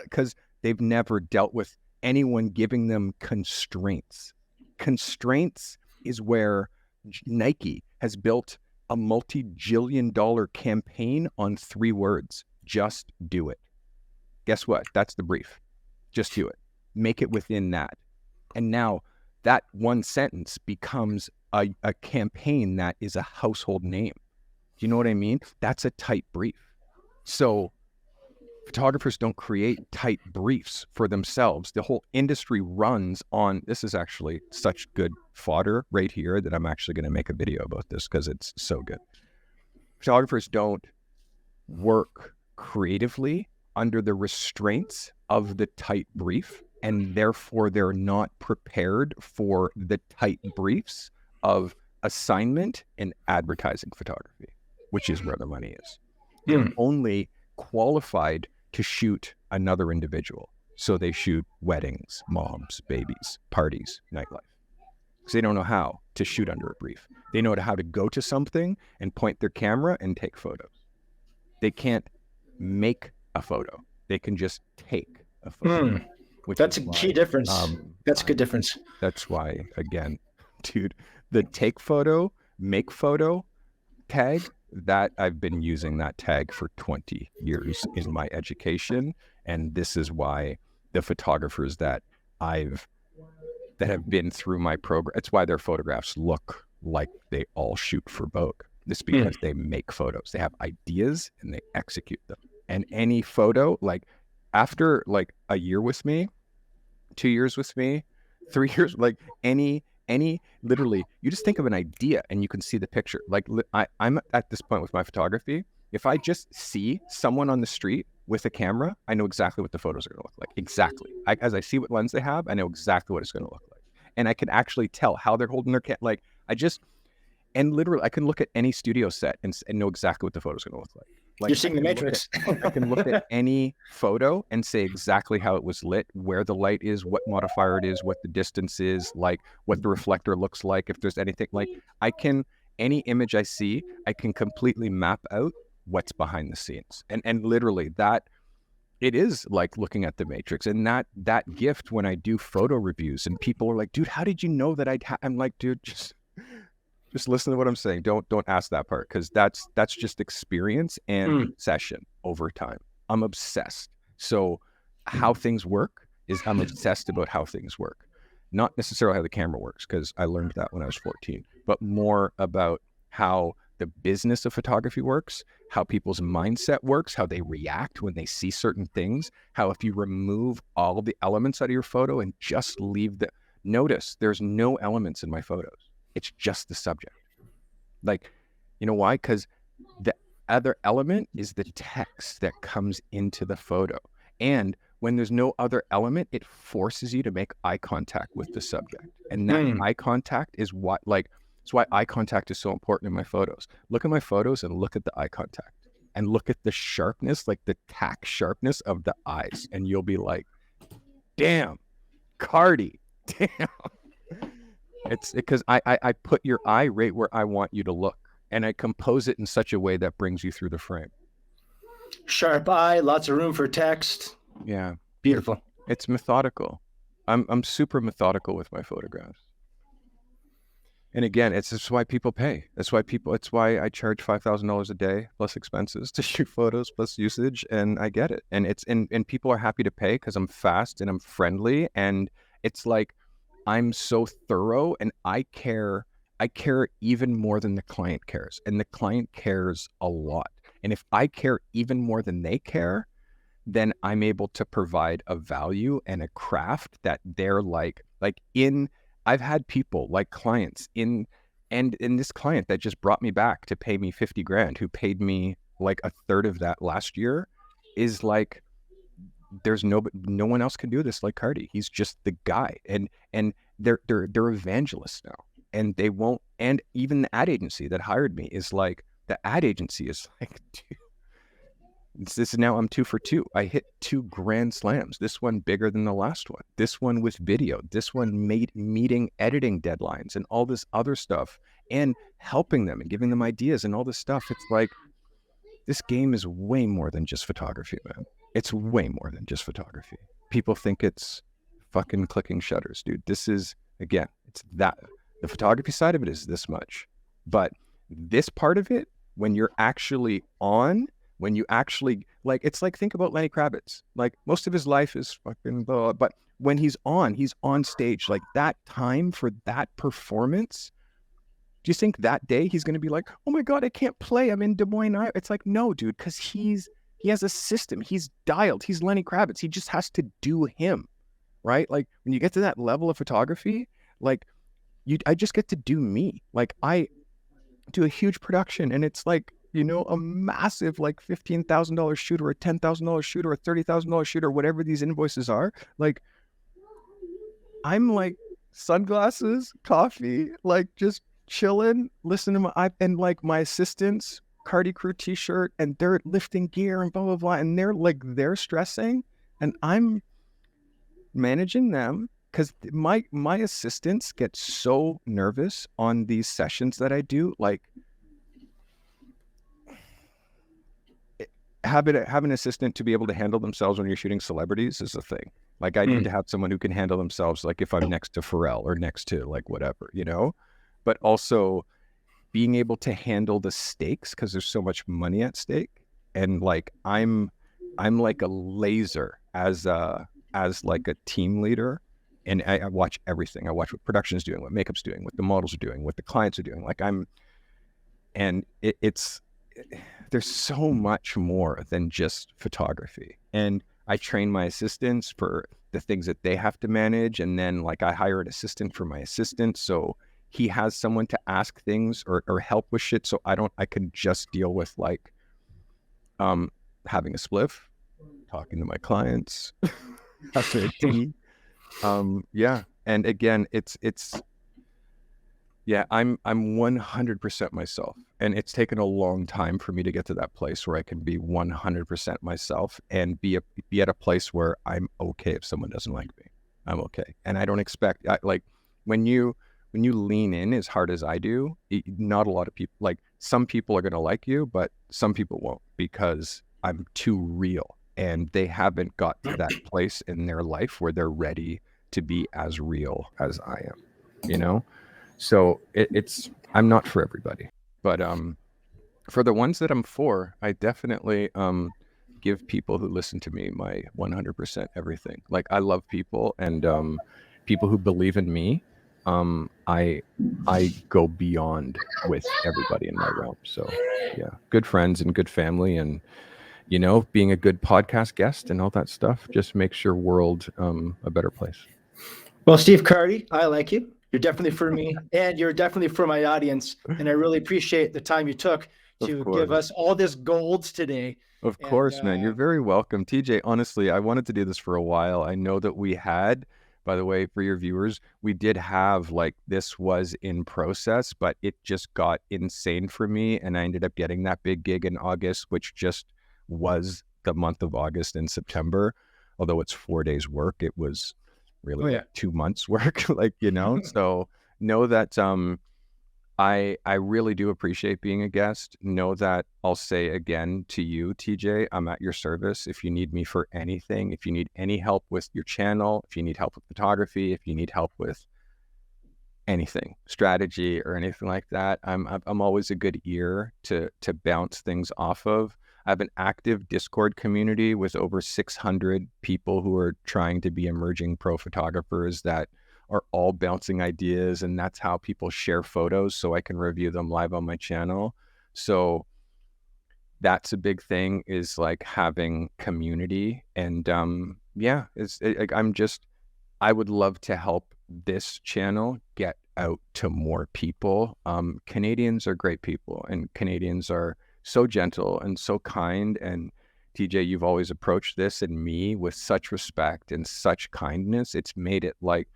[SPEAKER 3] because they've never dealt with anyone giving them constraints. Constraints is where Nike has built a multi-jillion-dollar campaign on 3 words. just do it. Guess what? That's the brief. Just do it. Make it within that. And now that one sentence becomes a campaign that is a household name. Do you know what I mean? That's a tight brief. So photographers don't create tight briefs for themselves. The whole industry runs on, this is actually such good fodder right here that I'm actually going to make a video about this because it's so good. Photographers don't work creatively under the restraints of the tight brief, and therefore they're not prepared for the tight briefs of assignment and advertising photography, which is where the money is. They're only qualified to shoot another individual. So they shoot weddings, moms, babies, parties, nightlife. Because they don't know how to shoot under a brief. They know how to go to something and point their camera and take photos. They can't make a photo. They can just take a photo.
[SPEAKER 2] That's a key difference. That's a good difference.
[SPEAKER 3] That's why, again, dude, the take photo, make photo tag, that I've been using that tag for 20 years in my education. And this is why the photographers that have been through my program, it's why their photographs look like they all shoot for Vogue. It's because they make photos. They have ideas and they execute them. And any photo, like after like a year with me, 2 years with me, 3 years, like any literally, you just think of an idea and you can see the picture. Like I'm at this point with my photography. If I just see someone on the street with a camera, I know exactly what the photos are going to look like. Exactly. As I see what lens they have, I know exactly what it's going to look like. And I can actually tell how they're holding their and literally I can look at any studio set and know exactly what the photo's going to look like. Like,
[SPEAKER 2] you're seeing the Matrix.
[SPEAKER 3] I can look at any photo and say exactly how it was lit, where the light is, what modifier it is, what the distance is, like what the reflector looks like, if there's anything. Like any image I see, I can completely map out what's behind the scenes. And literally that, it is like looking at the Matrix. And that gift when I do photo reviews and people are like, dude, how did you know that I'm like, dude, just listen to what I'm saying. Don't ask that part, because that's just experience and obsession over time. I'm obsessed. So how things work is I'm obsessed about how things work. Not necessarily how the camera works, because I learned that when I was 14, but more about how the business of photography works, how people's mindset works, how they react when they see certain things, how if you remove all the elements out of your photo and just leave notice there's no elements in my photos. It's just the subject. Like, you know why? Because the other element is the text that comes into the photo. And when there's no other element, it forces you to make eye contact with the subject. And that eye contact is it's why eye contact is so important in my photos. Look at my photos and look at the eye contact. And look at the sharpness, like the tack sharpness of the eyes. And you'll be like, damn, Carty, damn. It's because I put your eye right where I want you to look, and I compose it in such a way that brings you through the frame.
[SPEAKER 2] Sharp eye, lots of room for text.
[SPEAKER 3] Yeah,
[SPEAKER 2] Beautiful.
[SPEAKER 3] It's methodical. I'm super methodical with my photographs. And again, it's why people pay. It's why I charge $5,000 a day plus expenses to shoot photos plus usage, and I get it. And and people are happy to pay because I'm fast and I'm friendly, and it's like, I'm so thorough and I care even more than the client cares. And the client cares a lot. And if I care even more than they care, then I'm able to provide a value and a craft that they're I've had people like clients in this client that just brought me back to pay me 50 grand, who paid me like a third of that last year, is like, there's no one else can do this like Carty. He's just the guy. And they're evangelists now, and they won't. And even the ad agency that hired me is like, the ad agency is like, dude, this is now I'm 2 for 2. I hit 2 grand slams. This one bigger than the last one. This one with video. This one meeting editing deadlines and all this other stuff, and helping them and giving them ideas and all this stuff. It's like, this game is way more than just photography, man. It's way more than just photography. People think it's fucking clicking shutters, dude. This is, again, it's that. The photography side of it is this much. But this part of it, when you're actually when you actually Like, it's like, think about Lenny Kravitz. Like, most of his life is fucking blah, but when he's on stage, like that time for that performance, do you think that day he's going to be like, oh my God, I can't play, I'm in Des Moines, Iowa? It's like, no, dude, because he has a system. He's dialed. He's Lenny Kravitz. He just has to do him, right? Like, when you get to that level of photography, like, I just get to do me. Like, I do a huge production, and it's like, you know, a massive like $15,000 shoot, or a $10,000 shoot, or a $30,000 shoot, or whatever these invoices are. Like, I'm like sunglasses, coffee, like just chilling, listening to and like my assistants, Cardi Crew t-shirt, and they're lifting gear and blah, blah, blah. And they're stressing, and I'm managing them, because my assistants get so nervous on these sessions that I do. Like, have an assistant to be able to handle themselves when you're shooting celebrities is a thing. Like, I need to have someone who can handle themselves, like if I'm next to Pharrell or next to like whatever, you know, but also being able to handle the stakes, because there's so much money at stake. And like, I'm like a laser as like a team leader. And I watch everything. I watch what production's doing, what makeup's doing, what the models are doing, what the clients are doing. Like, it's there's so much more than just photography. And I train my assistants for the things that they have to manage. And then like, I hire an assistant for my assistant, so he has someone to ask things or help with shit. So I can just deal with like, having a spliff, talking to my clients, having a tea. Yeah. And again, it's yeah, I'm 100% myself, and it's taken a long time for me to get to that place where I can be 100% myself and be at a place where I'm okay if someone doesn't like me. I'm okay, and I don't expect like when you lean in as hard as I do, not a lot of people, like some people are gonna like you, but some people won't, because I'm too real, and they haven't got to that place in their life where they're ready to be as real as I am, you know? So I'm not for everybody, but for the ones that I'm for, I definitely give people who listen to me my 100% everything. Like, I love people, and people who believe in me. I go beyond with everybody in my realm. So yeah, good friends and good family, and you know, being a good podcast guest and all that stuff just makes your world a better place.
[SPEAKER 2] Well, Steve Carty, I like you. You're definitely for me, and you're definitely for my audience. And I really appreciate the time you took to give us all this gold today.
[SPEAKER 1] Of course, man. You're very welcome. TJ, honestly, I wanted to do this for a while. I know that we had, by the way, for your viewers, we did have like, this was in process, but it just got insane for me. And I ended up getting that big gig in August, which just was the month of August and September. Although it's 4 days work, it was really like 2 months work, like, you know. So know that I really do appreciate being a guest. Know that I'll say again to you, TJ, I'm at your service. If you need me for anything, if you need any help with your channel, if you need help with photography, if you need help with anything, strategy or anything like that, I'm always a good ear to bounce things off of. I have an active Discord community with over 600 people who are trying to be emerging pro photographers that are all bouncing ideas, and that's how people share photos so I can review them live on my channel. So that's a big thing, is like having community. And yeah, I would love to help this channel get out to more people. Canadians are great people, and Canadians are so gentle and so kind. And TJ, you've always approached this and me with such respect and such kindness. It's made it like,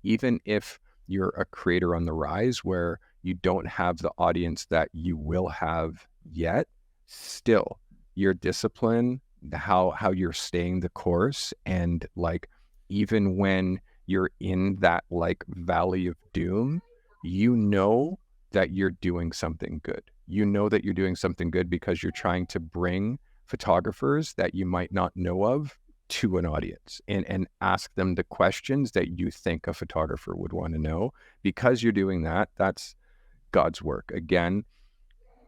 [SPEAKER 1] even if you're a creator on the rise where you don't have the audience that you will have yet, still your discipline, how you're staying the course, and like, even when you're in that like valley of doom, you know that you're doing something good. You know that you're doing something good because you're trying to bring photographers that you might not know of to an audience, and ask them the questions that you think a photographer would want to know. Because you're doing that, that's God's work. Again,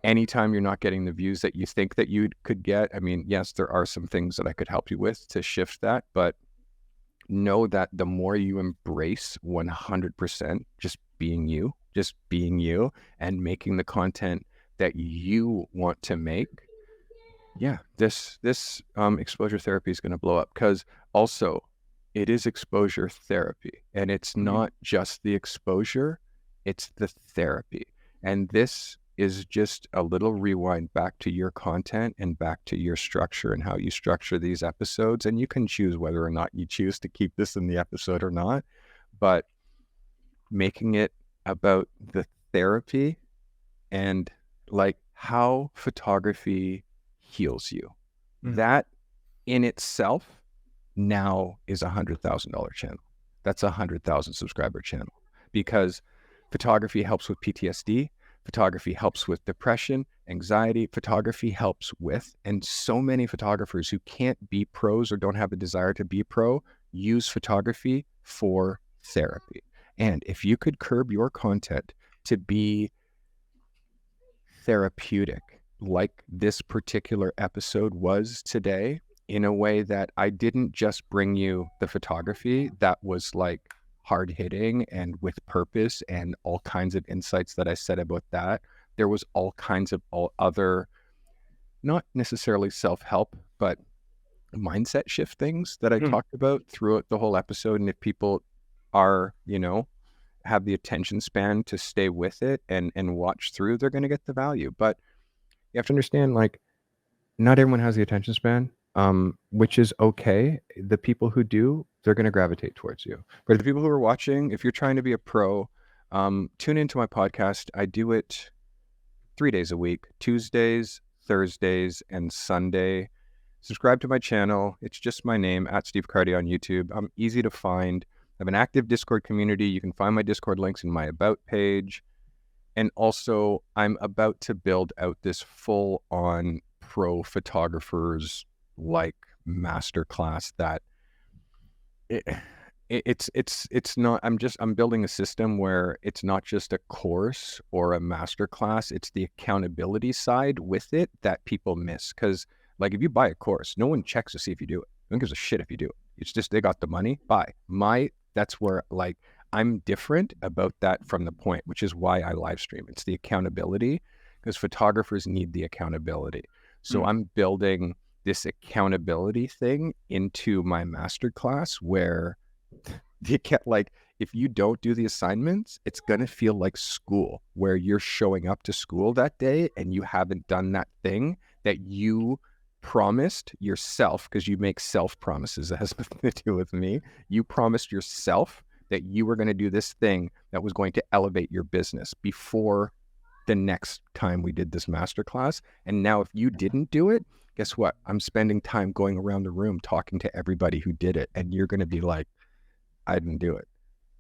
[SPEAKER 1] anytime you're not getting the views that you think that you could get, I mean, yes, there are some things that I could help you with to shift that, but know that the more you embrace 100% just being you and making the content that you want to make, yeah, this exposure therapy is going to blow up. Because also it is exposure therapy, and it's not just the exposure, it's the therapy. And this is just a little rewind back to your content and back to your structure and how you structure these episodes. And you can choose whether or not you choose to keep this in the episode or not, but making it about the therapy and like how photography heals you. That in itself now is $100,000 channel. That's a 100,000 subscriber channel, because photography helps with PTSD. Photography helps with depression, anxiety. Photography helps with, and so many photographers who can't be pros or don't have a desire to be pro use photography for therapy. And if you could curb your content to be therapeutic, like this particular episode was today, in a way that I didn't just bring you the photography that was like hard hitting and with purpose and all kinds of insights that I said about that. There was all kinds of other, not necessarily self-help, but mindset shift things that I talked about throughout the whole episode. And if people are, have the attention span to stay with it and watch through, they're going to get the value. But you have to understand, like, not everyone has the attention span, which is okay. The people who do, they're going to gravitate towards you. But the people who are watching, if you're trying to be a pro, tune into my podcast. I do it 3 days a week, Tuesdays, Thursdays, and Sunday. Subscribe to my channel. It's just my name, @Steve Carty on YouTube. I'm easy to find. I have an active Discord community. You can find my Discord links in my About page. And also, I'm about to build out this full-on pro photographers like masterclass that it's not, I'm building a system where it's not just a course or a masterclass, it's the accountability side with it that people miss. Because like, if you buy a course, no one checks to see if you do it. No one gives a shit if you do it. It's just, they got the money, buy. That's where, like, I'm different about that from the point, which is why I live stream. It's the accountability, because photographers need the accountability. So I'm building this accountability thing into my masterclass where like, if you don't do the assignments, it's going to feel like school, where you're showing up to school that day and you haven't done that thing that you promised yourself, because you make self promises. That has nothing to do with me. You promised yourself that you were going to do this thing that was going to elevate your business before the next time we did this masterclass. And now if you didn't do it, guess what? I'm spending time going around the room talking to everybody who did it. And you're going to be like, I didn't do it.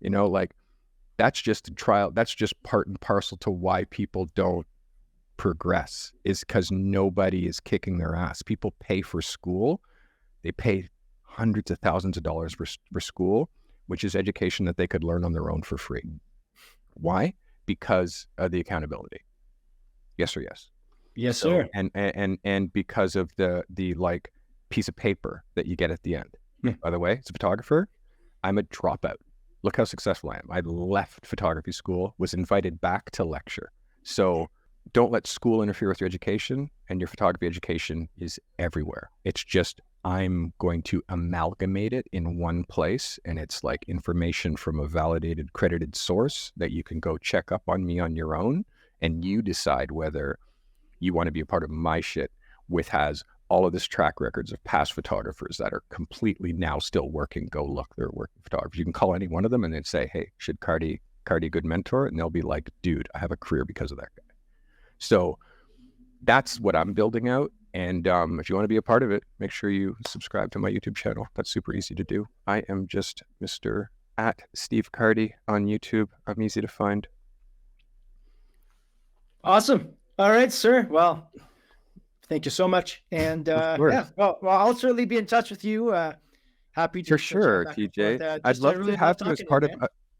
[SPEAKER 1] Like, that's just a trial. That's just part and parcel to why people don't progress, is because nobody is kicking their ass. People pay for school. They pay hundreds of thousands of dollars for school, which is education that they could learn on their own for free. Why? Because of the accountability. Yes or yes?
[SPEAKER 2] Yes, sir.
[SPEAKER 1] And because of the like piece of paper that you get at the end. By the way, as a photographer, I'm a dropout. Look how successful I am. I left photography school, was invited back to lecture. So don't let school interfere with your education, and your photography education is everywhere. It's just, I'm going to amalgamate it in one place, and it's like information from a validated, credited source that you can go check up on me on your own, and you decide whether you want to be a part of my shit, with has all of this track records of past photographers that are completely now still working. Go look, they're working photographers. You can call any one of them and then say, hey, should Carty a good mentor? And they'll be like, dude, I have a career because of that guy. So that's what I'm building out. And if you want to be a part of it, make sure you subscribe to my YouTube channel. That's super easy to do. I am just Mr. @Steve Carty on YouTube. I'm easy to find.
[SPEAKER 2] Awesome. All right, sir. Well, thank you so much. And yeah, well, I'll certainly be in touch with you. Happy to.
[SPEAKER 1] For sure, TJ. I'd love to have you as part of.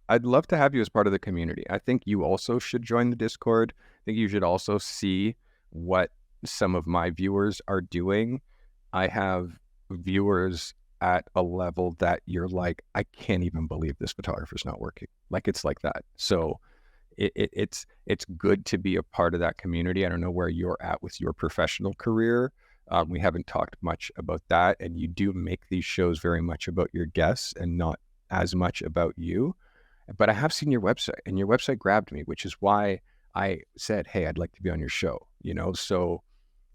[SPEAKER 1] I'd love to have you as part of the community. I think you also should join the Discord. I think you should also see what some of my viewers are doing, I have viewers at a level that you're like, I can't even believe this photographer's not working. Like, it's like that. So it's good to be a part of that community. I don't know where you're at with your professional career. We haven't talked much about that, and you do make these shows very much about your guests and not as much about you. But I have seen your website, and your website grabbed me, which is why I said, hey, I'd like to be on your show, you know? So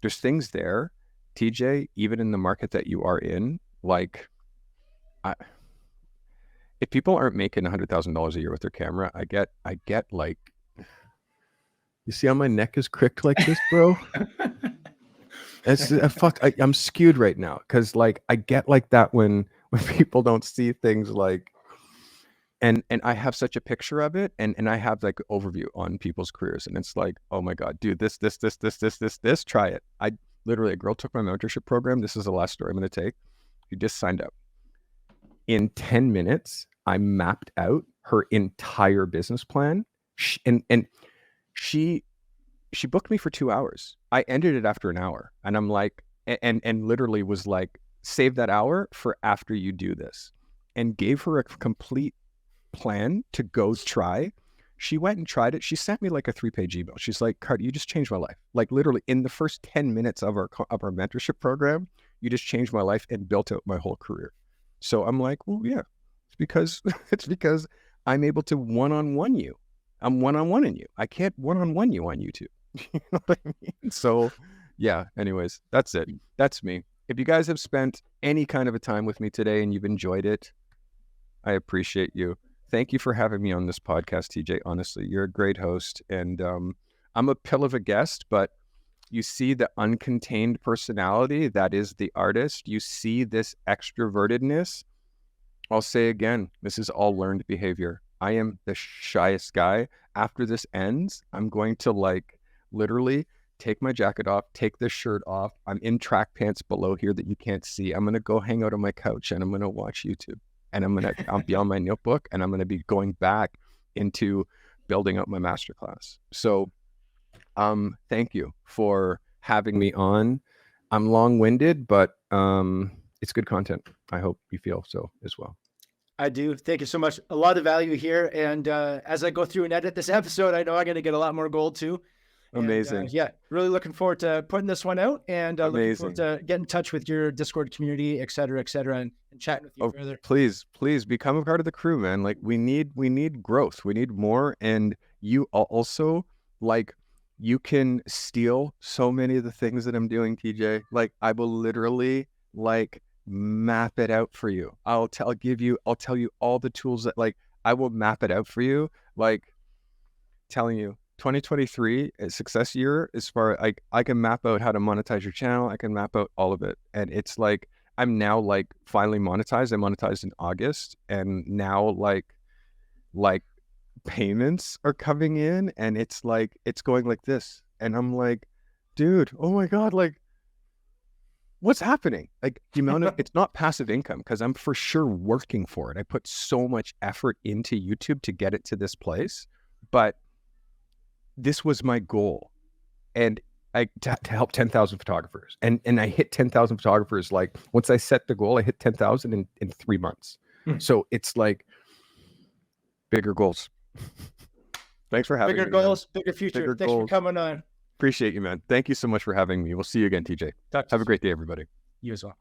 [SPEAKER 1] there's things there, TJ, even in the market that you are in, like, if people aren't making $100,000 a year with their camera, I get like, you see how my neck is cricked like this, bro? It's I'm skewed right now, because like I get like that when people don't see things like, and I have such a picture of it, and I have like overview on people's careers, and it's like, oh my God, dude, this, try it. I literally, a girl took my mentorship program. This is the last story I'm going to take. She just signed up. In 10 minutes, I mapped out her entire business plan, and she booked me for 2 hours. I ended it after an hour, and I'm like, and literally was like, save that hour for after you do this, and gave her a complete plan to go try. She went and tried it. She sent me like a 3-page email. She's like, Carty, you just changed my life. Like, literally in the first 10 minutes of our mentorship program, you just changed my life and built out my whole career. So I'm like, well, yeah, it's because I'm able to one-on-one you. I'm one-on-one in you. I can't one-on-one you on YouTube. You know what I mean? So yeah, anyways, that's it. That's me. If you guys have spent any kind of a time with me today and you've enjoyed it, I appreciate you. Thank you for having me on this podcast, TJ. Honestly, you're a great host, and I'm a pill of a guest, but you see the uncontained personality that is the artist. You see this extrovertedness. I'll say again, this is all learned behavior. I am the shyest guy. After this ends, I'm going to like literally take my jacket off, take this shirt off. I'm in track pants below here that you can't see. I'm going to go hang out on my couch, and I'm going to watch YouTube, and I'll be on my notebook, and I'm going to be going back into building up my masterclass. So thank you for having me on. I'm long-winded, but it's good content. I hope you feel so as well.
[SPEAKER 2] I do. Thank you so much. A lot of value here. And as I go through and edit this episode, I know I'm going to get a lot more gold too.
[SPEAKER 1] Amazing.
[SPEAKER 2] And, yeah, really looking forward to putting this one out, and looking forward to getting in touch with your Discord community, et cetera, and chatting with you further.
[SPEAKER 1] Please become a part of the crew, man. Like, we need growth. We need more. And you also, like, you can steal so many of the things that I'm doing, TJ. Like, I will literally like map it out for you. I'll tell you all the tools that, like, I will map it out for you. Like, telling you 2023 is success year as far like I can map out how to monetize your channel. I can map out all of it. And it's like, I'm now like finally monetized. I monetized in August, and now like payments are coming in, and it's like, it's going like this. And I'm like, dude, oh my God, like, what's happening? Like, the amount of, it's not passive income, because I'm for sure working for it. I put so much effort into YouTube to get it to this place, but this was my goal. And to help 10,000 photographers. And I hit 10,000 photographers. Like, once I set the goal, I hit 10,000 in 3 months. So it's like bigger goals. Thanks for having me.
[SPEAKER 2] Bigger goals, bigger future. Thanks for coming on.
[SPEAKER 1] Appreciate you, man. Thank you so much for having me. We'll see you again, TJ. Have a great day, everybody.
[SPEAKER 2] You as well.